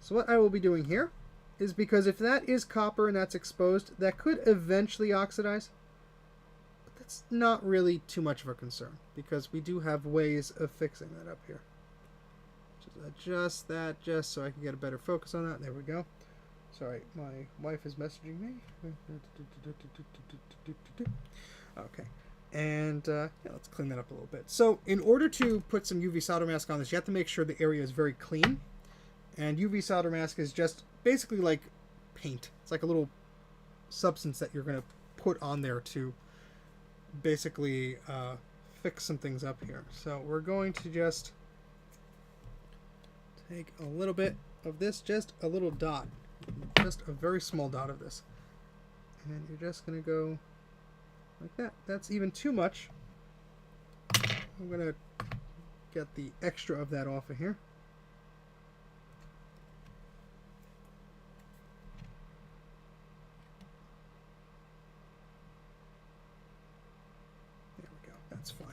So what I will be doing here is, because if that is copper and that's exposed, that could eventually oxidize. But that's not really too much of a concern, because we do have ways of fixing that up here. Just adjust that just so I can get a better focus on that. There we go. Sorry, my wife is messaging me. Okay. And yeah, let's clean that up a little bit. So in order to put some UV solder mask on this, you have to make sure the area is very clean. And UV solder mask is just basically like paint. It's like a little substance that you're going to put on there to basically fix some things up here. So we're going to just take a little bit of this, just a little dot. Just a very small dot of this. And you're just going to go like that. That's even too much. I'm going to get the extra of that off of here. There we go. That's fine.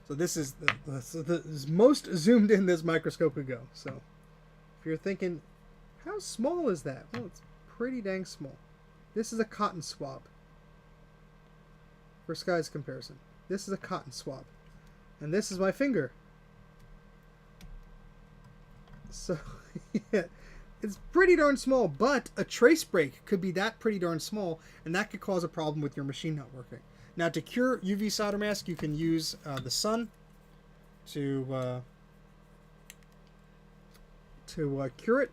So this is the most zoomed in this microscope could go. So if you're thinking, how small is that? Well, it's pretty dang small. This is a cotton swab. For Sky's comparison, this is a cotton swab. And this is my finger. So, yeah, it's pretty darn small, but a trace break could be that pretty darn small, and that could cause a problem with your machine not working. Now, to cure UV solder mask, you can use the sun to cure it.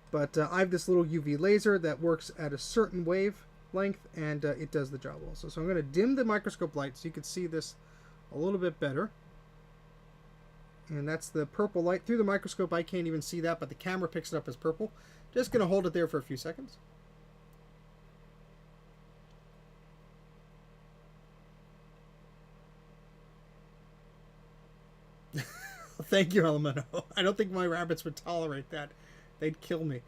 But I have this little UV laser that works at a certain wave length, and it does the job also. So I'm going to dim the microscope light so you can see this a little bit better. And that's the purple light. Through the microscope, I can't even see that, but the camera picks it up as purple. Just going to hold it there for a few seconds. Thank you, Elemento. I don't think my rabbits would tolerate that. They'd kill me.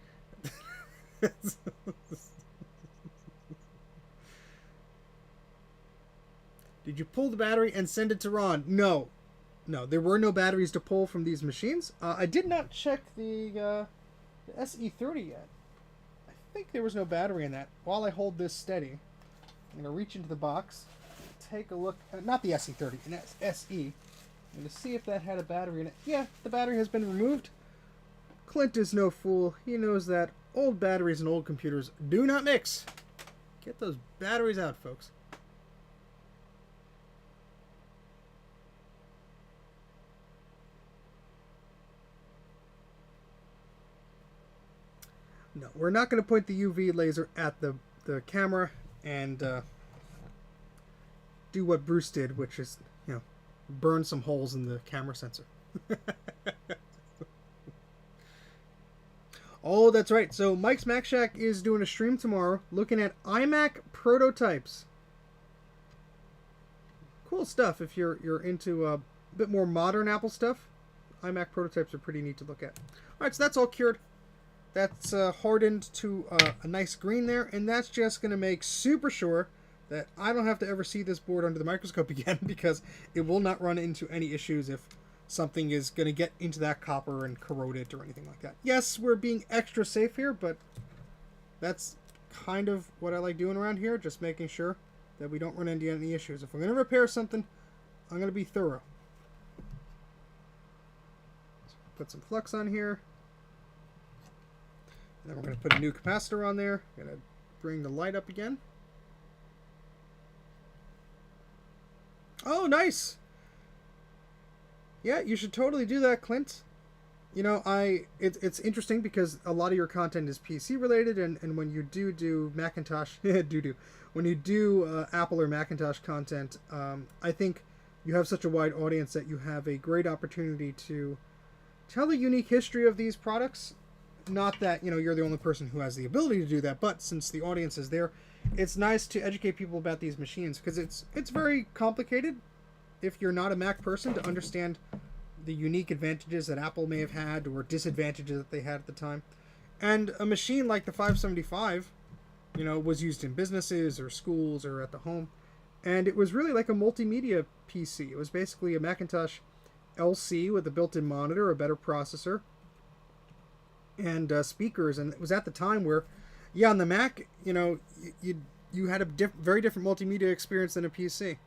Did you pull the battery and send it to Ron? No. No, there were no batteries to pull from these machines. I did not check the SE30 yet. I think there was no battery in that. While I hold this steady, I'm going to reach into the box, take a look. Not the SE30, an SE. I'm going to see if that had a battery in it. Yeah, the battery has been removed. Clint is no fool. He knows that old batteries and old computers do not mix. Get those batteries out, folks. No, we're not going to point the UV laser at the camera and do what Bruce did, which is, you know, burn some holes in the camera sensor. Oh, that's right. So Mike's Mac Shack is doing a stream tomorrow looking at iMac prototypes. Cool stuff if you're into a bit more modern Apple stuff. iMac prototypes are pretty neat to look at. All right, so that's all cured. That's hardened to a nice green there, and that's just going to make super sure that I don't have to ever see this board under the microscope again, because it will not run into any issues if something is going to get into that copper and corrode it or anything like that. Yes, we're being extra safe here, but that's kind of what I like doing around here, just making sure that we don't run into any issues. If I'm going to repair something, I'm going to be thorough. put some flux on here. And then we're going to put a new capacitor on there. I'm going to bring the light up again. Oh, nice! Yeah, you should totally do that, Clint. You know, it's interesting because a lot of your content is PC related, and when you do Macintosh, when you do Apple or Macintosh content, I think you have such a wide audience that you have a great opportunity to tell the unique history of these products. Not that, you know, you're the only person who has the ability to do that, but since the audience is there, it's nice to educate people about these machines, because it's very complicated if you're not a Mac person to understand the unique advantages that Apple may have had or disadvantages that they had at the time. And a machine like the 575, you know, was used in businesses or schools or at the home. And it was really like a multimedia PC. It was basically a Macintosh LC with a built-in monitor, a better processor, and speakers. And it was at the time where, yeah, on the Mac, you know, you had a very different multimedia experience than a PC.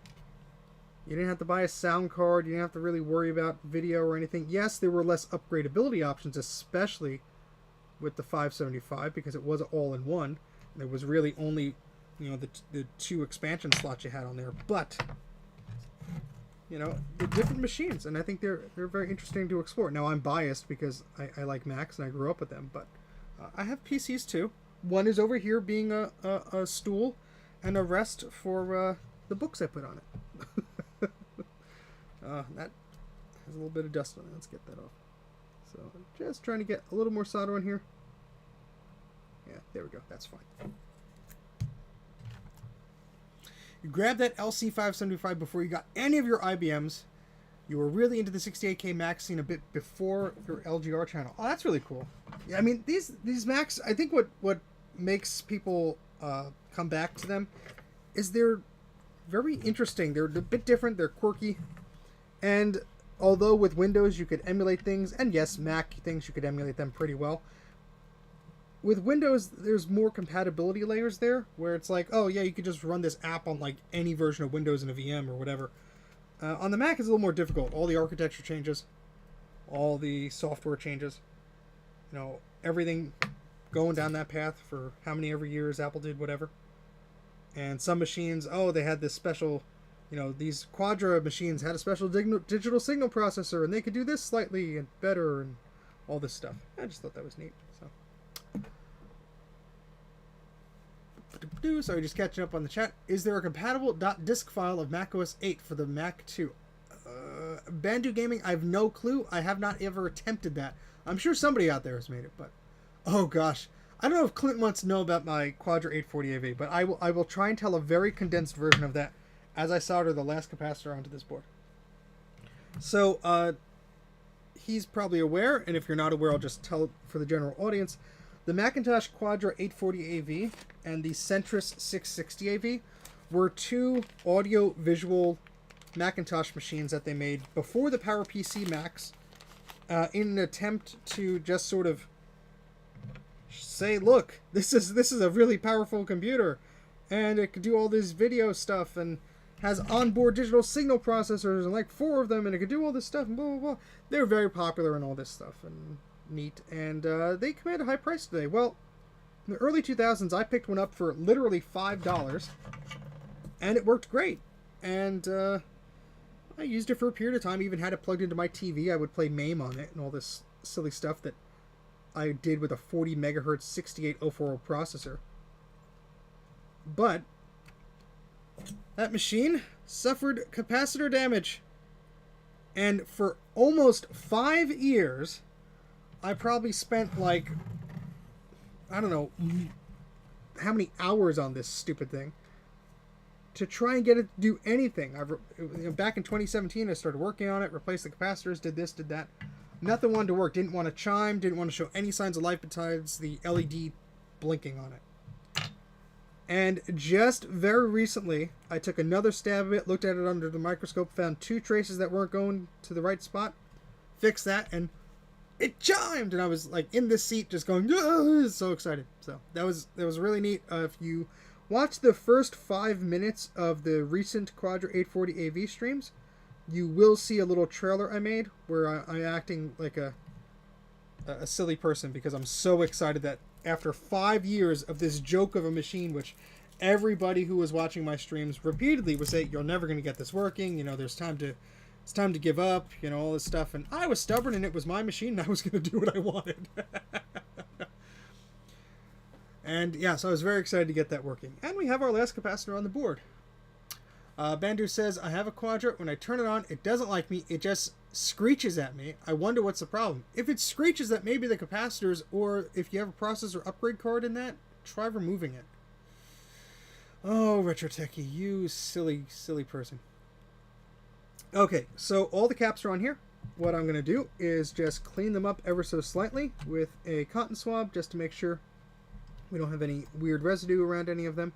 You didn't have to buy a sound card. You didn't have to really worry about video or anything. Yes, there were less upgradability options, especially with the 575, because it was all-in-one. There was really only, you know, the 2 expansion slots you had on there. But, you know, they're different machines, and I think they're very interesting to explore. Now, I'm biased because I like Macs and I grew up with them, but I have PCs too. One is over here being a stool and a rest for the books I put on it. That has a little bit of dust on it. Let's get that off. So just trying to get a little more solder on here. Yeah, there we go. That's fine. You grabbed that LC575 before you got any of your IBMs. You were really into the 68K Mac scene a bit before your LGR channel. Oh, that's really cool. Yeah, I mean, these Macs, I think what makes people come back to them is they're very interesting. They're a bit different. They're quirky. And although with Windows you could emulate things, and yes, Mac things you could emulate them pretty well, with Windows there's more compatibility layers there, where it's like, oh yeah, you could just run this app on like any version of Windows in a VM or whatever. On the Mac it's a little more difficult. All the architecture changes, all the software changes, you know, everything going down that path for how many ever years Apple did whatever. And some machines, oh, they had this special, you know, these Quadra machines had a special digital signal processor, and they could do this slightly and better, and all this stuff. I just thought that was neat. So, sorry, just catching up on the chat. Is there a compatible .disk file of macOS 8 for the Mac 2? Bandu Gaming, I have no clue. I have not ever attempted that. I'm sure somebody out there has made it, but oh gosh. I don't know if Clint wants to know about my Quadra 840 AV, but I will try and tell a very condensed version of that as I solder the last capacitor onto this board. So, he's probably aware, and if you're not aware, I'll just tell for the general audience. The Macintosh Quadra 840 AV and the Centris 660 AV were 2 audio-visual Macintosh machines that they made before the PowerPC Macs in an attempt to just sort of say, look, this is a really powerful computer, and it can do all this video stuff, and has onboard digital signal processors, and like 4 of them, and it can do all this stuff, and blah, blah, blah. They're very popular and all this stuff, and neat, and they command a high price today. Well, in the early 2000s, I picked one up for literally $5, and it worked great, and I used it for a period of time, even had it plugged into my TV. I would play MAME on it, and all this silly stuff that I did with a 40 megahertz 68040 processor. But that machine suffered capacitor damage. And for almost 5 years, I probably spent like, I don't know how many hours on this stupid thing to try and get it to do anything. Back in 2017, I started working on it, replaced the capacitors, did this, did that. Nothing wanted to work. Didn't want to chime. Didn't want to show any signs of life besides the LED blinking on it. And just very recently, I took another stab at it, looked at it under the microscope, found 2 traces that weren't going to the right spot, fixed that, and it chimed. And I was like in this seat just going, so excited. So that was really neat. If you watch the first 5 minutes of the recent Quadra 840 AV streams, you will see a little trailer I made where I'm acting like a a silly person because I'm so excited that after 5 years of this joke of a machine, which everybody who was watching my streams repeatedly would say, "You're never going to get this working. You know, it's time to give up. You know, all this stuff." And I was stubborn, and it was my machine, and I was going to do what I wanted. And yeah, so I was very excited to get that working. And we have our last capacitor on the board. Bandu says, "I have a Quadra. When I turn it on, it doesn't like me. It just screeches at me. I wonder what's the problem. If it screeches, that may be the capacitors, or if you have a processor upgrade card in that, try removing it." Oh, Retro Techie, you silly, silly person. Okay, so all the caps are on here. What I'm going to do is just clean them up ever so slightly with a cotton swab just to make sure we don't have any weird residue around any of them.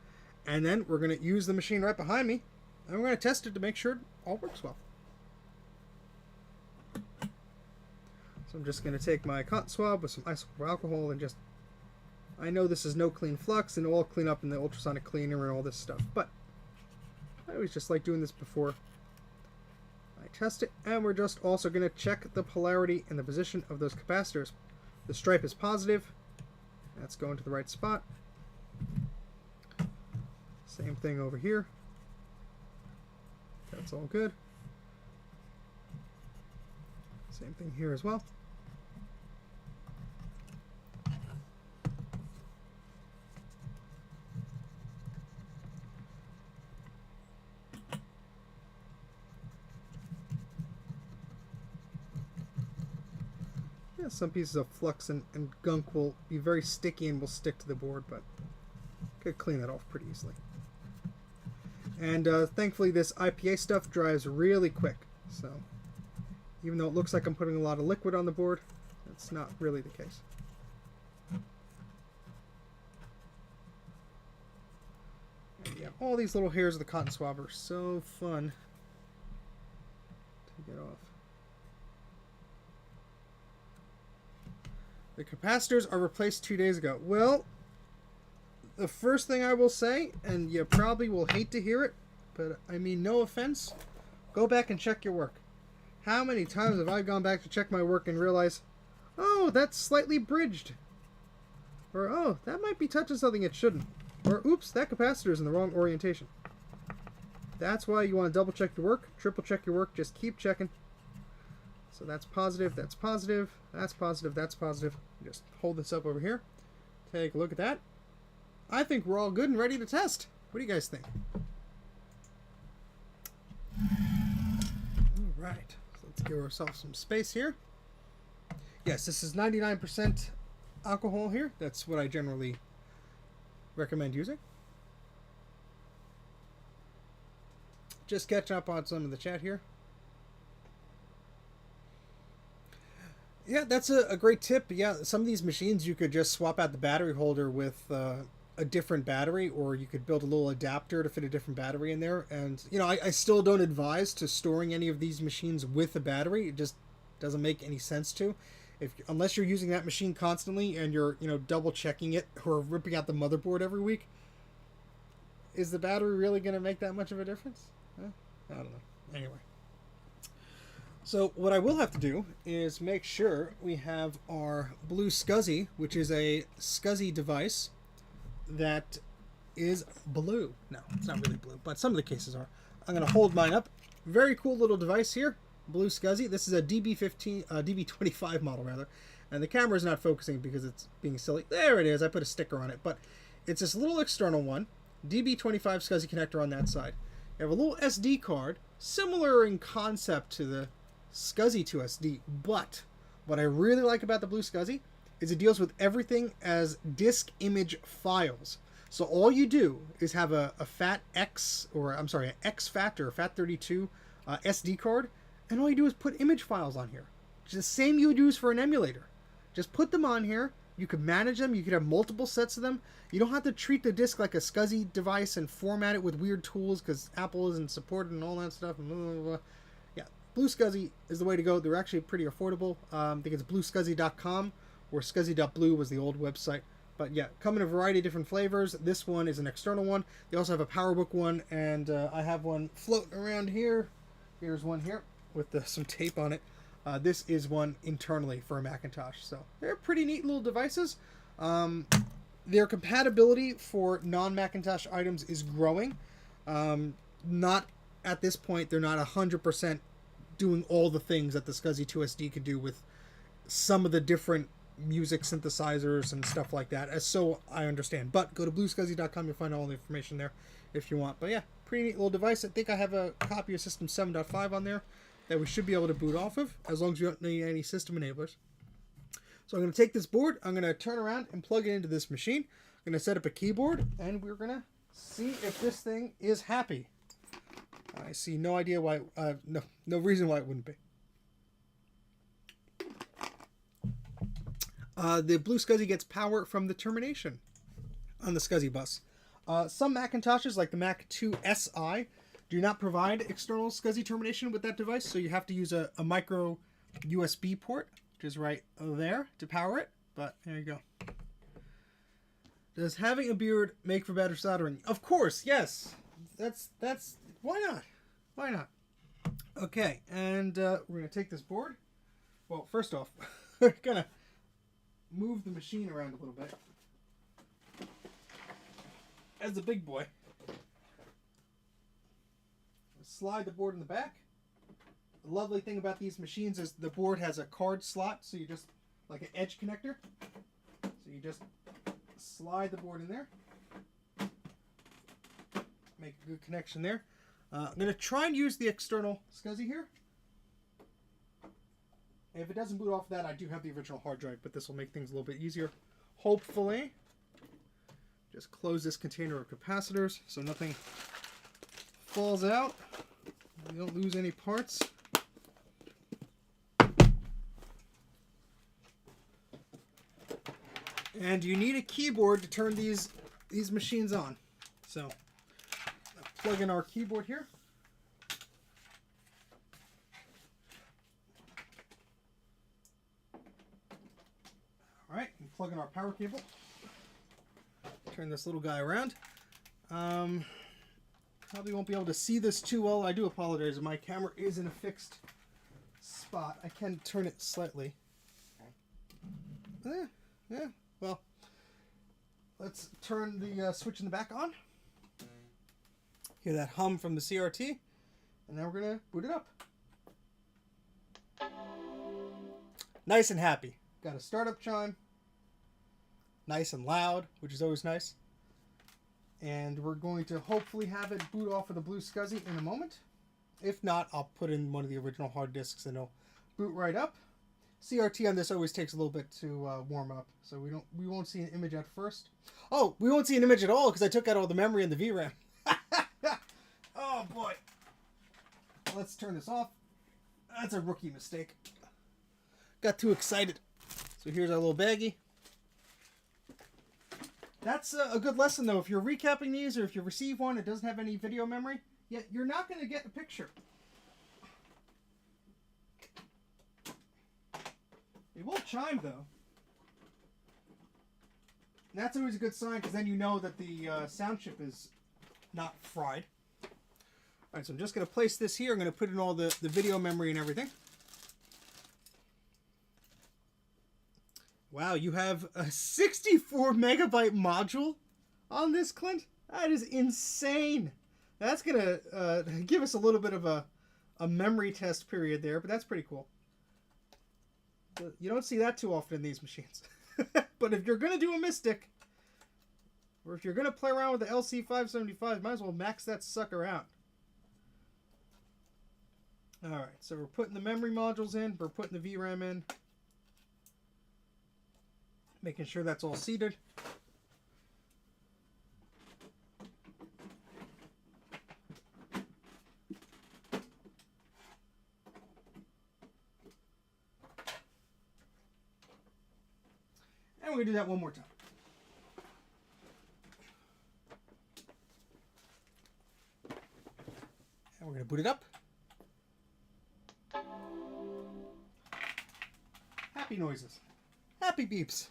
And then we're going to use the machine right behind me, and we're going to test it to make sure it all works well. So I'm just going to take my cotton swab with some isopropyl alcohol and just... I know this is no clean flux, and it'll all clean up in the ultrasonic cleaner and all this stuff, but I always just like doing this before I test it. And we're just also going to check the polarity and the position of those capacitors. The stripe is positive. That's going to the right spot. Same thing over here. That's all good. Same thing here as well. Yeah, some pieces of flux and gunk will be very sticky and will stick to the board, but could clean that off pretty easily. And thankfully this IPA stuff dries really quick, so even though it looks like I'm putting a lot of liquid on the board, that's not really the case. And yeah, all these little hairs of the cotton swab are so fun to get off. The capacitors are replaced 2 days ago. Well, the first thing I will say, and you probably will hate to hear it, but I mean no offense, go back and check your work. How many times have I gone back to check my work and realize, oh, that's slightly bridged. Or, oh, that might be touching something it shouldn't. Or, oops, that capacitor is in the wrong orientation. That's why you want to double check your work, triple check your work, just keep checking. So that's positive, that's positive, that's positive, that's positive. Just hold this up over here. Take a look at that. I think we're all good and ready to test. What do you guys think? Alright, so let's give ourselves some space here. Yes, this is 99% alcohol here. That's what I generally recommend using. Just catch up on some of the chat here. Yeah, that's a great tip. Yeah, some of these machines you could just swap out the battery holder with a different battery, or you could build a little adapter to fit a different battery in there. And, you know, I still don't advise to storing any of these machines with a battery. It just doesn't make any sense to. Unless you're using that machine constantly and you're, you know, double checking it or ripping out the motherboard every week, is the battery really going to make that much of a difference? I don't know. Anyway. So what I will have to do is make sure we have our blue SCSI, which is a SCSI device that is blue. No, it's not really blue, but some of the cases are. I'm going to hold mine up. Very cool little device here, blue SCSI. This is a DB25 model, rather. And the camera is not focusing because it's being silly. There it is. I put a sticker on it. But it's this little external one, DB25 SCSI connector on that side. You have a little SD card, similar in concept to the SCSI 2SD, but what I really like about the blue SCSI is it deals with everything as disk image files. So all you do is have a FAT32 SD card, and all you do is put image files on here. It's the same you would use for an emulator. Just put them on here. You could manage them. You could have multiple sets of them. You don't have to treat the disk like a SCSI device and format it with weird tools because Apple isn't supported and all that stuff. And blah, blah, blah. Yeah, blue SCSI is the way to go. They're actually pretty affordable. I think it's bluescsi.com, or scsi.blue was the old website. But yeah, come in a variety of different flavors. This one is an external one. They also have a PowerBook one, and I have one floating around here. Here's one here with some tape on it. This is one internally for a Macintosh. So they're pretty neat little devices. Their compatibility for non-Macintosh items is growing. Not at this point, they're not 100% doing all the things that the SCSI 2SD could do with some of the different music synthesizers and stuff like that, as so I understand. But go to bluescuzzy.com, you'll find all the information there if you want. But yeah, pretty neat little device. I think I have a copy of System 7.5 on there that we should be able to boot off of, as long as you don't need any system enablers. So I'm going to take this board, I'm going to turn around and plug it into this machine. I'm going to set up a keyboard, and we're going to see if this thing is happy. I see no idea why, no reason why it wouldn't be. The Blue SCSI gets power from the termination on the SCSI bus. Some Macintoshes, like the Mac2 SI, do not provide external SCSI termination with that device, so you have to use a micro USB port, which is right there, to power it. But there you go. Does having a beard make for better soldering? Of course, yes. That's why not? Why not? Okay, and we're gonna take this board. Well, first off, we're gonna move the machine around a little bit. As a big boy, slide the board in the back. The lovely thing about these machines is the board has a card slot, so you just, like an edge connector. So you just slide the board in there. Make a good connection there. I'm going to try and use the external SCSI here. If it doesn't boot off that, I do have the original hard drive, but this will make things a little bit easier. Hopefully. Just close this container of capacitors so nothing falls out. You don't lose any parts. And you need a keyboard to turn these machines on. So, plug in our keyboard here. Alright, and plug in our power cable. Turn this little guy around. Probably won't be able to see this too well. I do apologize. My camera is in a fixed spot. I can turn it slightly. Yeah. Well, let's turn the switch in the back on. Hear that hum from the CRT. And now we're going to boot it up. Nice and happy. Got a startup chime. Nice and loud, which is always nice. And we're going to hopefully have it boot off of the Blue SCSI in a moment. If not, I'll put in one of the original hard disks and it'll boot right up. CRT on this always takes a little bit to warm up, so we won't see an image at first. Oh, we won't see an image at all because I took out all the memory and the VRAM. Oh boy. Let's turn this off. That's a rookie mistake. Got too excited. So here's our little baggie. That's a good lesson though. If you're recapping these or if you receive one that doesn't have any video memory, you're not going to get a picture. It will chime though. And that's always a good sign because then you know that the sound chip is not fried. Alright, so I'm just going to place this here. I'm going to put in all the video memory and everything. Wow, you have a 64 megabyte module on this, Clint? That is insane. That's going to give us a little bit of a memory test period there, but that's pretty cool. You don't see that too often in these machines. But if you're going to do a Mystic, or if you're going to play around with the LC575, might as well max that sucker out. Alright, so we're putting the memory modules in, we're putting the VRAM in. Making sure that's all seated. And we're going to do that one more time. And we're going to boot it up. Happy noises. Happy beeps.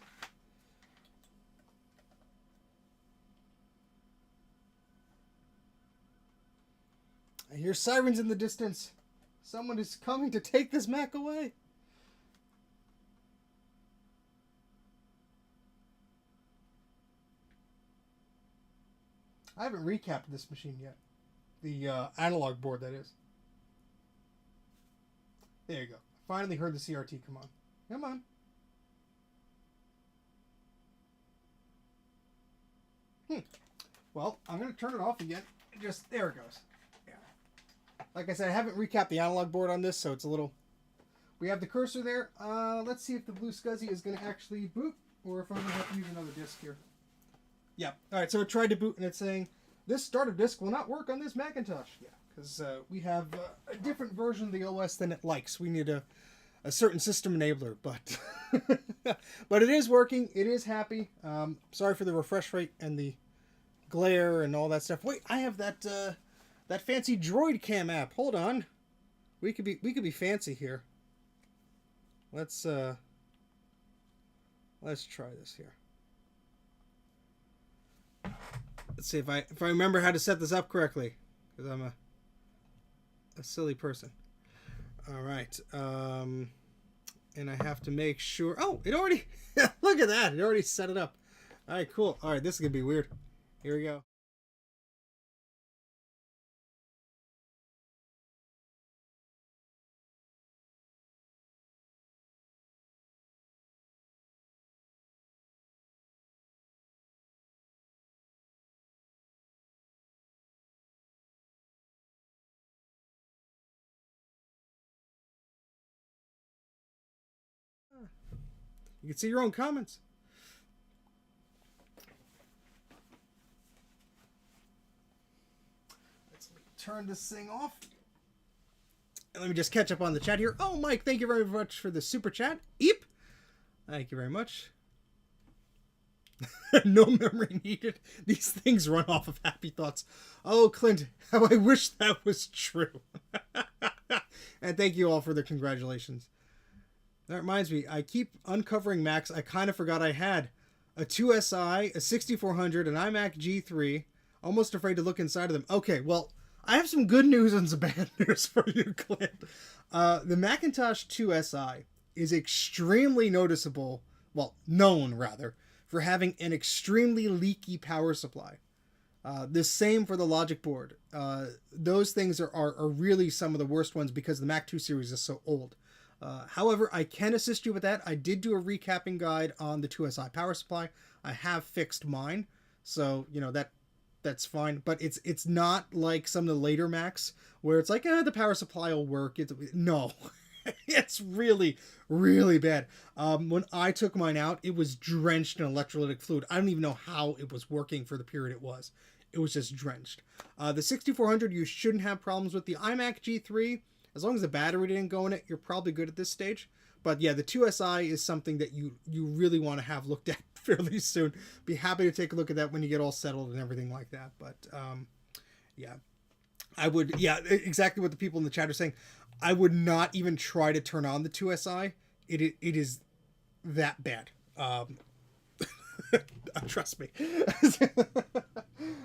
I hear sirens in the distance. Someone is coming to take this Mac away. I haven't recapped this machine yet. The analog board, that is. There you go. Finally heard the CRT come on. Come on. Well, I'm going to turn it off again. Just, there it goes. Yeah. Like I said, I haven't recapped the analog board on this, so it's a little... We have the cursor there. Let's see if the blue SCSI is going to actually boot, or if I'm going to have to use another disk here. Yeah. All right, so it tried to boot, and it's saying, this starter disk will not work on this Macintosh. Yeah, because we have a different version of the OS than it likes. We need a certain system enabler, but but it is working. It is happy. Sorry for the refresh rate and the glare and all that stuff. Wait, I have that that fancy Droid Cam app. Hold on, we could be fancy here. Let's try this here. Let's see if I remember how to set this up correctly, because I'm a silly person. All right, and I have to make sure. Oh, it already look at that. It already set it up. All right, cool. All right, this is gonna be weird. Here we go. You can see your own comments. Let's turn this thing off. And let me just catch up on the chat here. Oh, Mike, thank you very much for the super chat. Eep. Thank you very much. No memory needed. These things run off of happy thoughts. Oh, Clint, how I wish that was true. And thank you all for the congratulations. That reminds me, I keep uncovering Macs I kind of forgot I had. A 2SI, a 6400, an iMac G3. Almost afraid to look inside of them. Okay, well, I have some good news and some bad news for you, Clint. The Macintosh 2SI is extremely noticeable, well, known rather, for having an extremely leaky power supply. The same for the logic board. Those things are really some of the worst ones because the Mac 2 series is so old. However, I can assist you with that. I did do a recapping guide on the 2SI power supply. I have fixed mine, so you know that's fine. But it's not like some of the later Macs where it's like, the power supply will work. No, it's really, really bad. When I took mine out, it was drenched in electrolytic fluid. I don't even know how it was working for the period it was. It was just drenched. The 6400 you shouldn't have problems with. The iMac G3. As long as the battery didn't go in it, you're probably good at this stage. But yeah, the 2SI is something that you really want to have looked at fairly soon. Be happy to take a look at that when you get all settled and everything like that. But yeah, I would, yeah, exactly what the people in the chat are saying. I would not even try to turn on the 2SI. It is that bad. Trust me.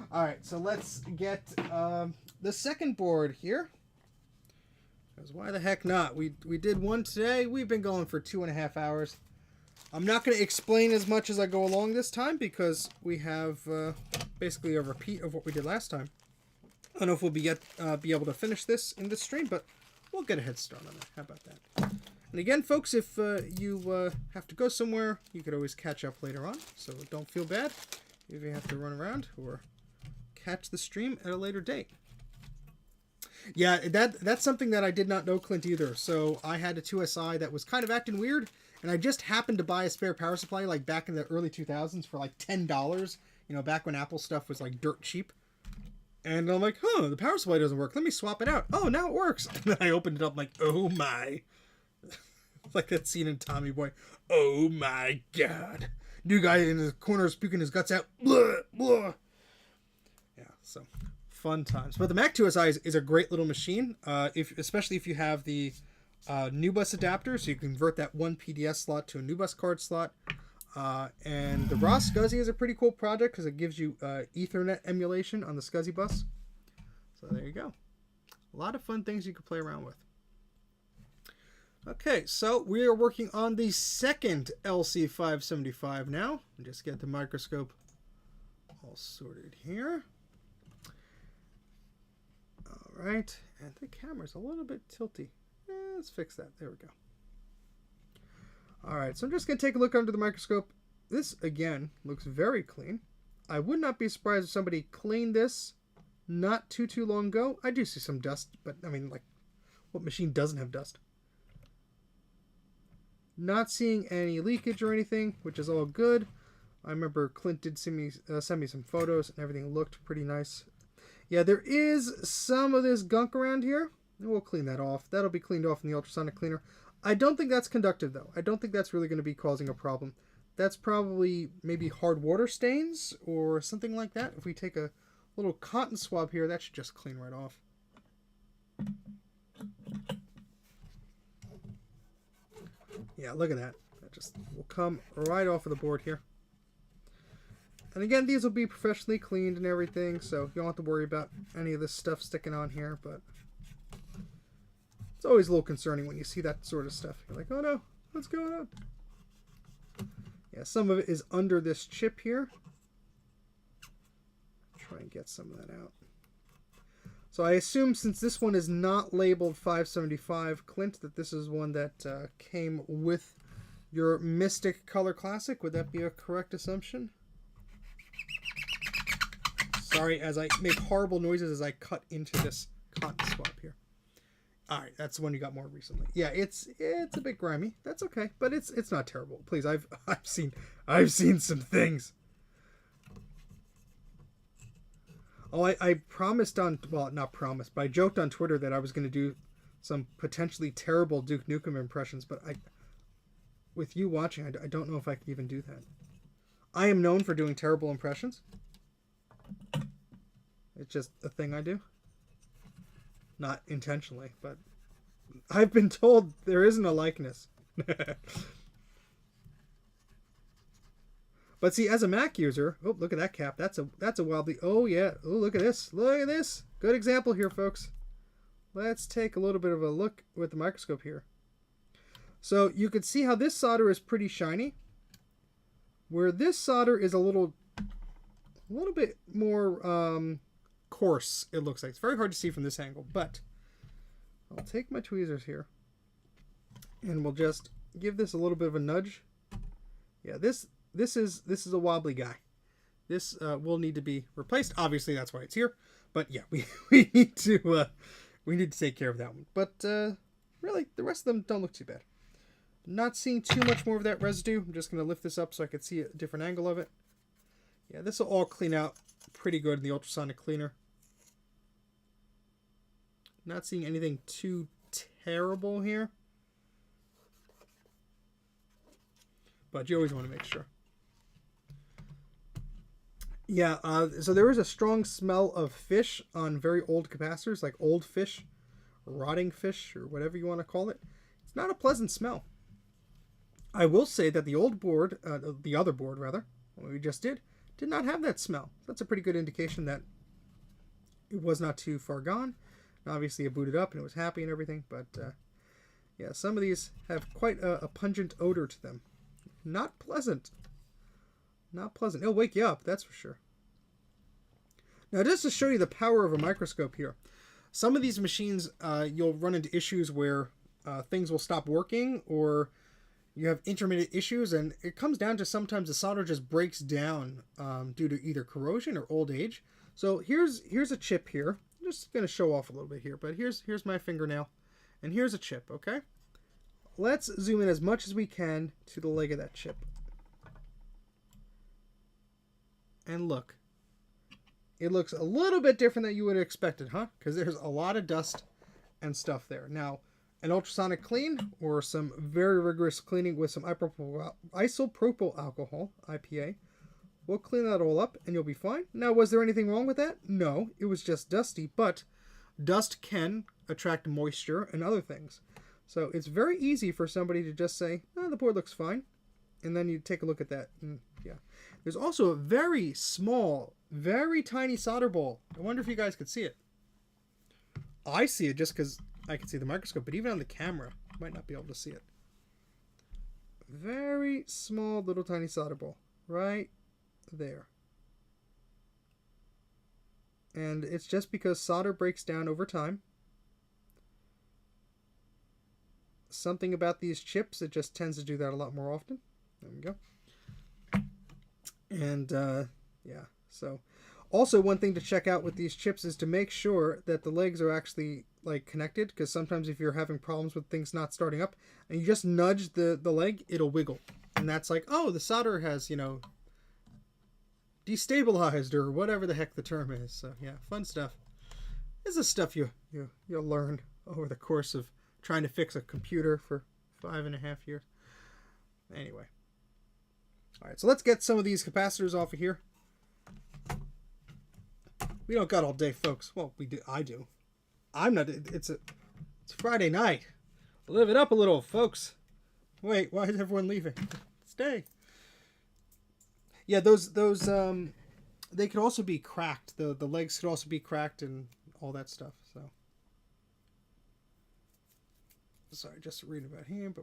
All right, so let's get the second board here. Because why the heck not? We did one today. We've been going for 2.5 hours. I'm not going to explain as much as I go along this time because we have basically a repeat of what we did last time. I don't know if we'll be able to finish this in this stream, but we'll get a head start on it. How about that? And again, folks, if you have to go somewhere, you could always catch up later on. So don't feel bad if you have to run around or catch the stream at a later date. Yeah, that's something that I did not know, Clint, either. So I had a 2SI that was kind of acting weird, and I just happened to buy a spare power supply like back in the early 2000s for like $10, you know, back when Apple stuff was like dirt cheap. And I'm like, the power supply doesn't work. Let me swap it out. Oh, now it works. And then I opened it up, I'm like, oh my. Like that scene in Tommy Boy. Oh my God. New guy in the corner puking his guts out. Blah, blah. Yeah, so fun times. But the Mac 2SI is a great little machine, especially if you have the new bus adapter, so you can convert that one PDS slot to a new bus card slot. And the raw SCSI is a pretty cool project because it gives you Ethernet emulation on the SCSI bus. So there you go. A lot of fun things you can play around with. Okay, so we are working on the second LC575 now. Just get the microscope all sorted here. All right, and the camera's a little bit tilty. Let's fix that. There we go. All right, so I'm just going to take a look under the microscope. This, again, looks very clean. I would not be surprised if somebody cleaned this not too long ago. I do see some dust, but I mean, like, what machine doesn't have dust? Not seeing any leakage or anything, which is all good. I remember Clint did send me some photos, and everything looked pretty nice. Yeah, there is some of this gunk around here. We'll clean that off. That'll be cleaned off in the ultrasonic cleaner. I don't think that's conductive, though. I don't think that's really going to be causing a problem. That's probably maybe hard water stains or something like that. If we take a little cotton swab here, that should just clean right off. Yeah, look at that. That just will come right off of the board here. And again, these will be professionally cleaned and everything, so you don't have to worry about any of this stuff sticking on here, but it's always a little concerning when you see that sort of stuff. You're like, oh no, what's going on? Yeah, some of it is under this chip here. Try and get some of that out. So I assume since this one is not labeled 575, Clint, that this is one that came with your Mystic Color Classic. Would that be a correct assumption? Sorry, as I make horrible noises as I cut into this cotton swab here. All right, that's the one you got more recently. Yeah, it's a bit grimy. That's okay, but it's not terrible. Please, I've seen some things. Oh, I promised on, well, not promised, but I joked on Twitter that I was going to do some potentially terrible Duke Nukem impressions, but with you watching, I don't know if I can even do that. I am known for doing terrible impressions. It's just a thing I do. Not intentionally, but I've been told there isn't a likeness. But see, as a Mac user, oh, look at that cap. That's a wobbly. Oh yeah. Oh, look at this. Look at this. Good example here, folks. Let's take a little bit of a look with the microscope here. So you can see how this solder is pretty shiny, where this solder is a little bit more coarse. It looks like it's very hard to see from this angle, but I'll take my tweezers here, and we'll just give this a little bit of a nudge. Yeah, this is a wobbly guy. This will need to be replaced. Obviously, that's why it's here. But yeah, we need to take care of that one. But really, the rest of them don't look too bad. Not seeing too much more of that residue. I'm just going to lift this up so I can see a different angle of it. Yeah, this will all clean out pretty good in the ultrasonic cleaner. Not seeing anything too terrible here. But you always want to make sure. Yeah, so there is a strong smell of fish on very old capacitors, like old fish, rotting fish, or whatever you want to call it. It's not a pleasant smell. I will say that the old board, the other board rather, what we just did not have that smell. That's a pretty good indication that it was not too far gone. And obviously it booted up and it was happy and everything, but yeah, some of these have quite a pungent odor to them. Not pleasant. Not pleasant. It'll wake you up, that's for sure. Now, just to show you the power of a microscope here, some of these machines, you'll run into issues where things will stop working, or you have intermittent issues, and it comes down to sometimes the solder just breaks down due to either corrosion or old age. So here's a chip here. I'm just going to show off a little bit here, but here's my fingernail, and here's a chip, okay? Let's zoom in as much as we can to the leg of that chip. And look. It looks a little bit different than you would have expected, huh? Because there's a lot of dust and stuff there. Now, an ultrasonic clean or some very rigorous cleaning with some isopropyl alcohol, IPA, will clean that all up and you'll be fine. Now, was there anything wrong with that? No, it was just dusty, but dust can attract moisture and other things. So it's very easy for somebody to just say, oh, the board looks fine. And then you take a look at that. And yeah. There's also a very small, very tiny solder ball. I wonder if you guys could see it. I see it just because I can see the microscope, but even on the camera, you might not be able to see it. Very small, little tiny solder ball. Right there. And it's just because solder breaks down over time. Something about these chips, it just tends to do that a lot more often. There we go. And yeah, so also one thing to check out with these chips is to make sure that the legs are actually like connected, because sometimes if you're having problems with things not starting up and you just nudge the leg, it'll wiggle, and that's like, oh, the solder has, you know, destabilized, or whatever the heck the term is. So yeah, fun stuff. This is stuff you'll learn over the course of trying to fix a computer for 5.5 years. Anyway. Alright, so let's get some of these capacitors off of here. We don't got all day, folks. Well, we do. I do. I'm not. It's Friday night. Live it up a little, folks. Wait, why is everyone leaving? Stay. Yeah, those they could also be cracked. The legs could also be cracked and all that stuff. So sorry, just reading about here.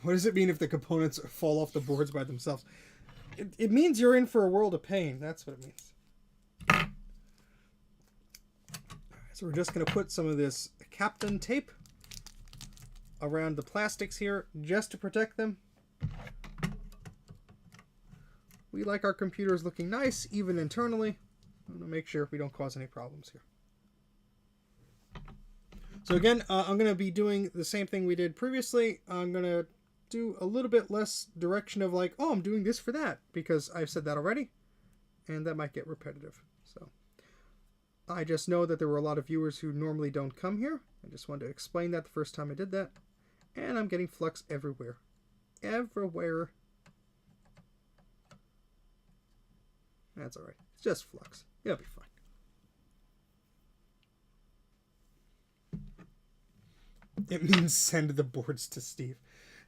What does it mean if the components fall off the boards by themselves? It means you're in for a world of pain. That's what it means. So we're just going to put some of this Kapton tape around the plastics here just to protect them. We like our computers looking nice, even internally. I want to make sure we don't cause any problems here. So again, I'm going to be doing the same thing we did previously. I'm going to do a little bit less direction of like, oh, I'm doing this for that, because I've said that already, and that might get repetitive. So I just know that there were a lot of viewers who normally don't come here. I just wanted to explain that the first time I did that. And I'm getting flux everywhere. Everywhere. That's alright. It's just flux. It'll be fine. It means send the boards to Steve.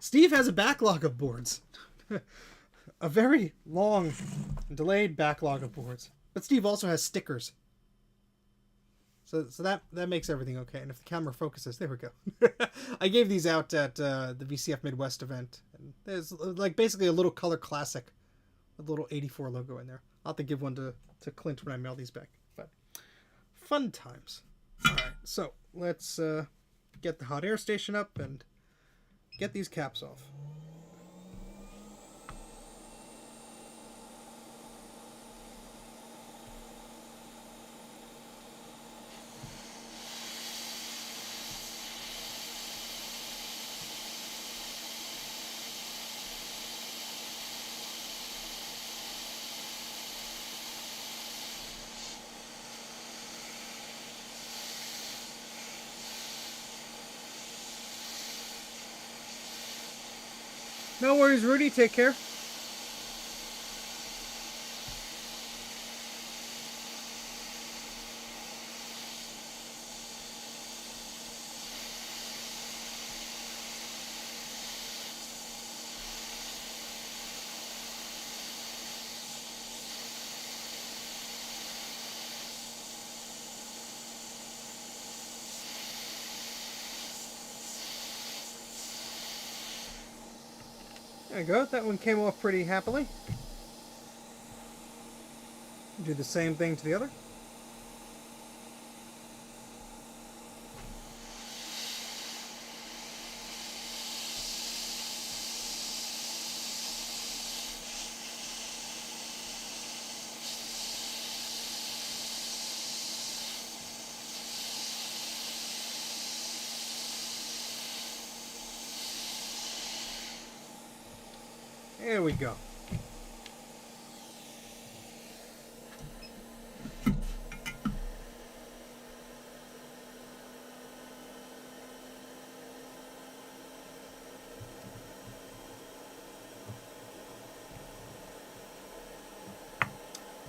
Steve has a backlog of boards. A very long, delayed backlog of boards. But Steve also has stickers. So that makes everything okay. And if the camera focuses, there we go. I gave these out at the VCF Midwest event. And there's like basically a little color classic. A little 84 logo in there. I'll have to give one to Clint when I mail these back. But fun times. Alright, so let's get the hot air station up and get these caps off. No worries, Rudy. Take care. There you go. That one came off pretty happily. Do the same thing to the other. There we go.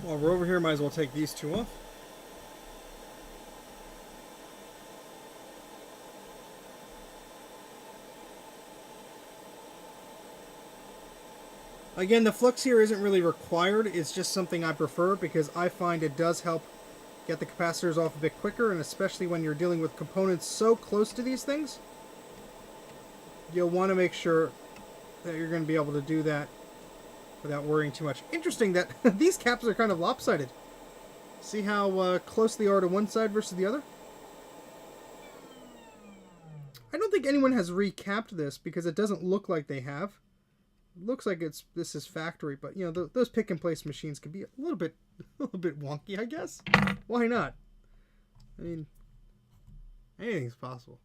While we're over here, might as well take these two off. Again, the flux here isn't really required. It's just something I prefer because I find it does help get the capacitors off a bit quicker, and especially when you're dealing with components so close to these things, you'll want to make sure that you're going to be able to do that without worrying too much. Interesting that these caps are kind of lopsided. See how close they are to one side versus the other? I don't think anyone has recapped this because it doesn't look like they have. It looks like this is factory, but you know those pick and place machines can be a little bit wonky, I guess. Why not? I mean, anything's possible.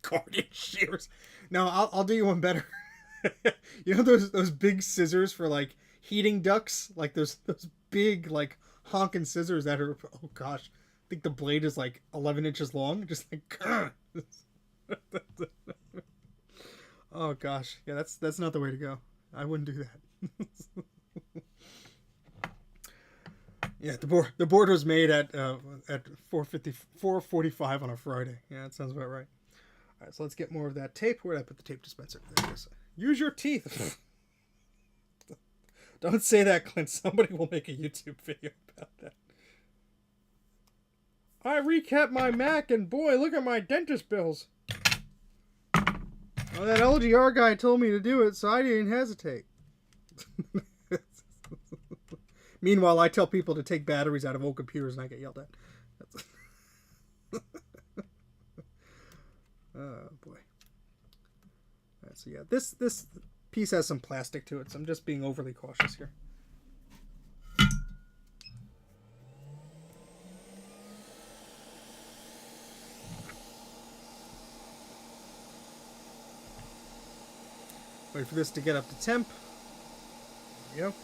Guardian shears. No, I'll do you one better. You know those big scissors for like heating ducts, like those big like honking scissors that are, oh gosh, I think the blade is like 11 inches long, just like. Oh gosh, yeah, that's not the way to go. I wouldn't do that. Yeah, the board was made at 4:45 on a Friday. Yeah, that sounds about right. All right, so let's get more of that tape. Where did I put the tape dispenser? There it is. Use your teeth. Don't say that, Clint. Somebody will make a YouTube video about that. I recapped my Mac, and boy, look at my dentist bills. Well, that LGR guy told me to do it, so I didn't hesitate. Meanwhile, I tell people to take batteries out of old computers, and I get yelled at. Oh, boy. All right, so yeah, this piece has some plastic to it, so I'm just being overly cautious here. Wait for this to get up to temp. There we go.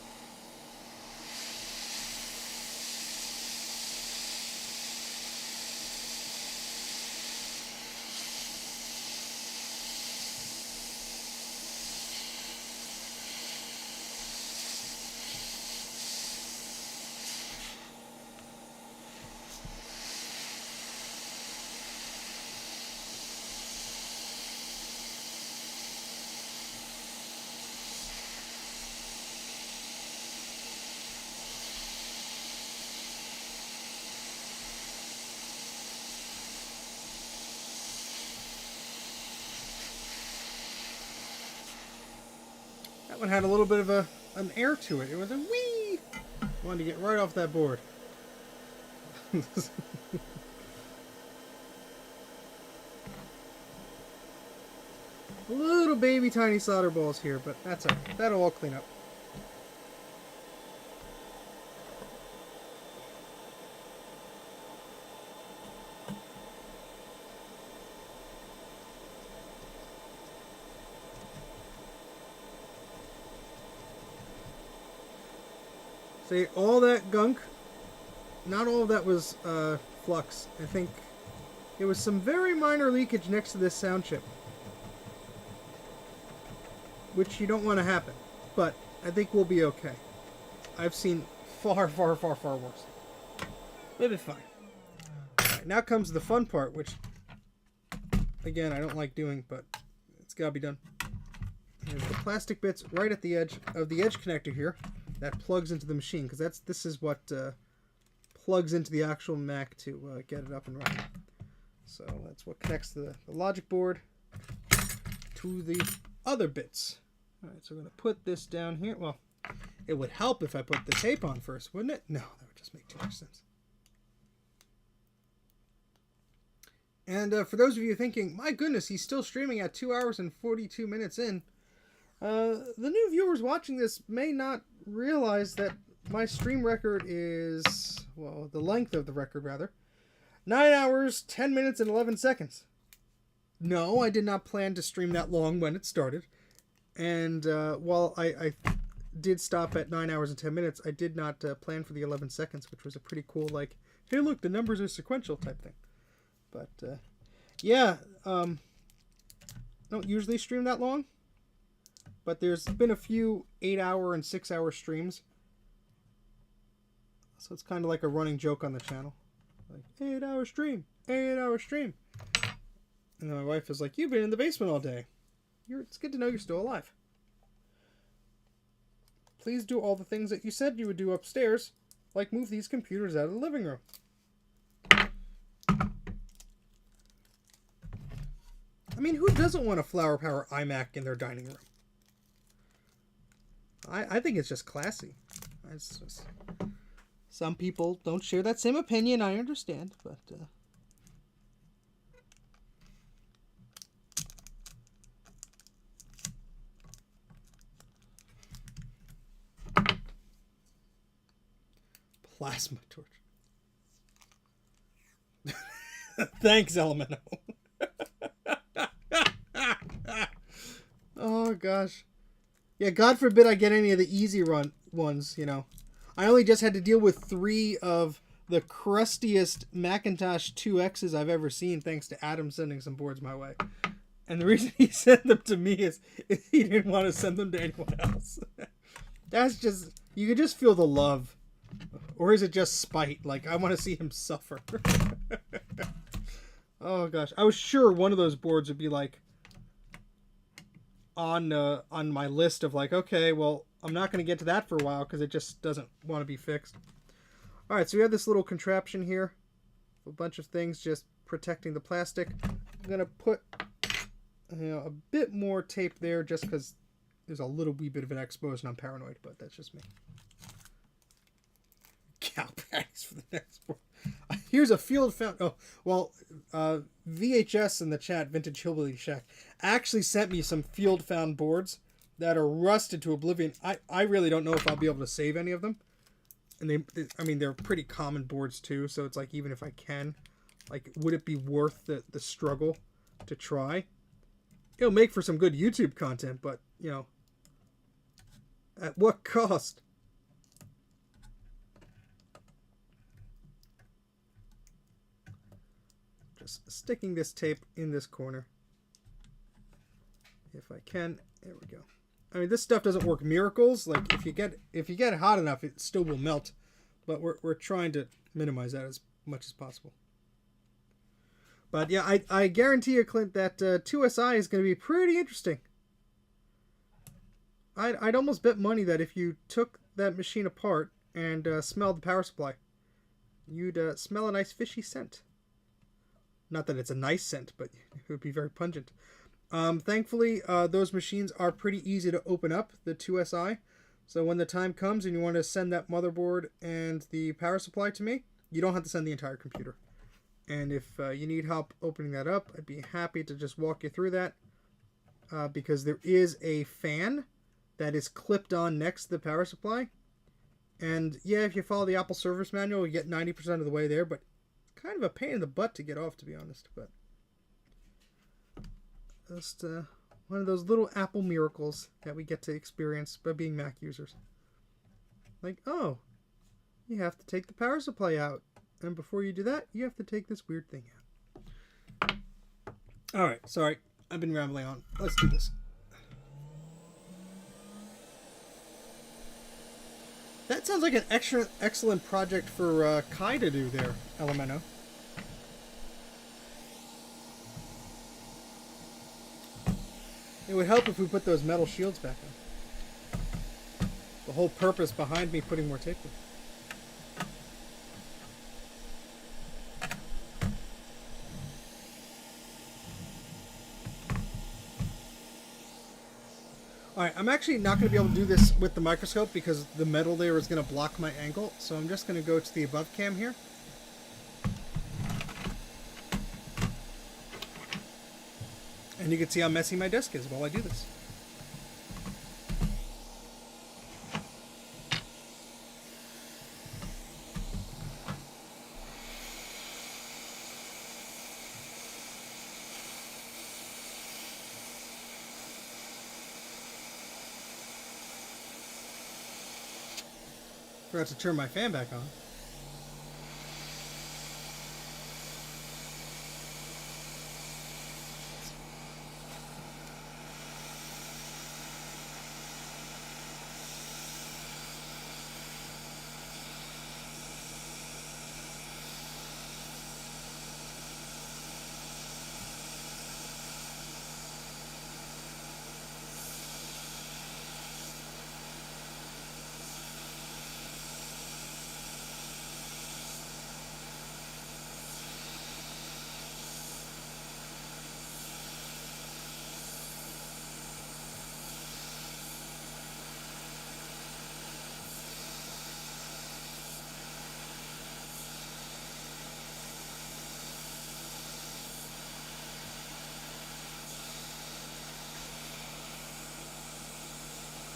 That one had a little bit of an air to it. It was a wee. Wanted to get right off that board. Little baby tiny solder balls here, but that's all right. That'll all clean up. See, all that gunk, not all of that was flux. I think it was some very minor leakage next to this sound chip, which you don't want to happen, but I think we'll be okay. I've seen far, far, far, far worse. We'll be fine. Alright, now comes the fun part, which, again, I don't like doing, but it's got to be done. There's the plastic bits right at the edge of the edge connector here. That plugs into the machine, because this is what plugs into the actual Mac to get it up and running. So that's what connects the logic board to the other bits. All right, so we're going to put this down here. Well, it would help if I put the tape on first, wouldn't it? No, that would just make too much sense. And for those of you thinking, my goodness, he's still streaming at 2 hours and 42 minutes in. The new viewers watching this may not realize that my stream record is, well, the length of the record rather, 9 hours, 10 minutes, and 11 seconds. No, I did not plan to stream that long when it started. And while I did stop at 9 hours and 10 minutes, I did not plan for the 11 seconds, which was a pretty cool, like, hey, look, the numbers are sequential type thing. But, yeah, don't usually stream that long. But there's been a few 8-hour and 6-hour streams. So it's kind of like a running joke on the channel. Like, 8-hour stream, 8-hour stream. And then my wife is like, you've been in the basement all day. It's good to know you're still alive. Please do all the things that you said you would do upstairs, like move these computers out of the living room. I mean, who doesn't want a flower power iMac in their dining room? I think it's just classy. It's just, some people don't share that same opinion. I understand, but plasma torch. Thanks, Elemento. Oh gosh. Yeah, God forbid I get any of the easy run ones, you know. I only just had to deal with 3 of the crustiest Macintosh 2Xs I've ever seen, thanks to Adam sending some boards my way. And the reason he sent them to me is he didn't want to send them to anyone else. That's just, you could just feel the love. Or is it just spite? Like, I want to see him suffer. Oh gosh. I was sure one of those boards would be like on my list of like, okay, well, I'm not going to get to that for a while because it just doesn't want to be fixed. All right, so we have this little contraption here, a bunch of things just protecting the plastic. I'm going to put a bit more tape there just because there's a little wee bit of an exposed and I'm paranoid, but that's just me. Cow patties for the next board. Here's a field found. Oh, well, VHS in the chat, Vintage Hillbilly Shack, actually sent me some field found boards that are rusted to oblivion. I really don't know if I'll be able to save any of them. And I mean, they're pretty common boards too. So it's like, even if I can, like, would it be worth the struggle to try? It'll make for some good YouTube content, but, you know, at what cost? Just sticking this tape in this corner. If I can, there we go. I mean, this stuff doesn't work miracles. Like, if you get it hot enough, it still will melt. But we're trying to minimize that as much as possible. But yeah, I guarantee you, Clint, that 2SI is going to be pretty interesting. I'd almost bet money that if you took that machine apart and smelled the power supply, you'd smell a nice fishy scent. Not that it's a nice scent, but it would be very pungent. Thankfully, those machines are pretty easy to open up, the 2SI. So when the time comes and you want to send that motherboard and the power supply to me, you don't have to send the entire computer. And if you need help opening that up, I'd be happy to just walk you through that. Because there is a fan that is clipped on next to the power supply. And yeah, if you follow the Apple service manual, you get 90% of the way there, but kind of a pain in the butt to get off, to be honest. But just one of those little Apple miracles that we get to experience by being Mac users. Like, oh, you have to take the power supply out, and before you do that, you have to take this weird thing out. All right, sorry, I've been rambling on. Let's do this. That sounds like an excellent project for Kai to do there, Elemento. It would help if we put those metal shields back on. The whole purpose behind me putting more tape in. Alright, I'm actually not going to be able to do this with the microscope because the metal there is going to block my angle. So I'm just going to go to the above cam here. And you can see how messy my desk is while I do this. Forgot to turn my fan back on.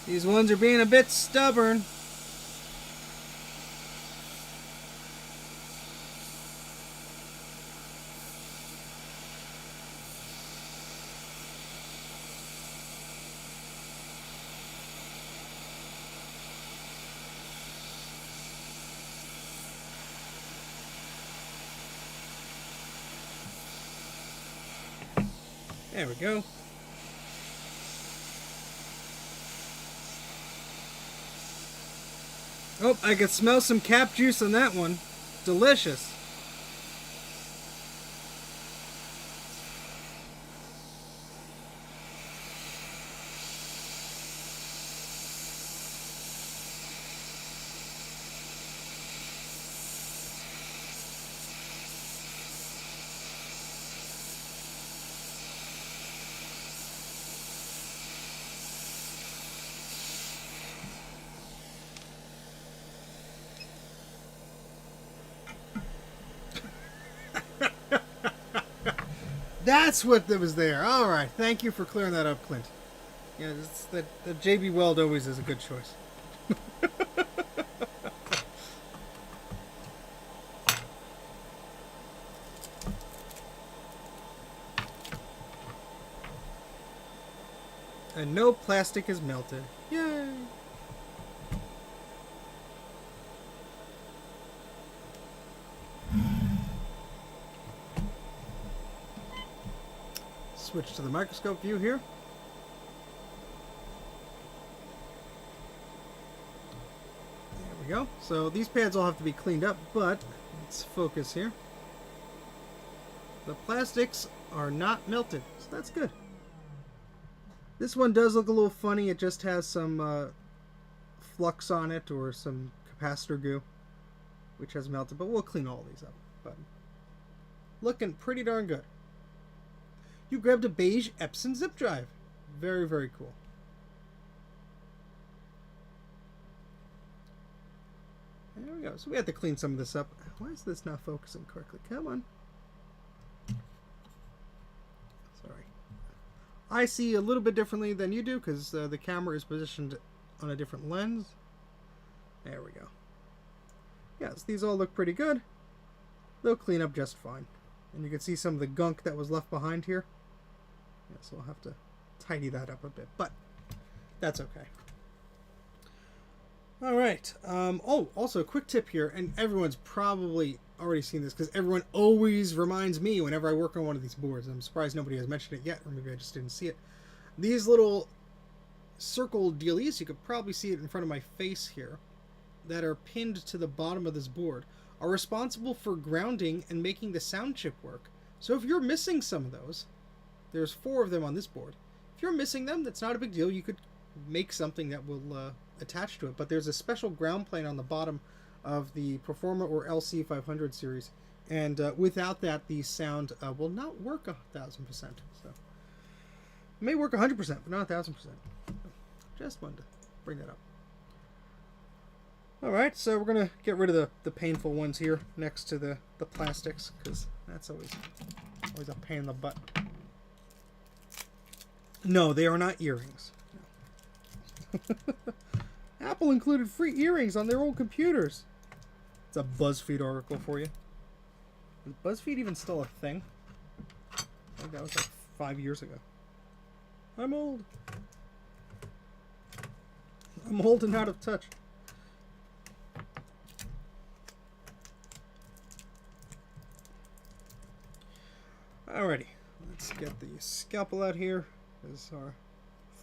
These ones are being a bit stubborn. There we go. Oh, I could smell some cap juice on that one. Delicious. That's what was there. All right. Thank you for clearing that up, Clint. Yeah, it's the JB Weld always is a good choice. And no plastic is melted. Yay! Switch to the microscope view here. There we go. So these pads all have to be cleaned up, but let's focus here. The plastics are not melted, so that's good. This one does look a little funny. It just has some flux on it or some capacitor goo, which has melted, but we'll clean all these up. But looking pretty darn good. You grabbed a beige Epson zip drive. Very, very cool. There we go. So we have to clean some of this up. Why is this not focusing correctly? Come on. Sorry. I see a little bit differently than you do because the camera is positioned on a different lens. There we go. Yes, these all look pretty good. They'll clean up just fine. And you can see some of the gunk that was left behind here. Yeah, so I'll have to tidy that up a bit, but that's okay. All right. Oh, also a quick tip here, and everyone's probably already seen this because everyone always reminds me whenever I work on one of these boards. I'm surprised nobody has mentioned it yet, or maybe I just didn't see it. These little circle dealies, you could probably see it in front of my face here, that are pinned to the bottom of this board, are responsible for grounding and making the sound chip work. So if you're missing some of those, there's 4 of them on this board. If you're missing them, that's not a big deal. You could make something that will attach to it. But there's a special ground plane on the bottom of the Performa or LC500 series. And without that, the sound will not work 1,000%. So it may work 100%, but not 1,000%. Just wanted to bring that up. Alright, so we're going to get rid of the painful ones here next to the plastics, because that's always a pain in the butt. No, they are not earrings. No. Apple included free earrings on their old computers. It's a BuzzFeed article for you. Is BuzzFeed even still a thing? I think that was like 5 years ago. I'm old. I'm old and out of touch. Alrighty, let's get the scalpel out here, because our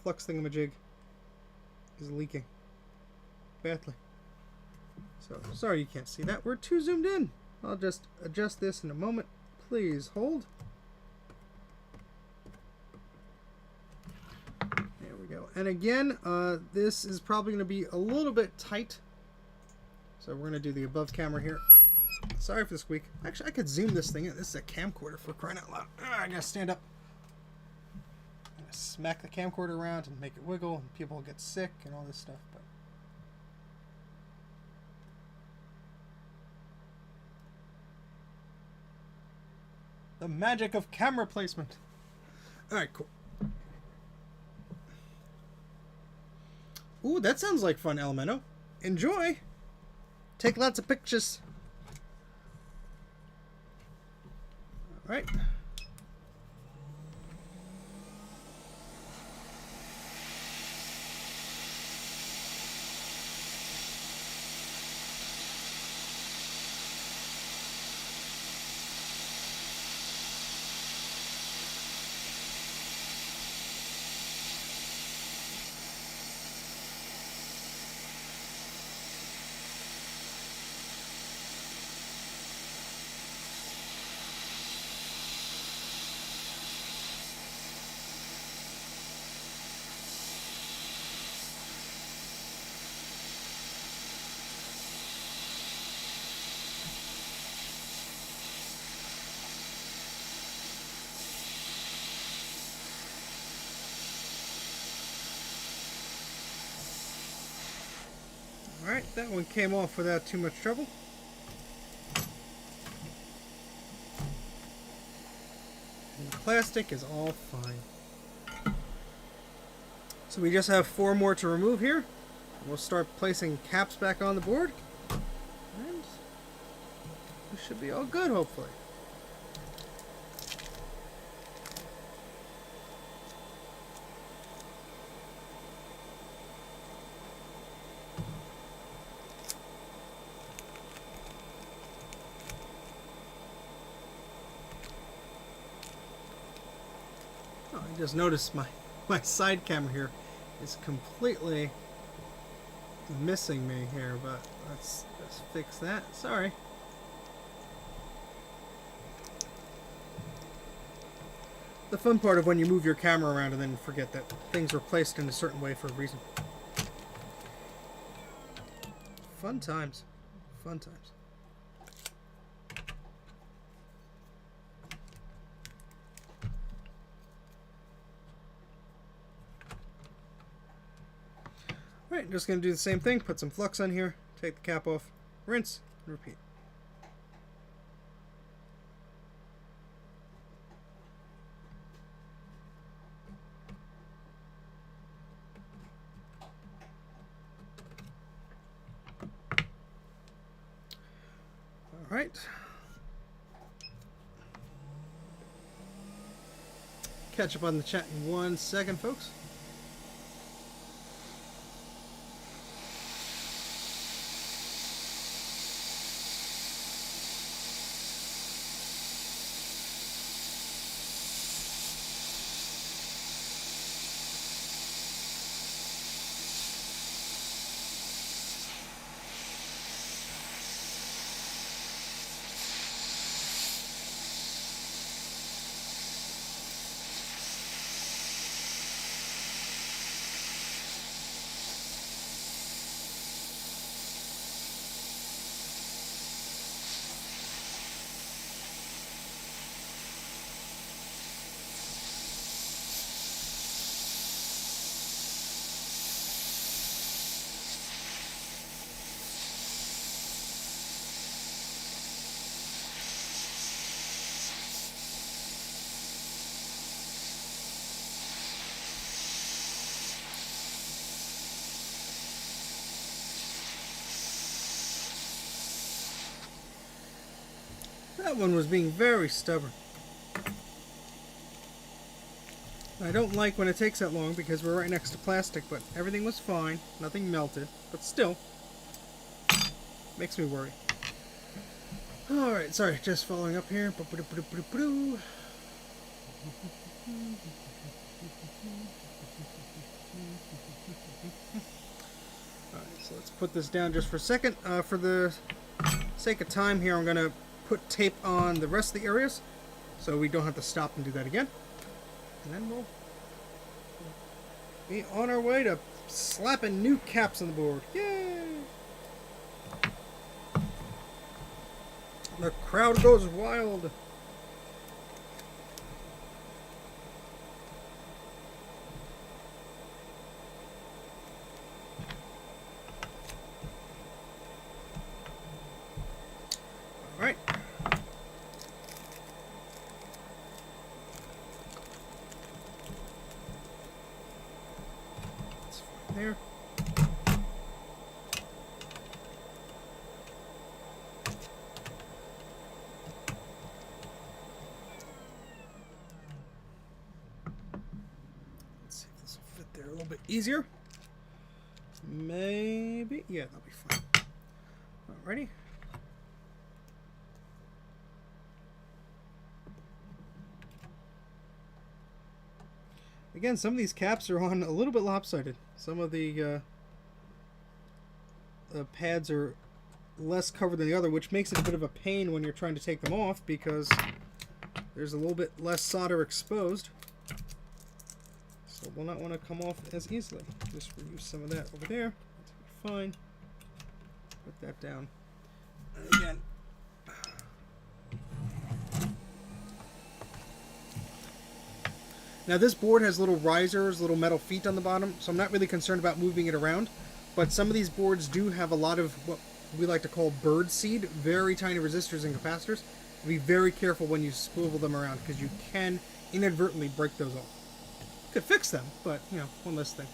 flux thingamajig is leaking badly. So, sorry you can't see that. We're too zoomed in. I'll just adjust this in a moment. Please hold. There we go. And again, this is probably going to be a little bit tight. So we're going to do the above camera here. Sorry for the squeak. Actually, I could zoom this thing in. This is a camcorder, for crying out loud. I gotta stand up. I'm gonna smack the camcorder around and make it wiggle, and people will get sick and all this stuff. But the magic of camera placement. All right, cool. Ooh, that sounds like fun, Elemento. Enjoy. Take lots of pictures. All right. Alright, that one came off without too much trouble. And the plastic is all fine. So we just have 4 more to remove here. We'll start placing caps back on the board. And we should be all good, hopefully. I just noticed my side camera here is completely missing me here, but let's just fix that. Sorry. The fun part of when you move your camera around and then forget that things were placed in a certain way for a reason. Fun times. Fun times. Alright, just going to do the same thing. Put some flux on here, take the cap off, rinse, and repeat. Alright. Catch up on the chat in 1 second, folks. That one was being very stubborn. I don't like when it takes that long because we're right next to plastic, but everything was fine. Nothing melted, but still makes me worry. Alright, sorry, just following up here. Alright, so let's put this down just for a second. For the sake of time here, I'm going to put tape on the rest of the areas so we don't have to stop and do that again. And then we'll be on our way to slapping new caps on the board. Yay! The crowd goes wild. All right. There. bit easier. Maybe. Yeah, that'll be fine. Alrighty. Again, some of these caps are on a little bit lopsided. Some of the pads are less covered than the other, which makes it a bit of a pain when you're trying to take them off because there's a little bit less solder exposed. So we'll not want to come off as easily. Just reuse some of that over there. That's fine. Put that down. And again. Now this board has little risers, little metal feet on the bottom, so I'm not really concerned about moving it around. But some of these boards do have a lot of what we like to call bird seed, very tiny resistors and capacitors. Be very careful when you swivel them around because you can inadvertently break those off. You could fix them, but you know, one less thing.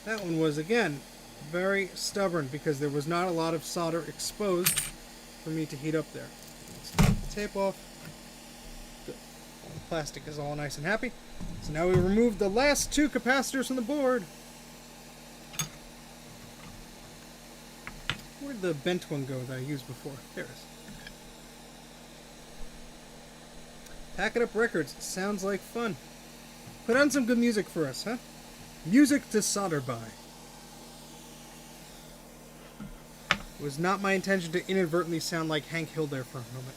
That one was, again, very stubborn because there was not a lot of solder exposed for me to heat up there. Let's take the tape off. Good. The plastic is all nice and happy. So now we remove the last two capacitors from the board. Where'd the bent one go that I used before? There it is. Pack It Up Records. Sounds like fun. Put on some good music for us, huh? Music to solder by. It was not my intention to inadvertently sound like Hank Hill there for a moment.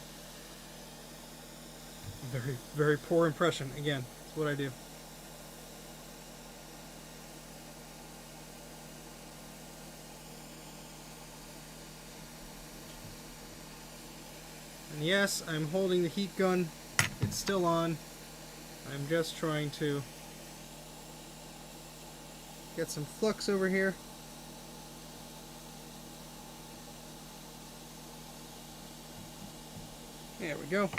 Very, very poor impression. Again, that's what I do. And yes, I'm holding the heat gun. It's still on. I'm just trying to get some flux over here. There we go.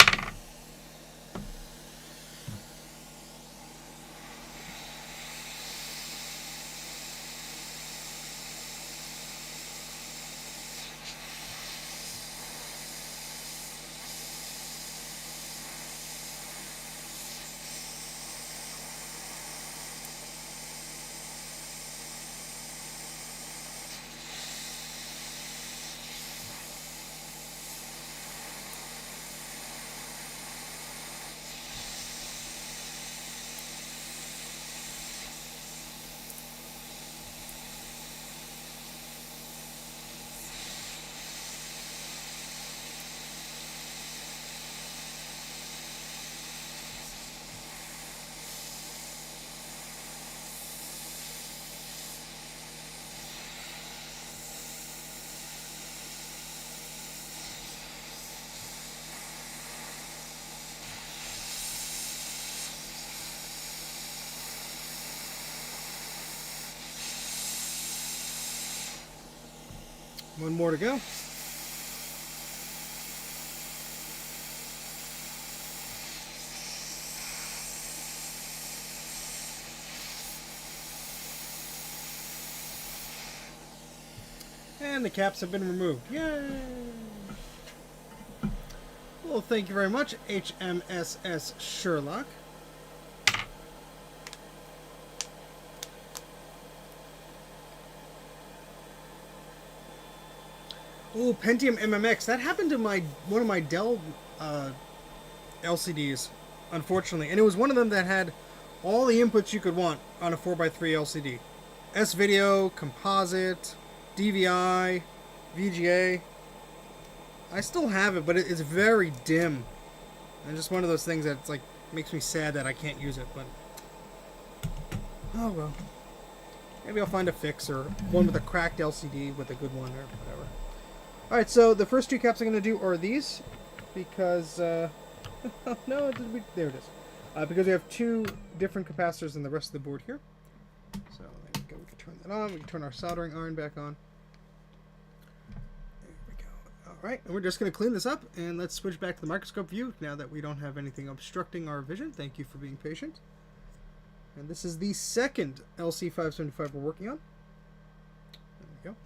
One more to go. And the caps have been removed. Yay! Well, thank you very much, HMSS Sherlock. Ooh, Pentium MMX. That happened to one of my Dell LCDs, unfortunately, and it was one of them that had all the inputs you could want on a 4x3 LCD. S-video, composite, DVI, VGA. I still have it, but it's very dim. And just one of those things that's like makes me sad that I can't use it, but oh well. Maybe I'll find a fix or one with a cracked LCD with a good one or whatever. Alright, so the first two caps I'm going to do are these because no, there it is. Because we have two different capacitors in the rest of the board here. So there we go. We can turn that on. We can turn our soldering iron back on. There we go. Alright, and we're just going to clean this up, and let's switch back to the microscope view now that we don't have anything obstructing our vision. Thank you for being patient. And this is the second LC575 we're working on. There we go.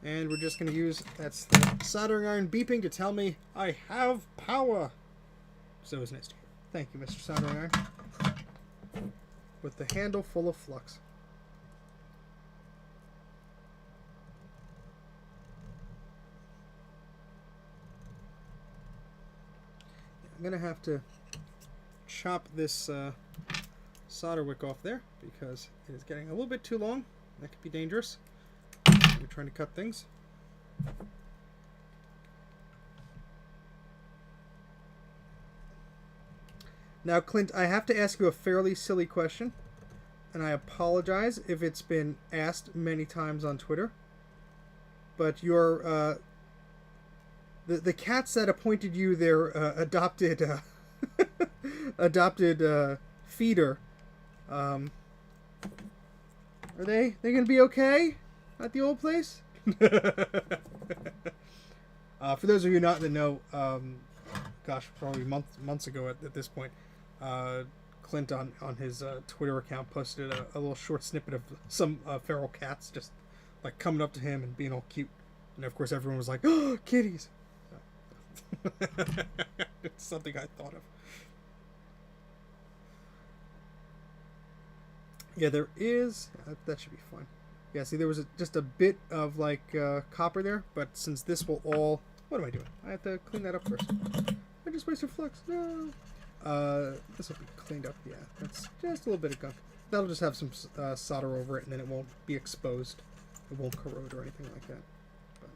And we're just going to use, that's the soldering iron beeping to tell me I have power. So it's nice to hear. Thank you, Mr. Soldering Iron. With the handle full of flux. I'm going to have to chop this solder wick off there because it is getting a little bit too long. That could be dangerous. We're trying to cut things. Now, Clint, I have to ask you a fairly silly question, and I apologize if it's been asked many times on Twitter. But your the cats that appointed you their adopted adopted feeder, are they gonna be okay at the old place? For those of you not in the know, gosh, probably months ago at this point, Clint on his Twitter account posted a little short snippet of some feral cats just like coming up to him and being all cute, and of course everyone was like, "Oh, kitties!" It's something I thought of. Yeah, there is. That should be fine. Yeah, see, there was just a bit of like copper there, but since this will all, what am I doing? I have to clean that up first. I just wasted flux. No. This will be cleaned up. Yeah, that's just a little bit of gunk. That'll just have some solder over it, and then it won't be exposed. It won't corrode or anything like that. But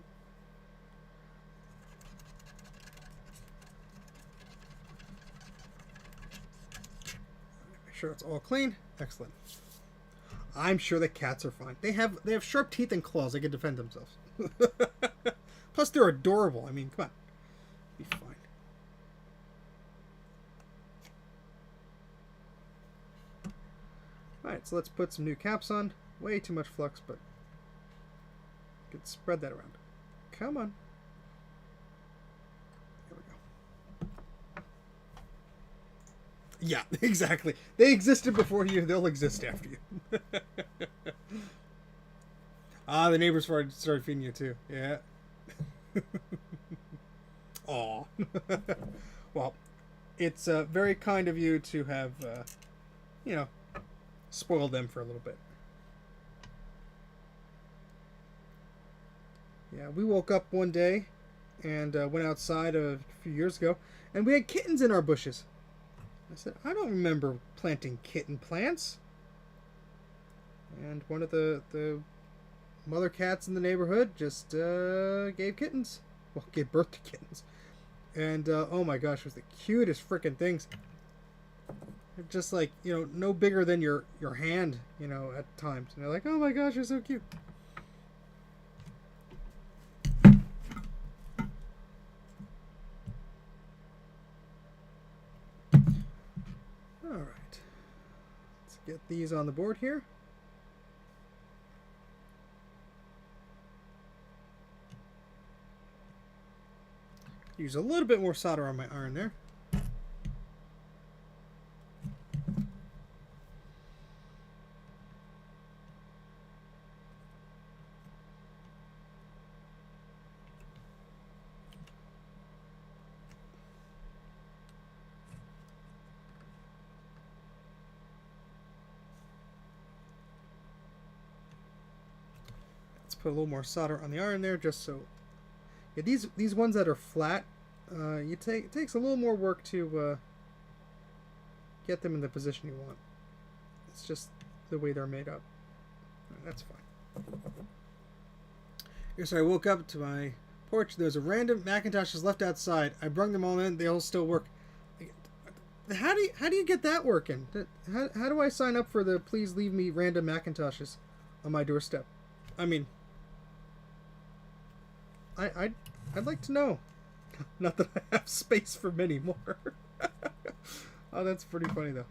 make sure it's all clean. Excellent. I'm sure the cats are fine. They have sharp teeth and claws. They can defend themselves. Plus, they're adorable. I mean, come on, be fine. Alright, so let's put some new caps on. Way too much flux, but we can spread that around. Come on. There we go. Yeah, exactly. They existed before you, they'll exist after you. The neighbors started feeding you too. Yeah. Aw. Well, it's very kind of you to have, you know, spoiled them for a little bit. Yeah, we woke up one day and went outside a few years ago, and we had kittens in our bushes. I said, I don't remember planting kitten plants. And one of the mother cats in the neighborhood just gave kittens. Well, gave birth to kittens. And oh my gosh, it was the cutest freaking things. They're just like, you know, no bigger than your hand, you know, at times. And they're like, oh my gosh, you're so cute. Alright. Let's get these on the board here. Use a little bit more solder on my iron there. Let's put a little more solder on the iron there just so Yeah, these ones that are flat, it takes a little more work to get them in the position you want. It's just the way they're made up. That's fine. So I woke up to my porch. There's a random Macintoshes left outside. I brung them all in. They all still work. How do you get that working? How do I sign up for the please leave me random Macintoshes on my doorstep? I mean, I'd like to know. Not that I have space for many more. Oh, that's pretty funny though.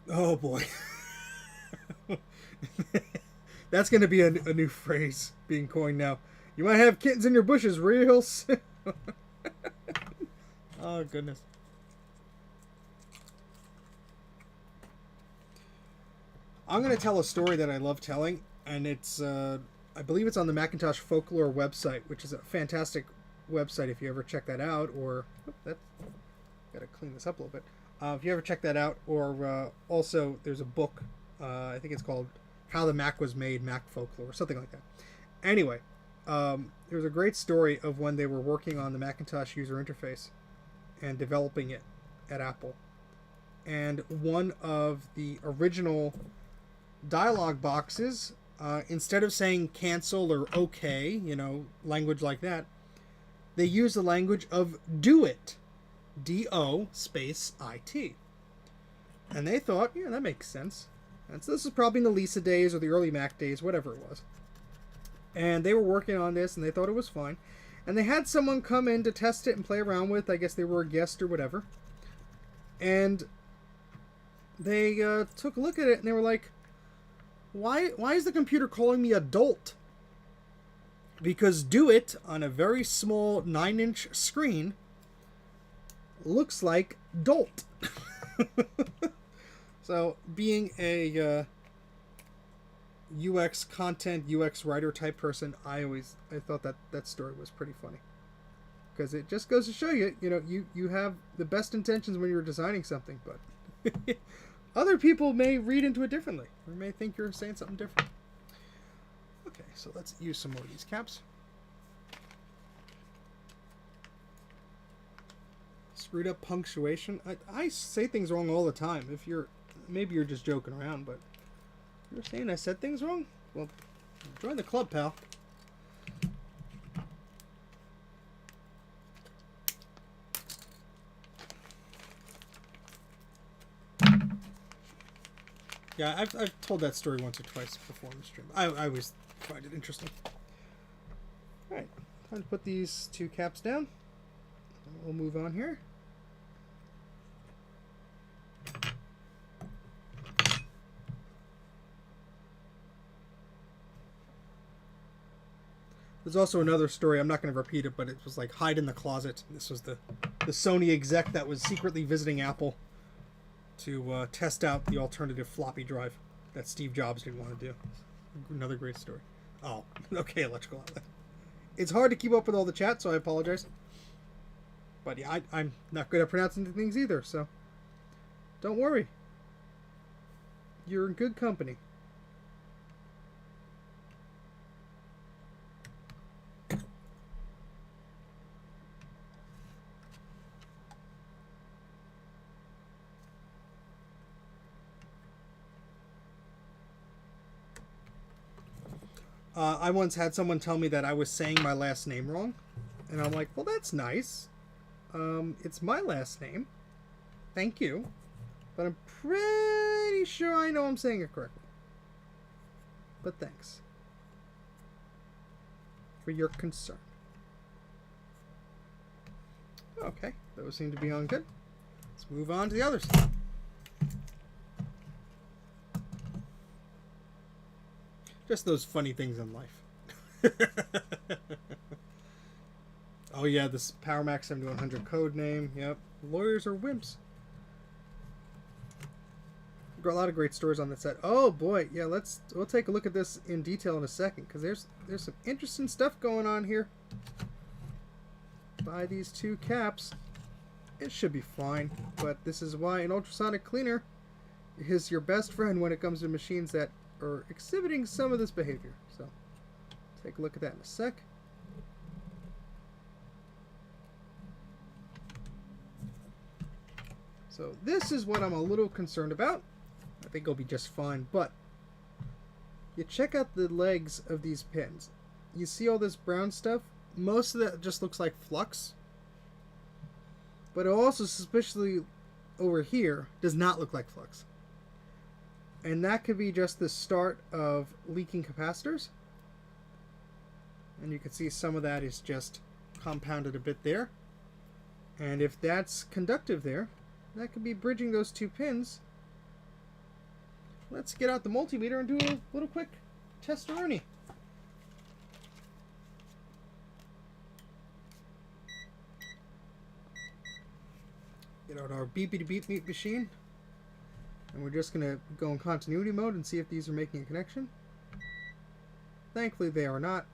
Oh boy. That's going to be a new phrase being coined now. You might have kittens in your bushes real soon. Oh, goodness. I'm going to tell a story that I love telling, and it's, I believe it's on the Macintosh Folklore website, which is a fantastic website if you ever check that out, or, got to clean this up a little bit. If you ever check that out, or also there's a book, I think it's called How the Mac Was Made, Mac Folklore, or something like that. Anyway, there was a great story of when they were working on the Macintosh user interface and developing it at Apple. And one of the original dialog boxes, instead of saying cancel or okay, language like that, they used the language of do it. D-O space I-T. And they thought, yeah, that makes sense. And so this is probably in the Lisa days or the early Mac days, whatever it was. And they were working on this, and they thought it was fine. And they had someone come in to test it and play around with. I guess they were a guest or whatever. And they took a look at it, and they were like, why is the computer calling me adult? Because do it on a very small 9-inch screen looks like dolt. So being a UX content, UX writer type person, I thought that story was pretty funny, because it just goes to show you, you have the best intentions when you're designing something, but other people may read into it differently, or may think you're saying something different. Okay, so let's use some more of these caps. Screwed up punctuation. I say things wrong all the time. Maybe you're just joking around, but you're saying I said things wrong? Well, join the club, pal. Yeah, I've told that story once or twice before in the stream. I always find it interesting. All right, time to put these two caps down. We'll move on here. There's also another story, I'm not going to repeat it, but it was like hide in the closet. This was the Sony exec that was secretly visiting Apple to test out the alternative floppy drive that Steve Jobs didn't want to do. Another great story. Oh, okay, electrical outlet. It's hard to keep up with all the chat, so I apologize. But yeah, I'm not good at pronouncing things either, so don't worry. You're in good company. I once had someone tell me that I was saying my last name wrong. And I'm like, well, that's nice. It's my last name. Thank you. But I'm pretty sure I know I'm saying it correctly. But thanks for your concern. Okay, those seem to be on good. Let's move on to the others. Just those funny things in life. Oh yeah, this Power Mac 7100 code name. Yep. Lawyers are wimps. Got a lot of great stories on that set. Oh boy, yeah, we'll take a look at this in detail in a second, because there's some interesting stuff going on here. By these two caps. It should be fine, but this is why an ultrasonic cleaner is your best friend when it comes to machines that are exhibiting some of this behavior. So take a look at that in a sec. So this is what I'm a little concerned about. I think it'll be just fine, but you check out the legs of these pins. You see all this brown stuff? Most of that just looks like flux. But it also suspiciously over here does not look like flux. And that could be just the start of leaking capacitors. And you can see some of that is just compounded a bit there. And if that's conductive there, that could be bridging those two pins. Let's get out the multimeter and do a little quick testaroni. Get out our beepy to beep meet machine. And we're just going to go in continuity mode and see if these are making a connection. Thankfully they are not.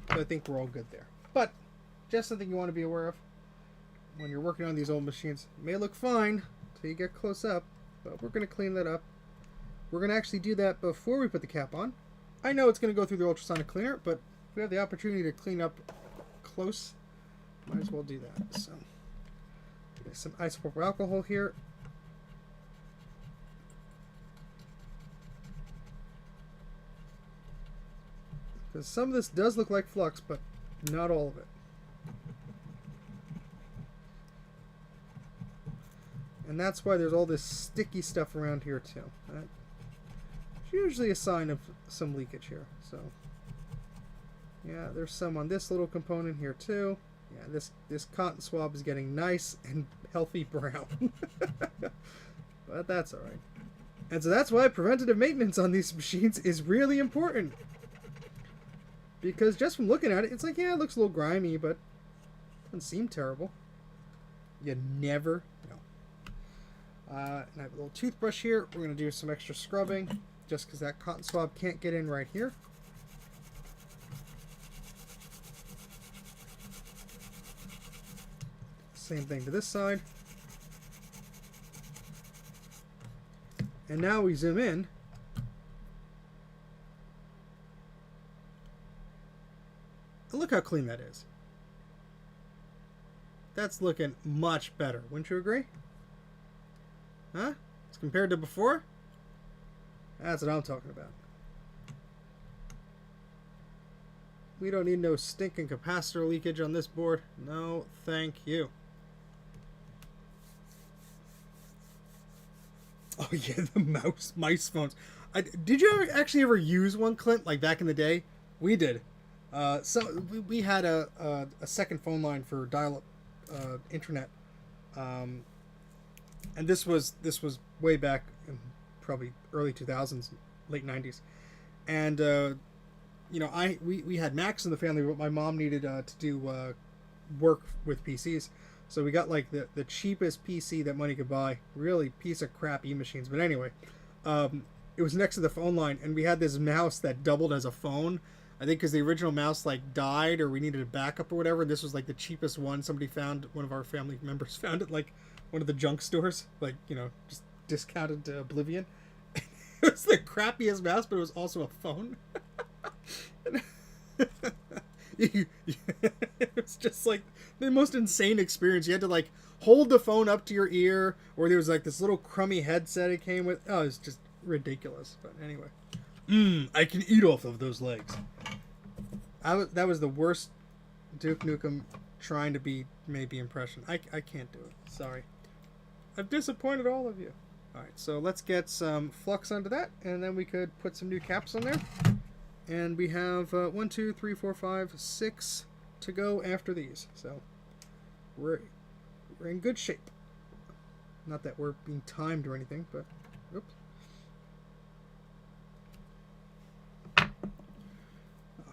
So I think we're all good there. But just something you want to be aware of when you're working on these old machines. It may look fine until you get close up, but we're going to clean that up. We're going to actually do that before we put the cap on. I know it's going to go through the ultrasonic cleaner, but if we have the opportunity to clean up close, might as well do that. So, get some isopropyl alcohol here. Because some of this does look like flux, but not all of it. And that's why there's all this sticky stuff around here too. That's usually a sign of some leakage here. So yeah, there's some on this little component here too. Yeah, this cotton swab is getting nice and healthy brown. But that's alright. And so that's why preventative maintenance on these machines is really important. Because just from looking at it, it's like, yeah, it looks a little grimy, but it doesn't seem terrible. You never know. And I have a little toothbrush here. We're going to do some extra scrubbing, just because that cotton swab can't get in right here. Same thing to this side. And now we zoom in. And look how clean that is. That's looking much better. Wouldn't you agree? Huh? As compared to before? That's what I'm talking about. We don't need no stinking capacitor leakage on this board. No, thank you. Oh yeah, the mice phones. Did you actually ever use one, Clint? Like back in the day? We did. So we had a second phone line for dial-up internet. And this was way back in probably early 2000s, late 90s, and you know, we had Macs in the family, but my mom needed to do work with PCs, so we got like the cheapest PC that money could buy, really piece of crap e-machines. But anyway, it was next to the phone line, and we had this mouse that doubled as a phone. I think because the original mouse like died, or we needed a backup or whatever. This was like the cheapest one. Somebody found, one of our family members found it like one of the junk stores, like, you know, just discounted to oblivion. It was the crappiest mouse, but it was also a phone. It was just like the most insane experience. You had to like hold the phone up to your ear, or there was like this little crummy headset it came with. Oh, it's just ridiculous. But anyway, I can eat off of those legs. That was the worst Duke Nukem trying to be maybe impression. I can't do it. Sorry. I've disappointed all of you. Alright, so let's get some flux onto that, and then we could put some new caps on there. And we have 1, 2, 3, 4, 5, 6 to go after these. So we're in good shape. Not that we're being timed or anything, but oops.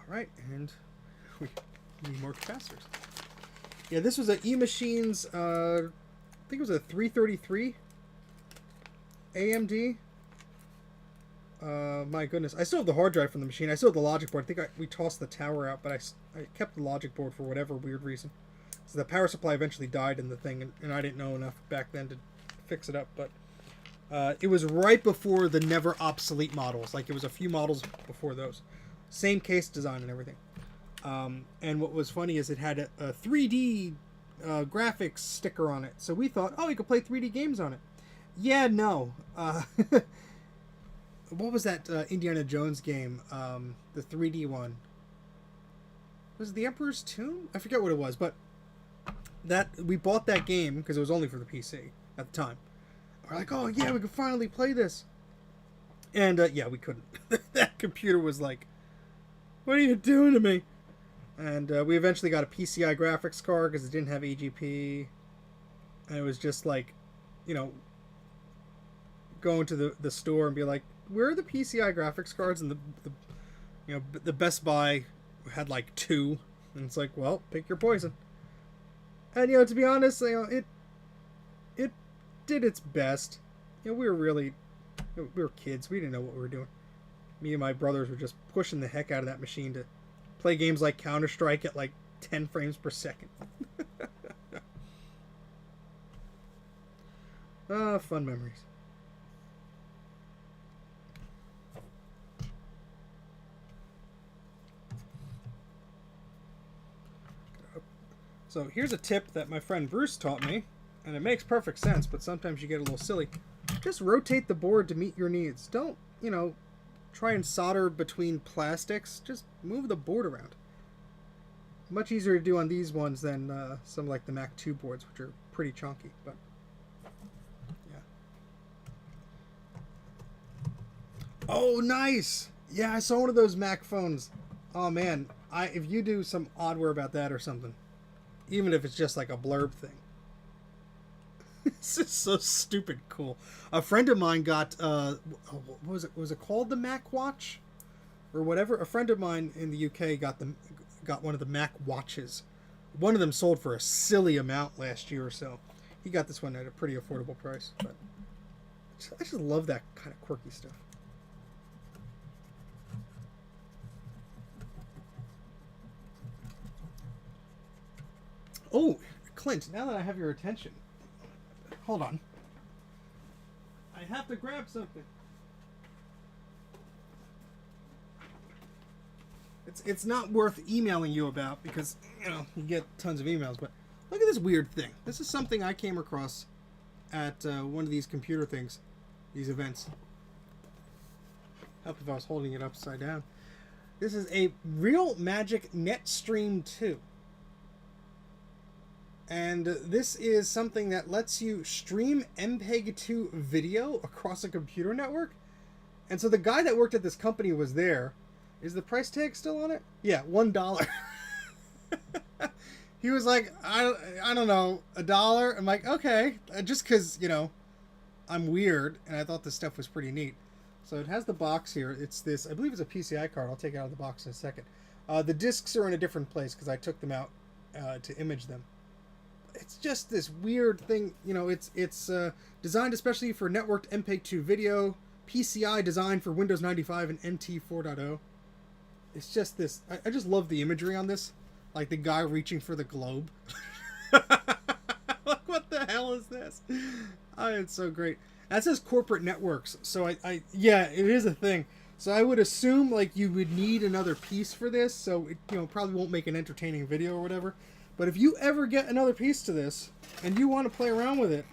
Alright, and we need more capacitors. Yeah, this was an E-Machines, I think it was a 333 AMD. My goodness, I still have the hard drive from the machine. I still have the logic board. I think we tossed the tower out, but I kept the logic board for whatever weird reason. So the power supply eventually died in the thing, and I didn't know enough back then to fix it up. But It was right before the never obsolete models. Like, it was a few models before those. Same case design and everything. And what was funny is it had a 3D graphics sticker on it. So we thought, oh, you could play 3D games on it. Yeah, no. What was that Indiana Jones game? The 3D one. Was it The Emperor's Tomb? I forget what it was, but that we bought that game because it was only for the PC at the time. We're like, oh yeah, we can finally play this. And yeah, we couldn't. That computer was like, what are you doing to me? And we eventually got a PCI graphics card because it didn't have AGP. And it was just like, you know, going to the store and be like, where are the PCI graphics cards? And the Best Buy had like 2. And it's like, well, pick your poison. And, to be honest, it did its best. We were kids. We didn't know what we were doing. Me and my brothers were just pushing the heck out of that machine to play games like Counter-Strike at like 10 frames per second. Fun memories. So here's a tip that my friend Bruce taught me, and it makes perfect sense, but sometimes you get a little silly. Just rotate the board to meet your needs. Don't, try and solder between plastics. Just move the board around. Much easier to do on these ones than some like the Mac2 boards, which are pretty chunky, but yeah. Oh, nice! Yeah, I saw one of those Mac phones. Oh man, if you do some oddware about that or something, even if it's just like a blurb thing. This is so stupid cool. A friend of mine got what was it? Was it called the Mac Watch, or whatever? A friend of mine in the UK got one of the Mac Watches. One of them sold for a silly amount last year or so. He got this one at a pretty affordable price. But I just love that kind of quirky stuff. Oh, Clint! Now that I have your attention. Hold on. I have to grab something. It's not worth emailing you about because, you get tons of emails, but look at this weird thing. This is something I came across at one of these computer things, these events. Help if I was holding it upside down. This is a Real Magic NetStream 2. And this is something that lets you stream MPEG-2 video across a computer network. And so the guy that worked at this company was there. Is the price tag still on it? Yeah, $1. He was like, I don't know, $1? I'm like, okay. Just because, I'm weird, and I thought this stuff was pretty neat. So it has the box here. It's this, I believe it's a PCI card. I'll take it out of the box in a second. The discs are in a different place because I took them out to image them. It's just this weird thing, it's designed especially for networked MPEG-2 video, PCI designed for Windows 95 and NT 4.0. It's just this, I just love the imagery on this, like the guy reaching for the globe. Like, what the hell is this? Oh, it's so great. That says corporate networks, so yeah, it is a thing. So I would assume like you would need another piece for this, so it probably won't make an entertaining video or whatever. But if you ever get another piece to this, and you want to play around with it,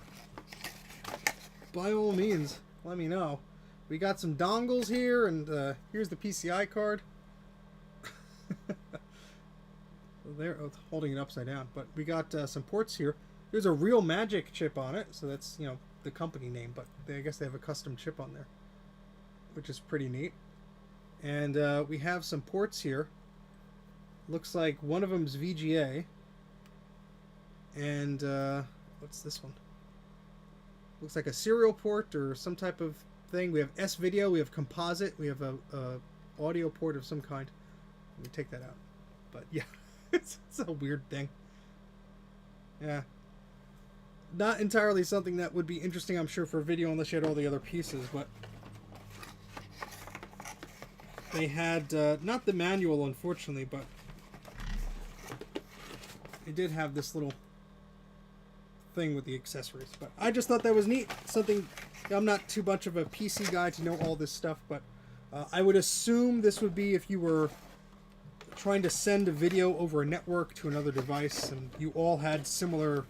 by all means, let me know. We got some dongles here, and here's the PCI card. There, holding it upside down. But we got some ports here. There's a Real Magic chip on it, so that's, the company name, but I guess they have a custom chip on there, which is pretty neat. And we have some ports here. Looks like one of them's VGA. And what's this one? Looks like a serial port or some type of thing. We have S-Video, we have composite, we have a audio port of some kind. Let me take that out. But yeah, it's a weird thing. Yeah. Not entirely something that would be interesting, I'm sure, for video unless you had all the other pieces, but they had, not the manual, unfortunately, but they did have this little thing with the accessories. But I just thought that was neat. Something, I'm not too much of a PC guy to know all this stuff, but I would assume this would be if you were trying to send a video over a network to another device and you all had similar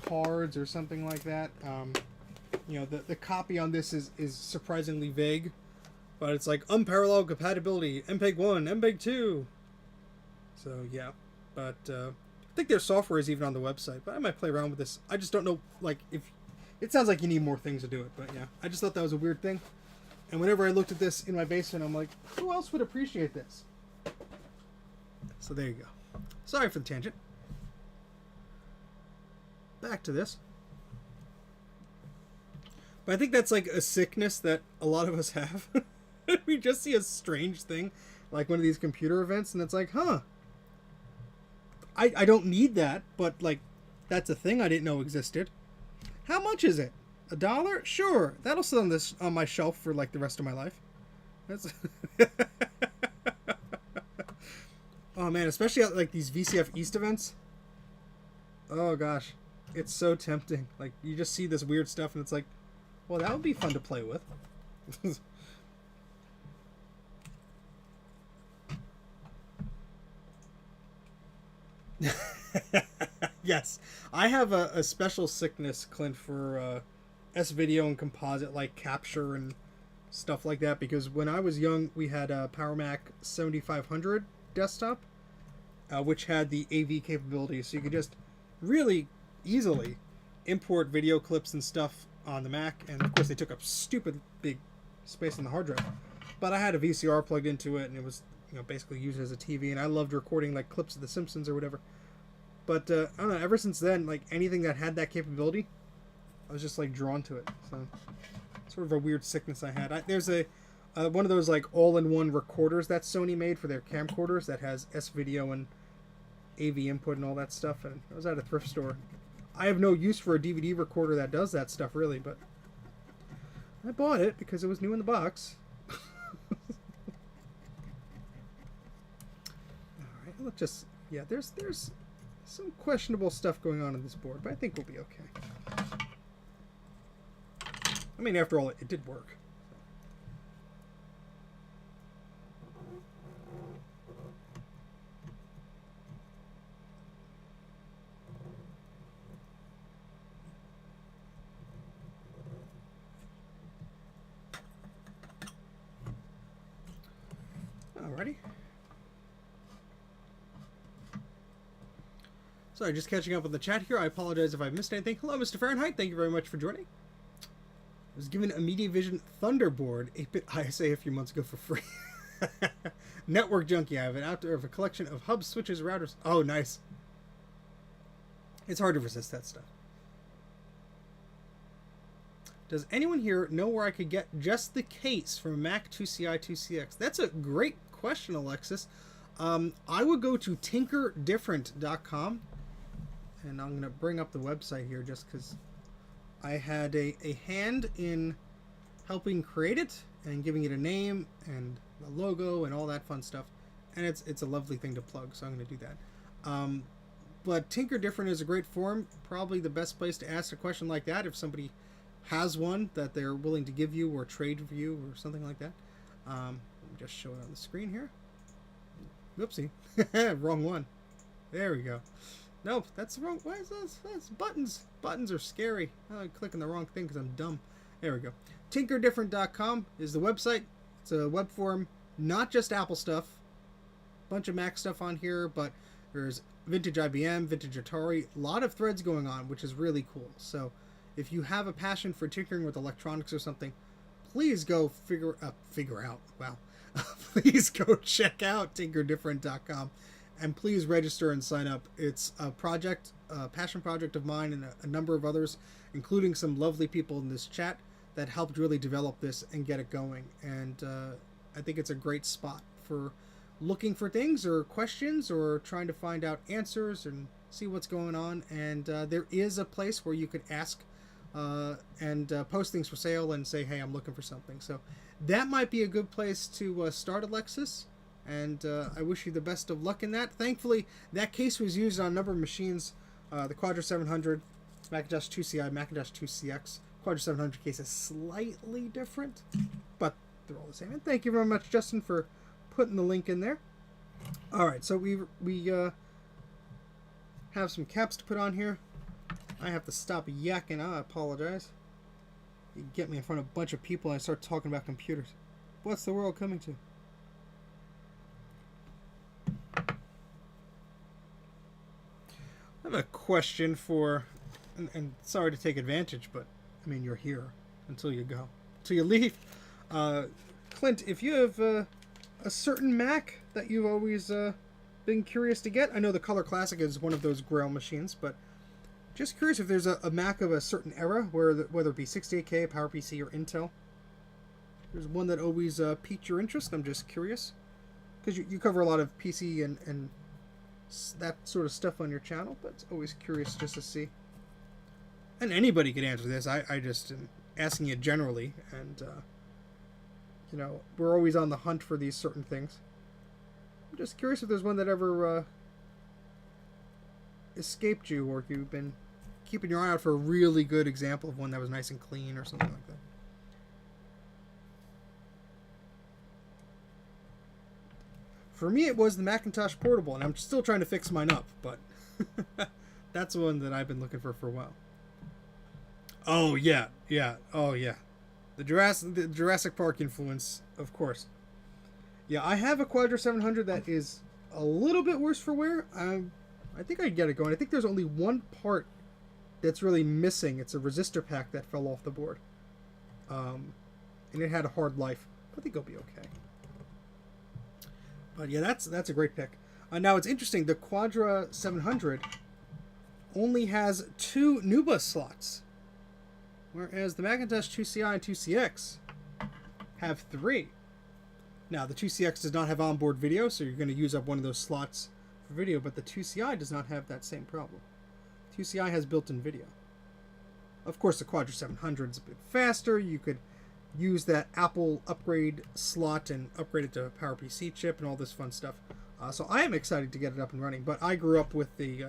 cards or something like that. You know, the copy on this is surprisingly vague, but it's like unparalleled compatibility, MPEG-1, MPEG-2. So yeah, but I think their software is even on the website, but I might play around with this. I just don't know, like, if it sounds like you need more things to do it, but yeah, I just thought that was a weird thing. And whenever I looked at this in my basement, I'm like, who else would appreciate this? So there you go. Sorry for the tangent. Back to this. But I think that's like a sickness that a lot of us have. We just see a strange thing, like one of these computer events, and it's like, huh. I don't need that, but like, that's a thing I didn't know existed. How much is it? $1? Sure. That'll sit on my shelf for like the rest of my life. That's oh man, especially at like these VCF East events. Oh gosh, it's so tempting. Like, you just see this weird stuff and it's like, well, that would be fun to play with. Yes, I have a special sickness, Clint, for S-video and composite, like capture and stuff like that, because when I was young, we had a Power Mac 7500 desktop, which had the AV capability, so you could just really easily import video clips and stuff on the Mac, and of course they took up stupid big space on the hard drive. But I had a VCR plugged into it, and it was, you know, basically used as a TV, and I loved recording like clips of The Simpsons or whatever. But I don't know, ever since then, like anything that had that capability, I was just like drawn to it. So sort of a weird sickness I had. There's a one of those like all-in-one recorders that Sony made for their camcorders that has S-video and AV input and all that stuff, and I was at a thrift store. I have no use for a DVD recorder that does that stuff really, but I bought it because it was new in the box. Alright, let's just, yeah, there's some questionable stuff going on this board, but I think we'll be okay. I mean, after all, it did work. Alrighty. Sorry, just catching up with the chat here. I apologize if I missed anything. Hello, Mr. Fahrenheit. Thank you very much for joining. I was given a MediaVision Thunderboard 8-bit ISA a few months ago for free. Network Junkie. I have it out there of a collection of hubs, switches, routers. Oh, nice. It's hard to resist that stuff. Does anyone here know where I could get just the case from a Mac 2CI 2CX? That's a great question, Alexis. I would go to tinkerdifferent.com, and I'm going to bring up the website here just because I had a hand in helping create it and giving it a name and a logo and all that fun stuff, and it's a lovely thing to plug, so I'm going to do that. But Tinker Different is a great forum, probably the best place to ask a question like that if somebody has one that they're willing to give you or trade for you or something like that. Let me just show it on the screen here. Whoopsie. Wrong one. There we go. Nope, that's the wrong. Why is that? That's buttons. Buttons are scary. I'm clicking the wrong thing because I'm dumb. There we go. Tinkerdifferent.com is the website. It's a web forum, not just Apple stuff. Bunch of Mac stuff on here, but there's vintage IBM, vintage Atari. A lot of threads going on, which is really cool. So if you have a passion for tinkering with electronics or something, please go figure out. Wow. Please go check out tinkerdifferent.com and please register and sign up. It's a project, a passion project of mine and a number of others, including some lovely people in this chat that helped really develop this and get it going. And I think it's a great spot for looking for things or questions or trying to find out answers and see what's going on. And there is a place where you could ask and post things for sale and say, hey, I'm looking for something. So that might be a good place to start, Alexis, and I wish you the best of luck in that. Thankfully, that case was used on a number of machines, the Quadra 700, So Macintosh 2CI, Macintosh 2CX. Quadra 700 case is slightly different, but they're all the same. And thank you very much, Justin, for putting the link in there. All right, so we have some caps to put on here. I have to stop yakking. I apologize. You get me in front of a bunch of people and I start talking about computers. What's the world coming to? I have a question for, and sorry to take advantage, but I mean, you're here until you go. Until you leave. Clint, if you have a certain Mac that you've always been curious to get, I know the Color Classic is one of those Grail machines, but just curious if there's a Mac of a certain era, whether it be 68K, PowerPC, or Intel. There's one that always piqued your interest. I'm just curious. Because you cover a lot of PC and that sort of stuff on your channel, but it's always curious just to see. And anybody could answer this. I just am asking you generally, and you know, we're always on the hunt for these certain things. I'm just curious if there's one that ever escaped you, or if you've been keeping your eye out for a really good example of one that was nice and clean or something like that. For me, it was the Macintosh Portable, and I'm still trying to fix mine up, but that's one that I've been looking for a while. Oh, yeah. Oh, yeah. The Jurassic Park influence, of course. Yeah, I have a Quadra 700 that is a little bit worse for wear. I think I can get it going. I think there's only one part that's really missing. It's a resistor pack that fell off the board. And it had a hard life. I think it'll be okay. But yeah, that's a great pick. Now, it's interesting. The Quadra 700 only has 2 NuBus slots, whereas the Macintosh 2CI and 2CX have 3. Now, the 2CX does not have onboard video, so you're going to use up one of those slots for video, but the 2CI does not have that same problem. 2CI has built-in video. Of course, the Quadra 700 is a bit faster. You could use that Apple upgrade slot and upgrade it to a PowerPC chip and all this fun stuff. So I am excited to get it up and running, but I grew up with the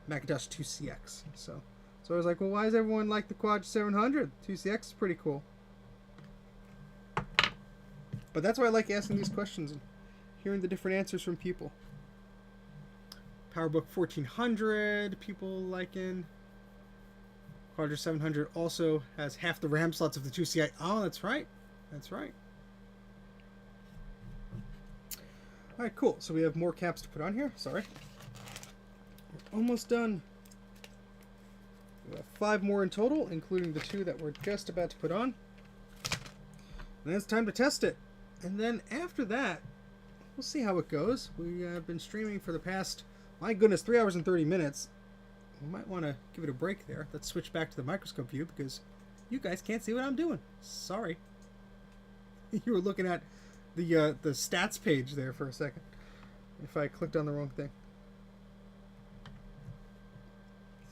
Macintosh 2CX. So I was like, well, why does everyone like the Quad 700? 2CX is pretty cool. But that's why I like asking these questions and hearing the different answers from people. PowerBook 1400, people liking. Quadra 700 also has half the RAM slots of the 2CI. Oh, that's right. That's right. All right, cool. So we have more caps to put on here. Sorry. We're almost done. We have 5 more in total, including the 2 that we're just about to put on. And then it's time to test it. And then after that, we'll see how it goes. We have been streaming for the past, my goodness, 3 hours and 30 minutes. We might want to give it a break there. Let's switch back to the microscope view because you guys can't see what I'm doing. Sorry. You were looking at the stats page there for a second. If I clicked on the wrong thing.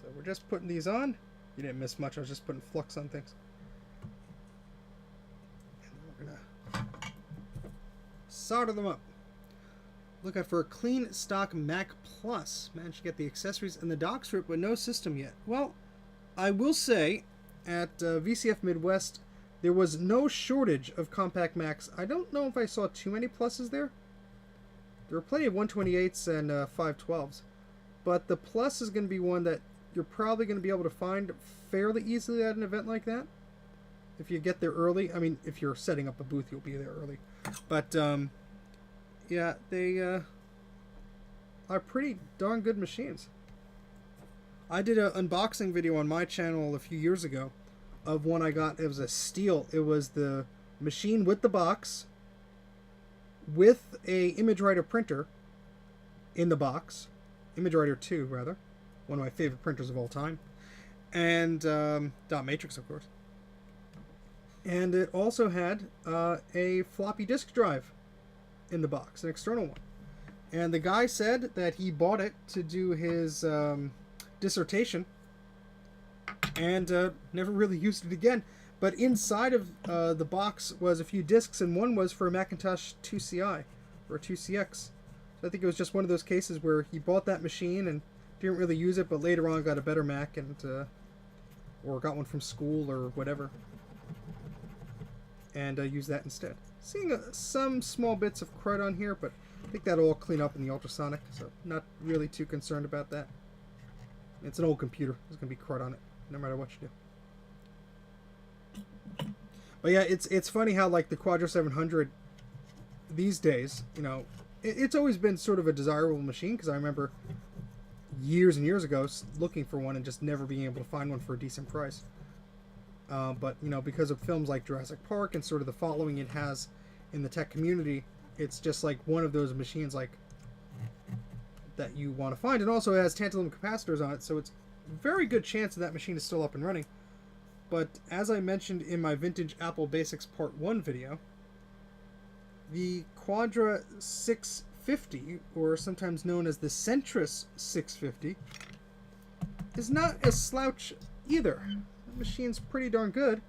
So we're just putting these on. You didn't miss much. I was just putting flux on things. And then we're going to solder them up. Look out for a clean stock Mac Plus. Managed to get the accessories and the dock strip, but no system yet. Well, I will say, at VCF Midwest, there was no shortage of compact Macs. I don't know if I saw too many Pluses there. There were plenty of 128s and 512s. But the Plus is going to be one that you're probably going to be able to find fairly easily at an event like that. If you get there early. I mean, if you're setting up a booth, you'll be there early. But, yeah, they are pretty darn good machines. I did an unboxing video on my channel a few years ago of one I got. It was a steal. It was the machine with the box with a ImageWriter printer in the box. ImageWriter 2, rather. One of my favorite printers of all time. And dot matrix, of course. And it also had a floppy disk drive in the box, an external one. And the guy said that he bought it to do his dissertation and never really used it again. But inside of the box was a few discs, and one was for a Macintosh 2CI or 2CX. So I think it was just one of those cases where he bought that machine and didn't really use it, but later on got a better Mac and or got one from school or whatever, and use that instead. Seeing some small bits of crud on here, but I think that'll all clean up in the ultrasonic, so not really too concerned about that. It's an old computer. There's going to be crud on it, no matter what you do. But yeah, it's funny how, like, the Quadro 700 these days, you know, it's always been sort of a desirable machine, because I remember years and years ago looking for one and just never being able to find one for a decent price. But, you know, because of films like Jurassic Park and sort of the following it has in the tech community, it's just like one of those machines like that you want to find. And also it has tantalum capacitors on it, so it's a very good chance that machine is still up and running. But as I mentioned in my Vintage Apple Basics Part 1 video, the Quadra 650, or sometimes known as the Centris 650, is not a slouch either. The machine's pretty darn good,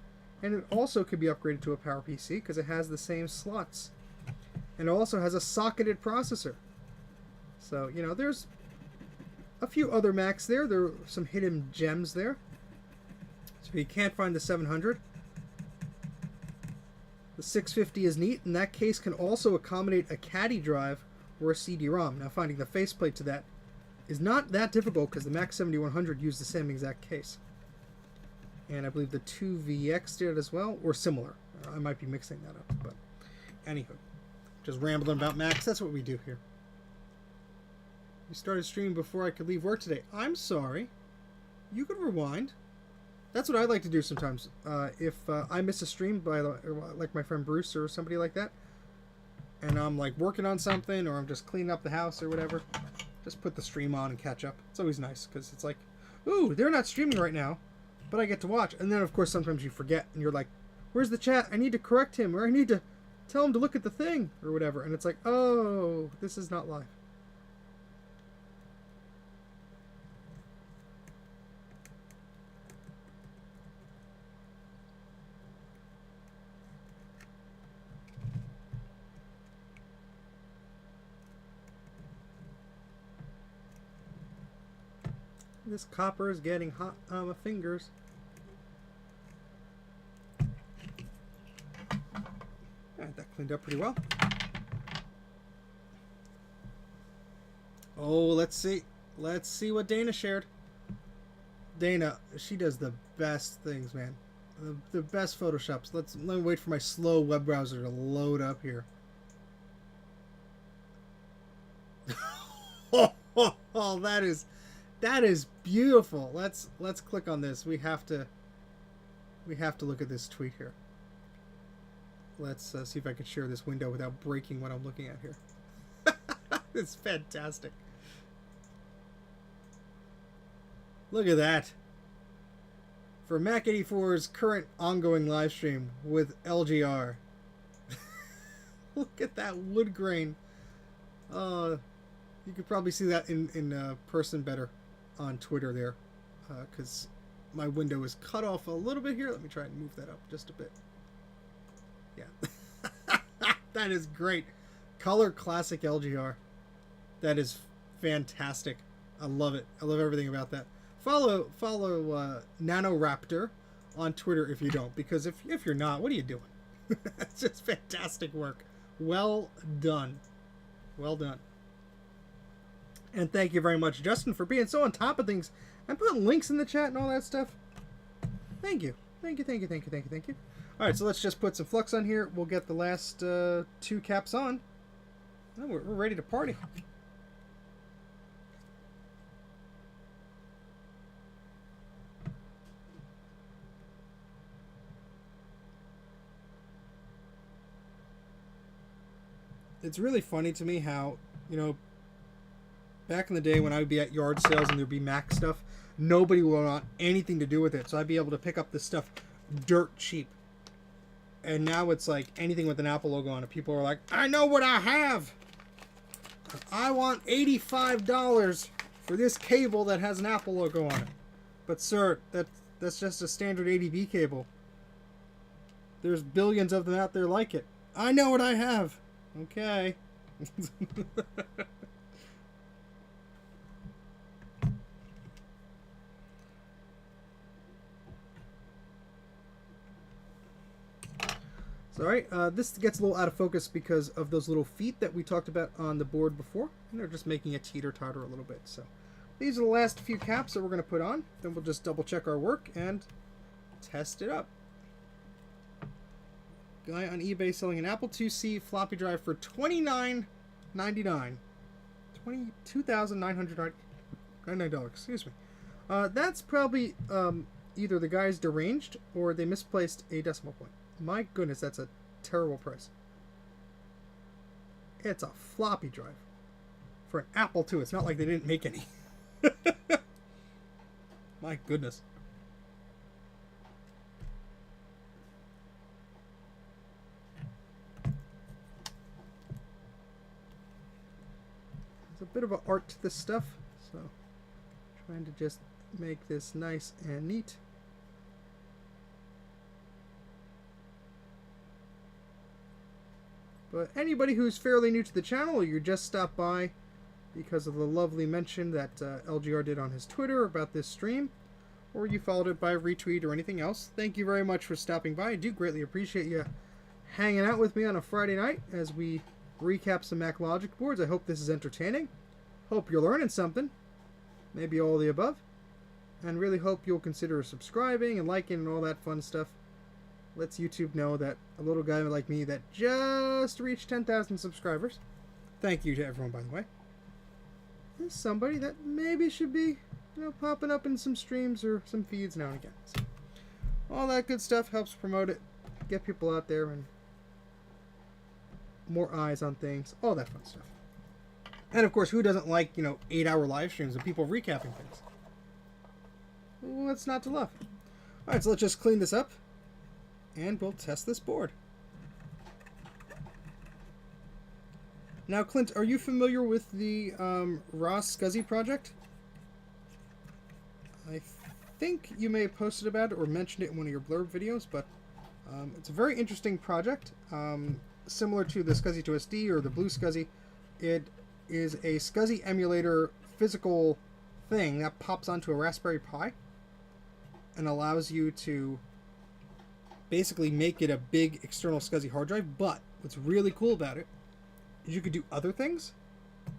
and it also could be upgraded to a PowerPC because it has the same slots. And it also has a socketed processor. So, you know, there's a few other Macs there. There are some hidden gems there. So if you can't find the 700, the 650 is neat, and that case can also accommodate a caddy drive or a CD-ROM. Now, finding the faceplate to that is not that difficult because the Mac 7100 used the same exact case. And I believe the 2VX did it as well, or similar. I might be mixing that up, but anywho, just rambling about Macs. That's what we do here. You started streaming before I could leave work today. I'm sorry. You could rewind. That's what I like to do sometimes. If I miss a stream by like my friend Bruce or somebody like that, and I'm like working on something, or I'm just cleaning up the house or whatever, just put the stream on and catch up. It's always nice because it's like, ooh, they're not streaming right now, but I get to watch. And then of course sometimes you forget and you're like, where's the chat? I need to correct him, or I need to tell him to look at the thing or whatever. And it's like, oh, this is not live. This copper is getting hot on my fingers. Alright, that cleaned up pretty well. Oh, let's see. Let's see what Dana shared. Dana, she does the best things, man. The best Photoshops. Let me wait for my slow web browser to load up here. Oh, that is beautiful. Let's click on this. We have to look at this tweet here. Let's see if I can share this window without breaking what I'm looking at here. It's fantastic. Look at that. For Mac84's current ongoing live stream with LGR. Look at that wood grain. You could probably see that in person better on Twitter there, because my window is cut off a little bit here. Let me try and move that up just a bit. Yeah. That is great. Color classic LGR. That is fantastic. I love it. I love everything about that. Follow NanoRaptor on Twitter if you don't, because if you're not, what are you doing? It's just fantastic work. Well done. Well done. And thank you very much, Justin, for being so on top of things and putting links in the chat and all that stuff. Thank you. Thank you, thank you, thank you, thank you, thank you. All right, so let's just put some flux on here. We'll get the last 2 caps on. Oh, we're ready to party. It's really funny to me how, you know, back in the day when I would be at yard sales and there'd be Mac stuff, nobody would want anything to do with it. So I'd be able to pick up this stuff dirt cheap. And now it's like anything with an Apple logo on it. People are like, I know what I have. I want $85 for this cable that has an Apple logo on it. But sir, that's just a standard ADB cable. There's billions of them out there like it. I know what I have. Okay. Sorry, this gets a little out of focus because of those little feet that we talked about on the board before. And they're just making it teeter-totter a little bit. So these are the last few caps that we're going to put on. Then we'll just double check our work and test it up. Guy on eBay selling an Apple IIc floppy drive for $29.99. $22,999, excuse me. That's probably either the guy's deranged or they misplaced a decimal point. My goodness, that's a terrible price. It's a floppy drive for an Apple II. It's not like they didn't make any. My goodness. There's a bit of an art to this stuff, so trying to just make this nice and neat. But anybody who's fairly new to the channel, or you just stopped by because of the lovely mention that LGR did on his Twitter about this stream, or you followed it by retweet or anything else, thank you very much for stopping by. I do greatly appreciate you hanging out with me on a Friday night as we recap some Mac Logic boards. I hope this is entertaining. Hope you're learning something. Maybe all the above. And really hope you'll consider subscribing and liking and all that fun stuff. Lets YouTube know that a little guy like me that just reached 10,000 subscribers, thank you to everyone, by the way, is somebody that maybe should be, popping up in some streams or some feeds now and again. So, all that good stuff helps promote it, get people out there, and more eyes on things, all that fun stuff. And of course, who doesn't like, 8-hour live streams of people recapping things? What's not to love? Alright, so let's just clean this up. And we'll test this board. Now, Clint, are you familiar with the Ross SCSI project? I think you may have posted about it or mentioned it in one of your blurb videos, but it's a very interesting project. Similar to the SCSI 2SD or the Blue SCSI, it is a SCSI emulator physical thing that pops onto a Raspberry Pi and allows you to basically make it a big external SCSI hard drive. But what's really cool about it is you could do other things,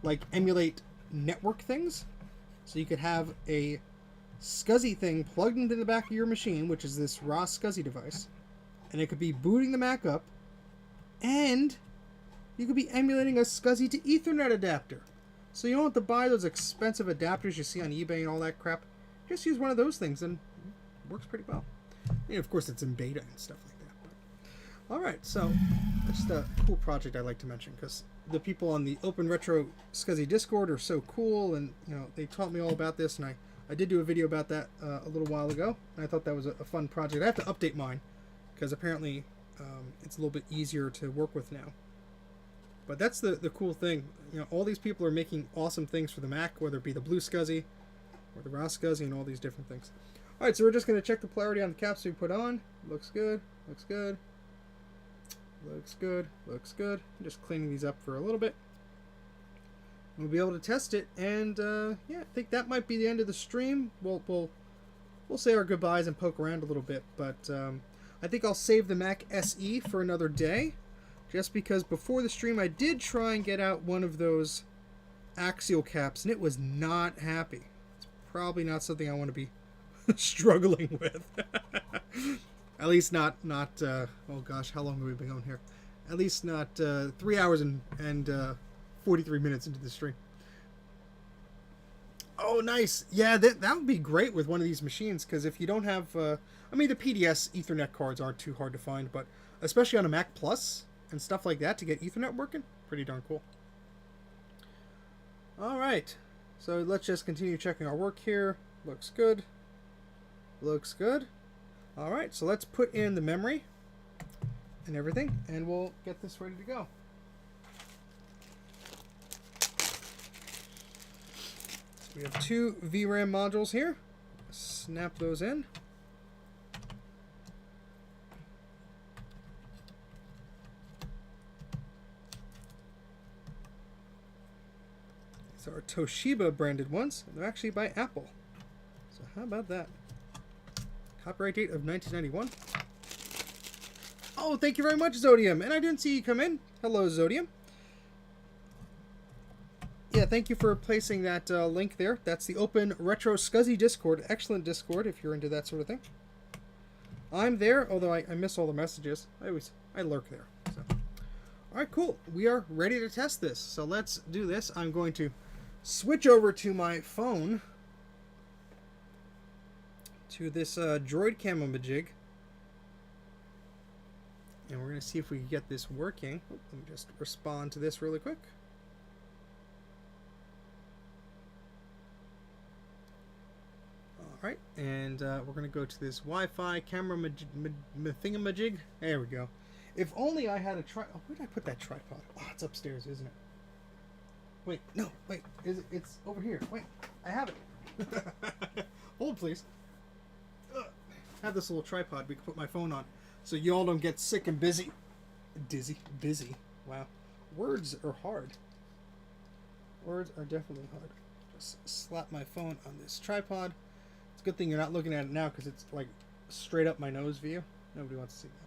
like emulate network things. So you could have a SCSI thing plugged into the back of your machine, which is this Ross SCSI device, and it could be booting the Mac up, and you could be emulating a SCSI to Ethernet adapter. So you don't have to buy those expensive adapters you see on eBay and all that crap. Just use one of those things and it works pretty well. And of course, it's in beta and stuff like that. But, all right, so just a cool project I like to mention because the people on the Open Retro SCSI Discord are so cool, and they taught me all about this, and I did do a video about that a little while ago, and I thought that was a fun project. I have to update mine because apparently it's a little bit easier to work with now. But that's the cool thing. All these people are making awesome things for the Mac, whether it be the Blue SCSI or the Ross SCSI and all these different things. All right, so we're just going to check the polarity on the caps we put on. Looks good. Looks good. Looks good. Looks good. I'm just cleaning these up for a little bit. We'll be able to test it, and yeah, I think that might be the end of the stream. We'll say our goodbyes and poke around a little bit, but I think I'll save the Mac SE for another day, just because before the stream I did try and get out one of those axial caps, and it was not happy. It's probably not something I want to be struggling with. At least not oh gosh, how long have we been going here? At least not 3 hours and 43 minutes into the stream. Oh, nice. Yeah, that would be great with one of these machines, because if you don't have I mean, the PDS Ethernet cards aren't too hard to find, but especially on a Mac Plus and stuff like that, to get Ethernet working, pretty darn cool. All right, so let's just continue checking our work here. Looks good. Looks good. All right, so let's put in the memory and everything, and we'll get this ready to go. So we have two VRAM modules here. Snap those in. These are Toshiba branded ones. They're actually by Apple. So how about that? Copyright date of 1991. Oh, thank you very much, Zodium. And I didn't see you come in. Hello, Zodium. Yeah, thank you for placing that link there. That's the Open Retro Scuzzy Discord. Excellent Discord if you're into that sort of thing. I'm there, although I miss all the messages. I lurk there. So. All right, cool. We are ready to test this. So let's do this. I'm going to switch over to my phone to this Droid Camo Majig. And we're going to see if we can get this working. Let me just respond to this really quick. Alright, and we're going to go to this Wi-Fi camera thingamajig. There we go. If only I had a oh, where did I put that tripod? Oh, it's upstairs, isn't it? Wait, no, wait. It's over here. Wait, I have it. Hold, please. I have this little tripod we can put my phone on, so you all don't get sick and busy. Busy. Wow. Words are hard. Words are definitely hard. Just slap my phone on this tripod. It's a good thing you're not looking at it now because it's like straight up my nose view. Nobody wants to see that.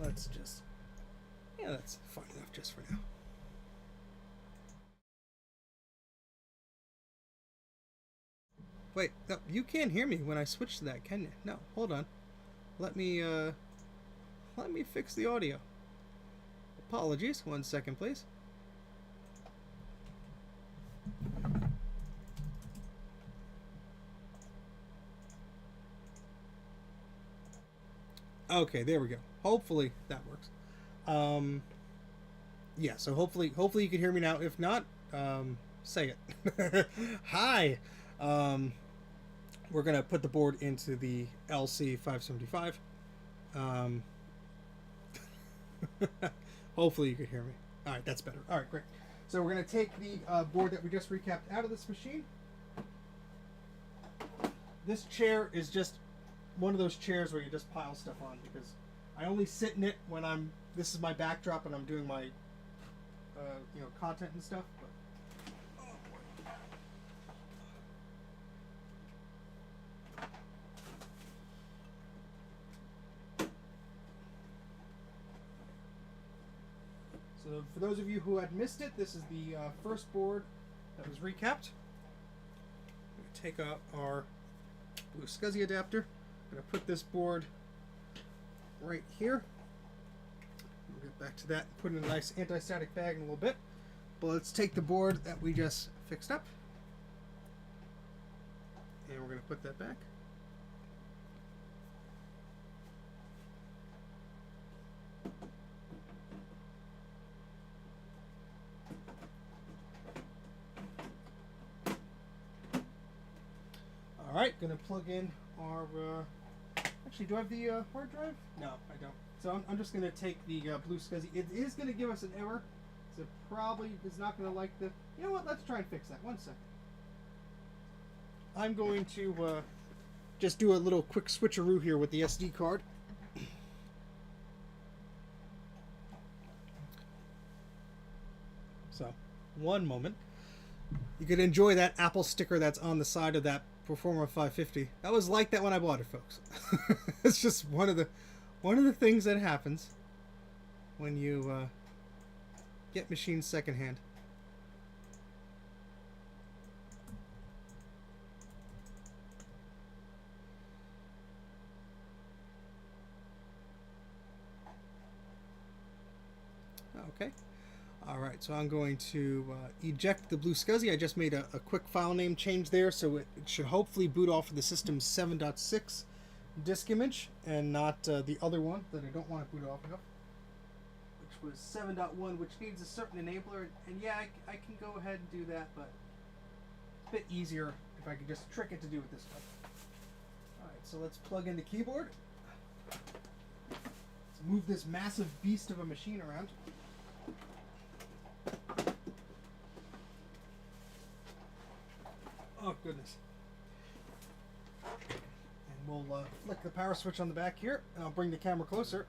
Let's just... Yeah, that's fine enough just for now. Wait, no, you can't hear me when I switch to that, can you? No, hold on. Let me fix the audio. Apologies, 1 second, please. Okay, there we go. Hopefully that works. Yeah, so hopefully you can hear me now. If not, say it. Hi. We're gonna put the board into the LC575. Hopefully you can hear me. All right, that's better. All right, great. So we're gonna take the board that we just recapped out of this machine. This chair is just one of those chairs where you just pile stuff on because I only sit in it when this is my backdrop and I'm doing my, content and stuff. But, oh boy. So for those of you who had missed it, this is the first board that was recapped. We take out our blue SCSI adapter. I'm going to put this board right here. We'll get back to that and put it in a nice anti-static bag in a little bit. But let's take the board that we just fixed up. And we're going to put that back. Alright, going to plug in our... Actually, do I have the hard drive? No, I don't. So I'm just going to take the blue SCSI. It is going to give us an error. So probably is not going to like the... You know what? Let's try and fix that. 1 second. I'm going to just do a little quick switcheroo here with the SD card. So, one moment. You could enjoy that Apple sticker that's on the side of that Performer 550. That was like that when I bought it, folks. It's just one of the things that happens when you get machines secondhand. Okay. Alright, so I'm going to eject the blue SCSI. I just made a quick file name change there, so it should hopefully boot off of the system's 7.6 disk image, and not the other one that I don't want to boot off of, which was 7.1, which needs a certain enabler. And yeah, I can go ahead and do that, but it's a bit easier if I could just trick it to do it this way. Alright, so let's plug in the keyboard. Let's move this massive beast of a machine around. Oh, goodness. And we'll flick the power switch on the back here, and I'll bring the camera closer.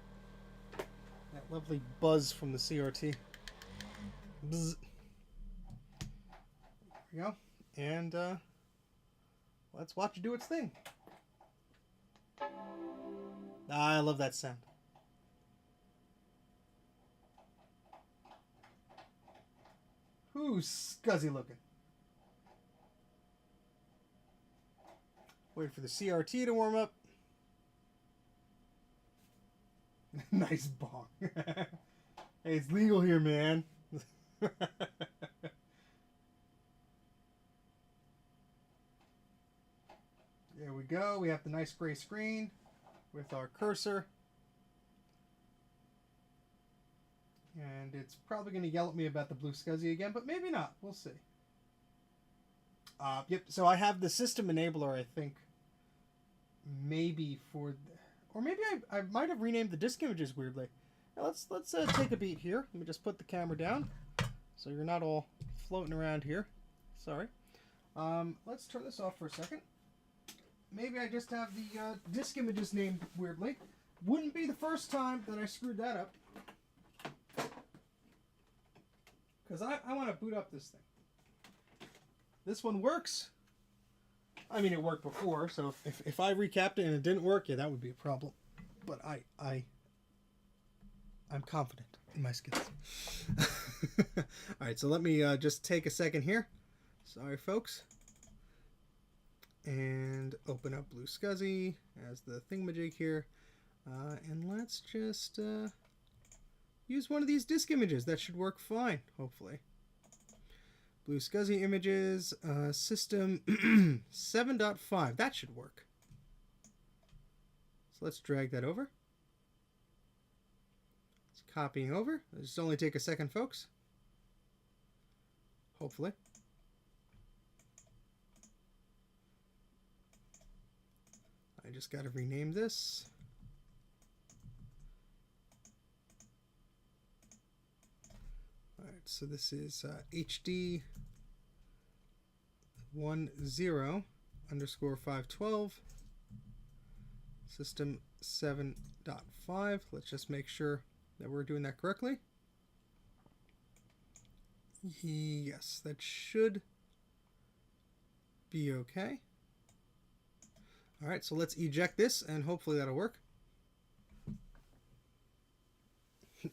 That lovely buzz from the CRT. Bzz. There we go. and let's watch it do its thing. I love that sound. Who's scuzzy looking? Wait for the CRT to warm up. Nice bong. Hey, it's legal here, man. There we go. We have the nice gray screen with our cursor. And it's probably going to yell at me about the blue SCSI again, but maybe not. We'll see. Yep, so I have the system enabler, I think, maybe for... Or maybe I might have renamed the disk images weirdly. Now let's take a beat here. Let me just put the camera down so you're not all floating around here. Sorry. Let's turn this off for a second. Maybe I just have the disk images named weirdly. Wouldn't be the first time that I screwed that up. Because I want to boot up this thing. This one works. I mean, it worked before, so if I recapped it and it didn't work, yeah, that would be a problem. But I'm confident in my skills. Alright, so let me just take a second here. Sorry, folks. And open up Blue SCSI as the thingamajig here. And let's just use one of these disk images. That should work fine, hopefully. Blue SCSI images, system 7.5. That should work. So let's drag that over. It's copying over. It'll just only take a second, folks. Hopefully. I just got to rename this. Alright, so this is HD 10_512 system 7.5. Let's just make sure that we're doing that correctly. Yes, that should be okay. Alright, so let's eject this and hopefully that'll work.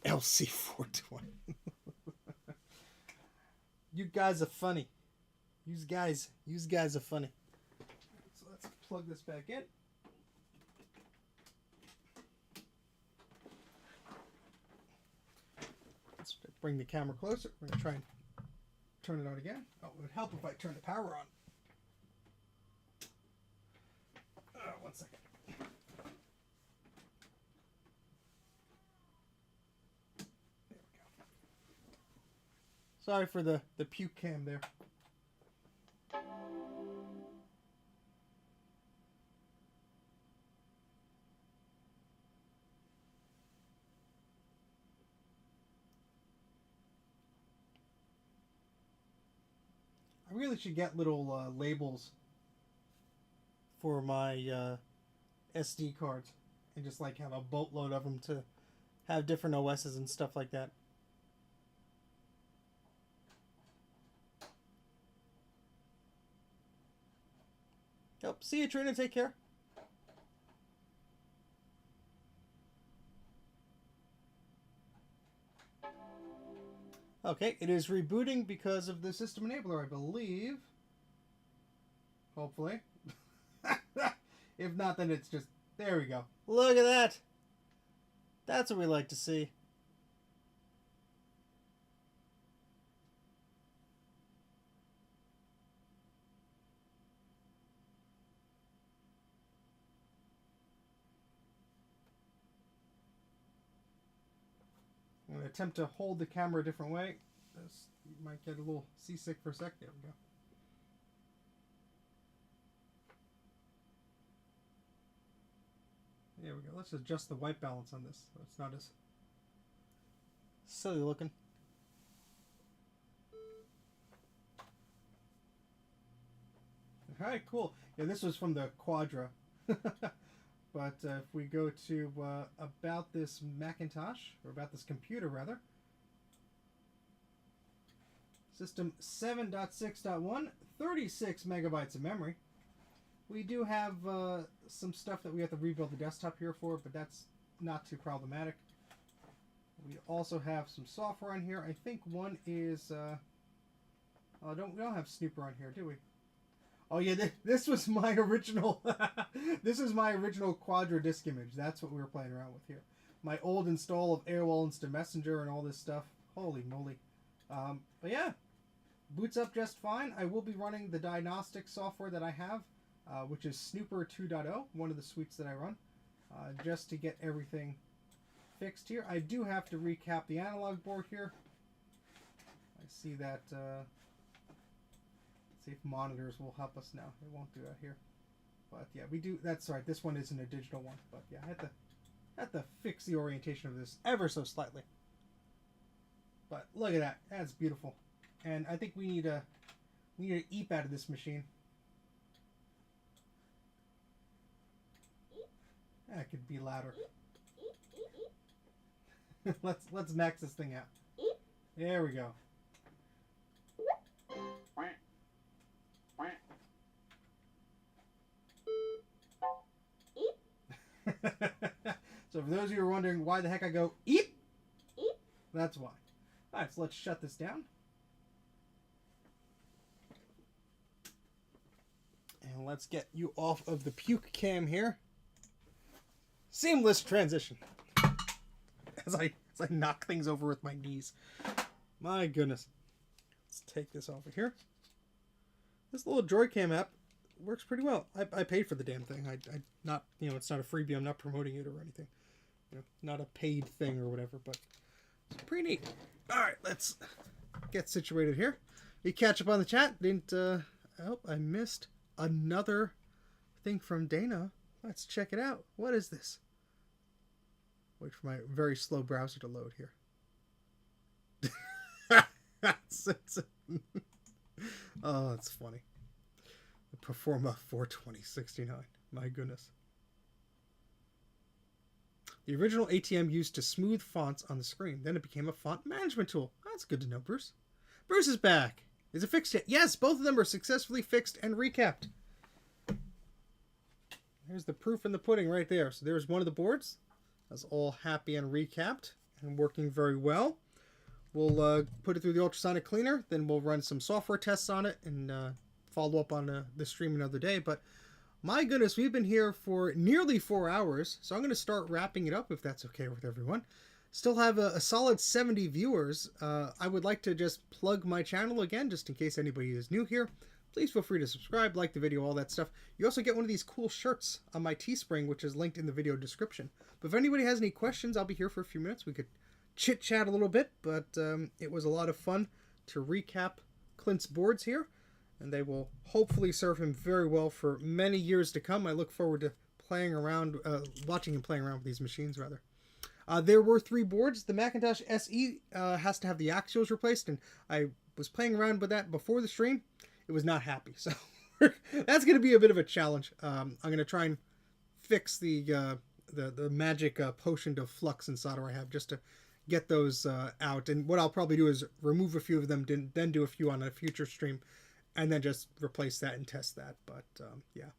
LC420. You guys are funny. You guys are funny. So let's plug this back in. Let's bring the camera closer. We're going to try and turn it on again. Oh, it would help if I turn the power on. One second. There we go. Sorry for the puke cam there. I really should get little labels for my SD cards and just like have a boatload of them to have different OSs and stuff like that. Yep. See you, Trina. Take care. Okay, it is rebooting because of the system enabler, I believe. Hopefully. If not, then it's just... There we go. Look at that! That's what we like to see. I'm going to attempt to hold the camera a different way. You might get a little seasick for a sec. There we go. There we go. Let's adjust the white balance on this so it's not as silly looking. Alright, cool. Yeah, this was from the Quadra. But if we go to about this Macintosh, or about this computer rather, System 7.6.1, 36 megabytes of memory. We do have some stuff that we have to rebuild the desktop here for, but that's not too problematic. We also have some software on here. I think one is... we don't have Snooper on here, do we? Oh yeah, this was my original... this is my original Quadro disk image. That's what we were playing around with here. My old install of AOL Instant Messenger and all this stuff. Holy moly. But yeah, boots up just fine. I will be running the diagnostic software that I have, which is Snooper 2.0, one of the suites that I run, just to get everything fixed here. I do have to recap the analog board here. I see that... let's see if monitors will help us now. It won't do that here. But yeah, we do... That's right, this one isn't a digital one. But yeah, I had to fix the orientation of this ever so slightly. But look at that. That's beautiful. And I think we need a eep out of this machine. That could be louder. let's max this thing out. There we go. So for those of you who are wondering why the heck I go eep, that's why. Alright, so let's shut this down. And let's get you off of the puke cam here. Seamless transition. As I knock things over with my knees. My goodness. Let's take this off of here. This little Joy-Cam app works pretty well. I paid for the damn thing. I not, you know, it's not a freebie. I'm not promoting it or anything. You know, not a paid thing or whatever, but it's pretty neat. All right, let's get situated here. You catch up on the chat. Didn't oh, I missed another thing from Dana. Let's check it out. What is this? Wait for my very slow browser to load here. Oh, that's funny. The Performa 42069. My goodness. The original ATM used to smooth fonts on the screen. Then it became a font management tool. That's good to know, Bruce. Bruce is back. Is it fixed yet? Yes, both of them are successfully fixed and recapped. There's the proof in the pudding right there. So there's one of the boards. That's all happy and recapped and working very well. We'll put it through the ultrasonic cleaner. Then we'll run some software tests on it and follow up on the stream another day. But my goodness, we've been here for nearly 4 hours. So I'm going to start wrapping it up if that's okay with everyone. Still have a solid 70 viewers. I would like to just plug my channel again, just in case anybody is new here. Please feel free to subscribe, like the video, all that stuff. You also get one of these cool shirts on my Teespring, which is linked in the video description. But if anybody has any questions, I'll be here for a few minutes. We could chit-chat a little bit, but it was a lot of fun to recap Clint's boards here. And they will hopefully serve him very well for many years to come. I look forward to playing around, watching him playing around with these machines, rather. There were 3 boards. The Macintosh SE has to have the axials replaced, and I was playing around with that before the stream. It was not happy, so that's going to be a bit of a challenge. I'm going to try and fix the magic potion of flux and solder I have just to get those out. And what I'll probably do is remove a few of them, then do a few on a future stream, and then just replace that and test that. But yeah.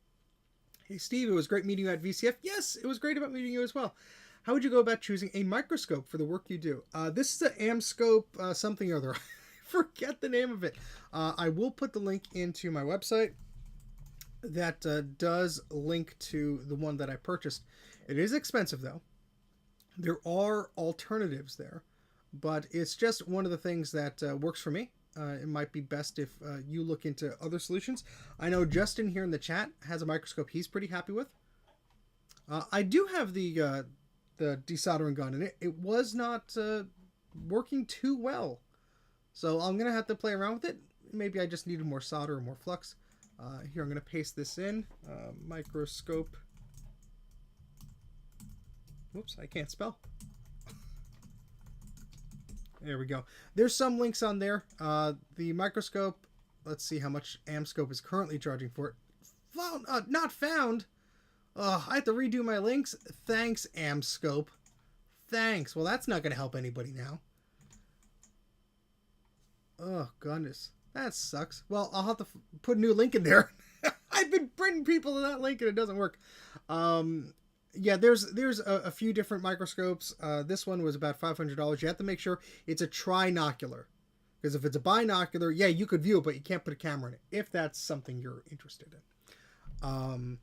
Hey Steve, it was great meeting you at VCF. Yes, it was great about meeting you as well. How would you go about choosing a microscope for the work you do? This is the Amscope something or other. Forget the name of it. I will put the link into my website that does link to the one that I purchased. It is expensive though. There are alternatives there, but it's just one of the things that works for me. It might be best if you look into other solutions. I know Justin here in the chat has a microscope he's pretty happy with. I do have the desoldering gun, and it was not working too well. So I'm going to have to play around with it. Maybe I just needed more solder or more flux. Here, I'm going to paste this in. Microscope. Whoops, I can't spell. There we go. There's some links on there. The microscope, let's see how much Amscope is currently charging for it. Found, not found. I have to redo my links. Thanks, Amscope. Thanks. Well, that's not going to help anybody now. Oh, goodness. That sucks. Well, I'll have to put a new link in there. I've been bringing people to that link and it doesn't work. Um, yeah, there's a few different microscopes. This one was about $500. You have to make sure it's a trinocular. Because if it's a binocular, yeah, you could view it, but you can't put a camera in it if that's something you're interested in.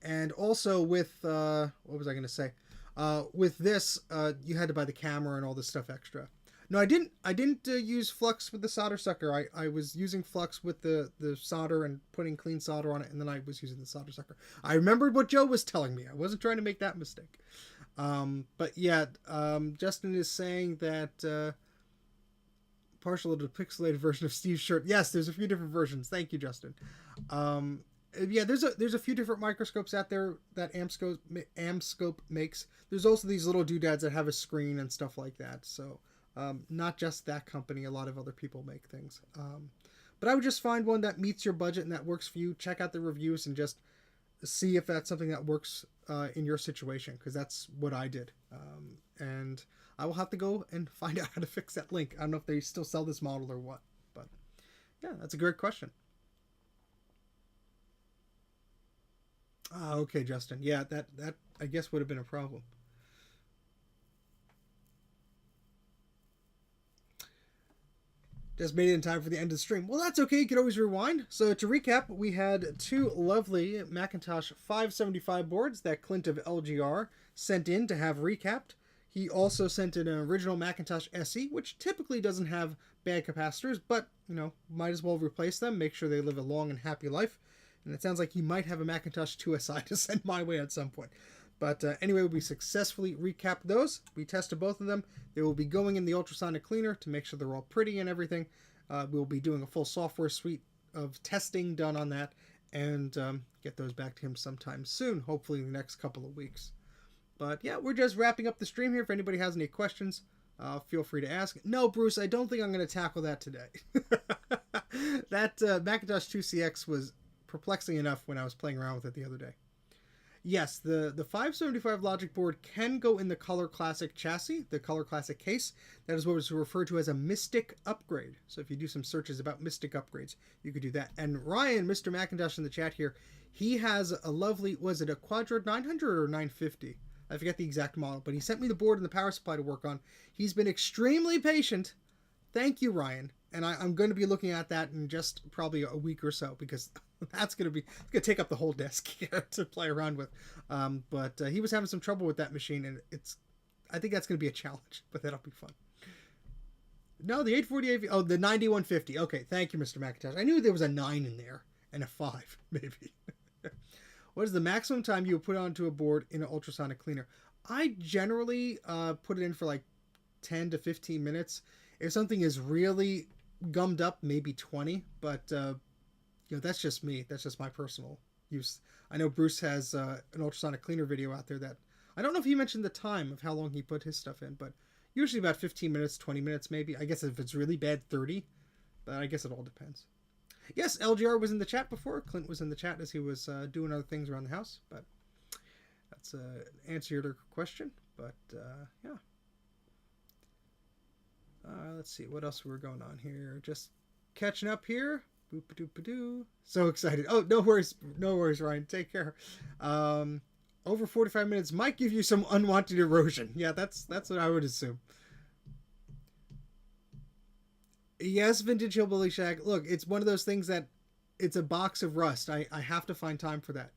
And also with what was I going to say? With this, you had to buy the camera and all this stuff extra. No, I didn't. I didn't use flux with the solder sucker. I was using flux with the solder and putting clean solder on it, and then I was using the solder sucker. I remembered what Joe was telling me. I wasn't trying to make that mistake. But yeah, Justin is saying that partial to the pixelated version of Steve's shirt. Yes, there's a few different versions. Thank you, Justin. Yeah, there's a few different microscopes out there that Amscope makes. There's also these little doodads that have a screen and stuff like that. So not just that company, a lot of other people make things. But I would just find one that meets your budget and that works for you. Check out the reviews and just see if that's something that works in your situation, because that's what I did. And I will have to go and find out how to fix that link. I don't know if they still sell this model or what, but yeah, that's a great question. Ah, okay, Justin. Yeah, that I guess would have been a problem. Just made it in time for the end of the stream. Well, that's okay. You can always rewind. So to recap, we had two lovely Macintosh 575 boards that Clint of LGR sent in to have recapped. He also sent in an original Macintosh SE, which typically doesn't have bad capacitors, but, you know, might as well replace them, make sure they live a long and happy life. And it sounds like he might have a Macintosh 2SI to send my way at some point. But anyway, we successfully recapped those. We tested both of them. They will be going in the ultrasonic cleaner to make sure they're all pretty and everything. We'll be doing a full software suite of testing done on that and get those back to him sometime soon, hopefully in the next couple of weeks. But yeah, we're just wrapping up the stream here. If anybody has any questions, feel free to ask. No, Bruce, I don't think I'm going to tackle that today. That Macintosh 2CX was perplexing enough when I was playing around with it the other day. Yes, the 575 logic board can go in the Color Classic chassis, the Color Classic case. That is what is referred to as a Mystic upgrade. So if you do some searches about Mystic upgrades, you could do that. And Ryan, Mr. Macintosh in the chat here, he has a lovely, was it a Quadro 900 or 950? I forget the exact model, but he sent me the board and the power supply to work on. He's been extremely patient. Thank you, Ryan. And I'm going to be looking at that in just probably a week or so, because that's going to take up the whole desk here to play around with. But he was having some trouble with that machine, and I think that's going to be a challenge, but that'll be fun. No, the 848, oh, the 9150. Okay, thank you, Mr. Macintosh. I knew there was a 9 in there, and a 5, maybe. What is the maximum time you would put onto a board in an ultrasonic cleaner? I generally put it in for like 10 to 15 minutes. If something is really gummed up, maybe 20, but you know, that's just me. That's just my personal use. I know Bruce has an ultrasonic cleaner video out there that I don't know if he mentioned the time of how long he put his stuff in, but usually about 15 minutes, 20 minutes maybe. I guess if it's really bad, 30, but I guess it all depends. Yes, LGR was in the chat before. Clint was in the chat as he was doing other things around the house, but that's an answer to your question. But yeah. Let's see what else we're going on here. Just catching up here. Boop-a-doop-a-doo. So excited. Oh, no worries, Ryan. Take care. Over 45 minutes might give you some unwanted erosion. Yeah, that's what I would assume. Yes, Vintage Hillbilly Shack. Look, it's one of those things that it's a box of rust. I have to find time for that.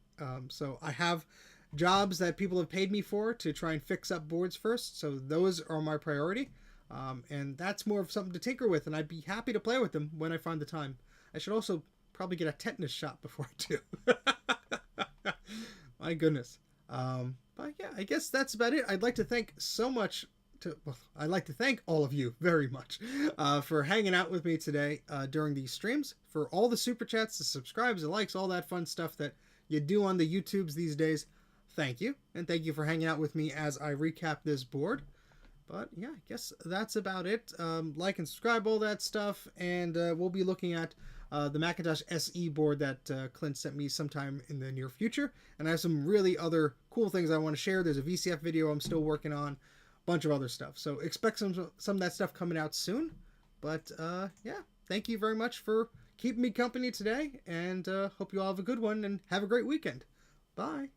So I have jobs that people have paid me for to try and fix up boards first. So those are my priority. And that's more of something to tinker with, and I'd be happy to play with them when I find the time. I should also probably get a tetanus shot before I do. My goodness. But yeah, I guess that's about it. I'd like to thank so much I'd like to thank all of you very much for hanging out with me today during these streams, for all the super chats, the subscribes, the likes, all that fun stuff that you do on the YouTubes these days. Thank you. And thank you for hanging out with me as I recap this board. But yeah, I guess that's about it. Like and subscribe, all that stuff. And we'll be looking at the Macintosh SE board that Clint sent me sometime in the near future. And I have some really other cool things I want to share. There's a VCF video I'm still working on. Bunch of other stuff. So expect some of that stuff coming out soon. But yeah, thank you very much for keeping me company today, and hope you all have a good one and have a great weekend. Bye.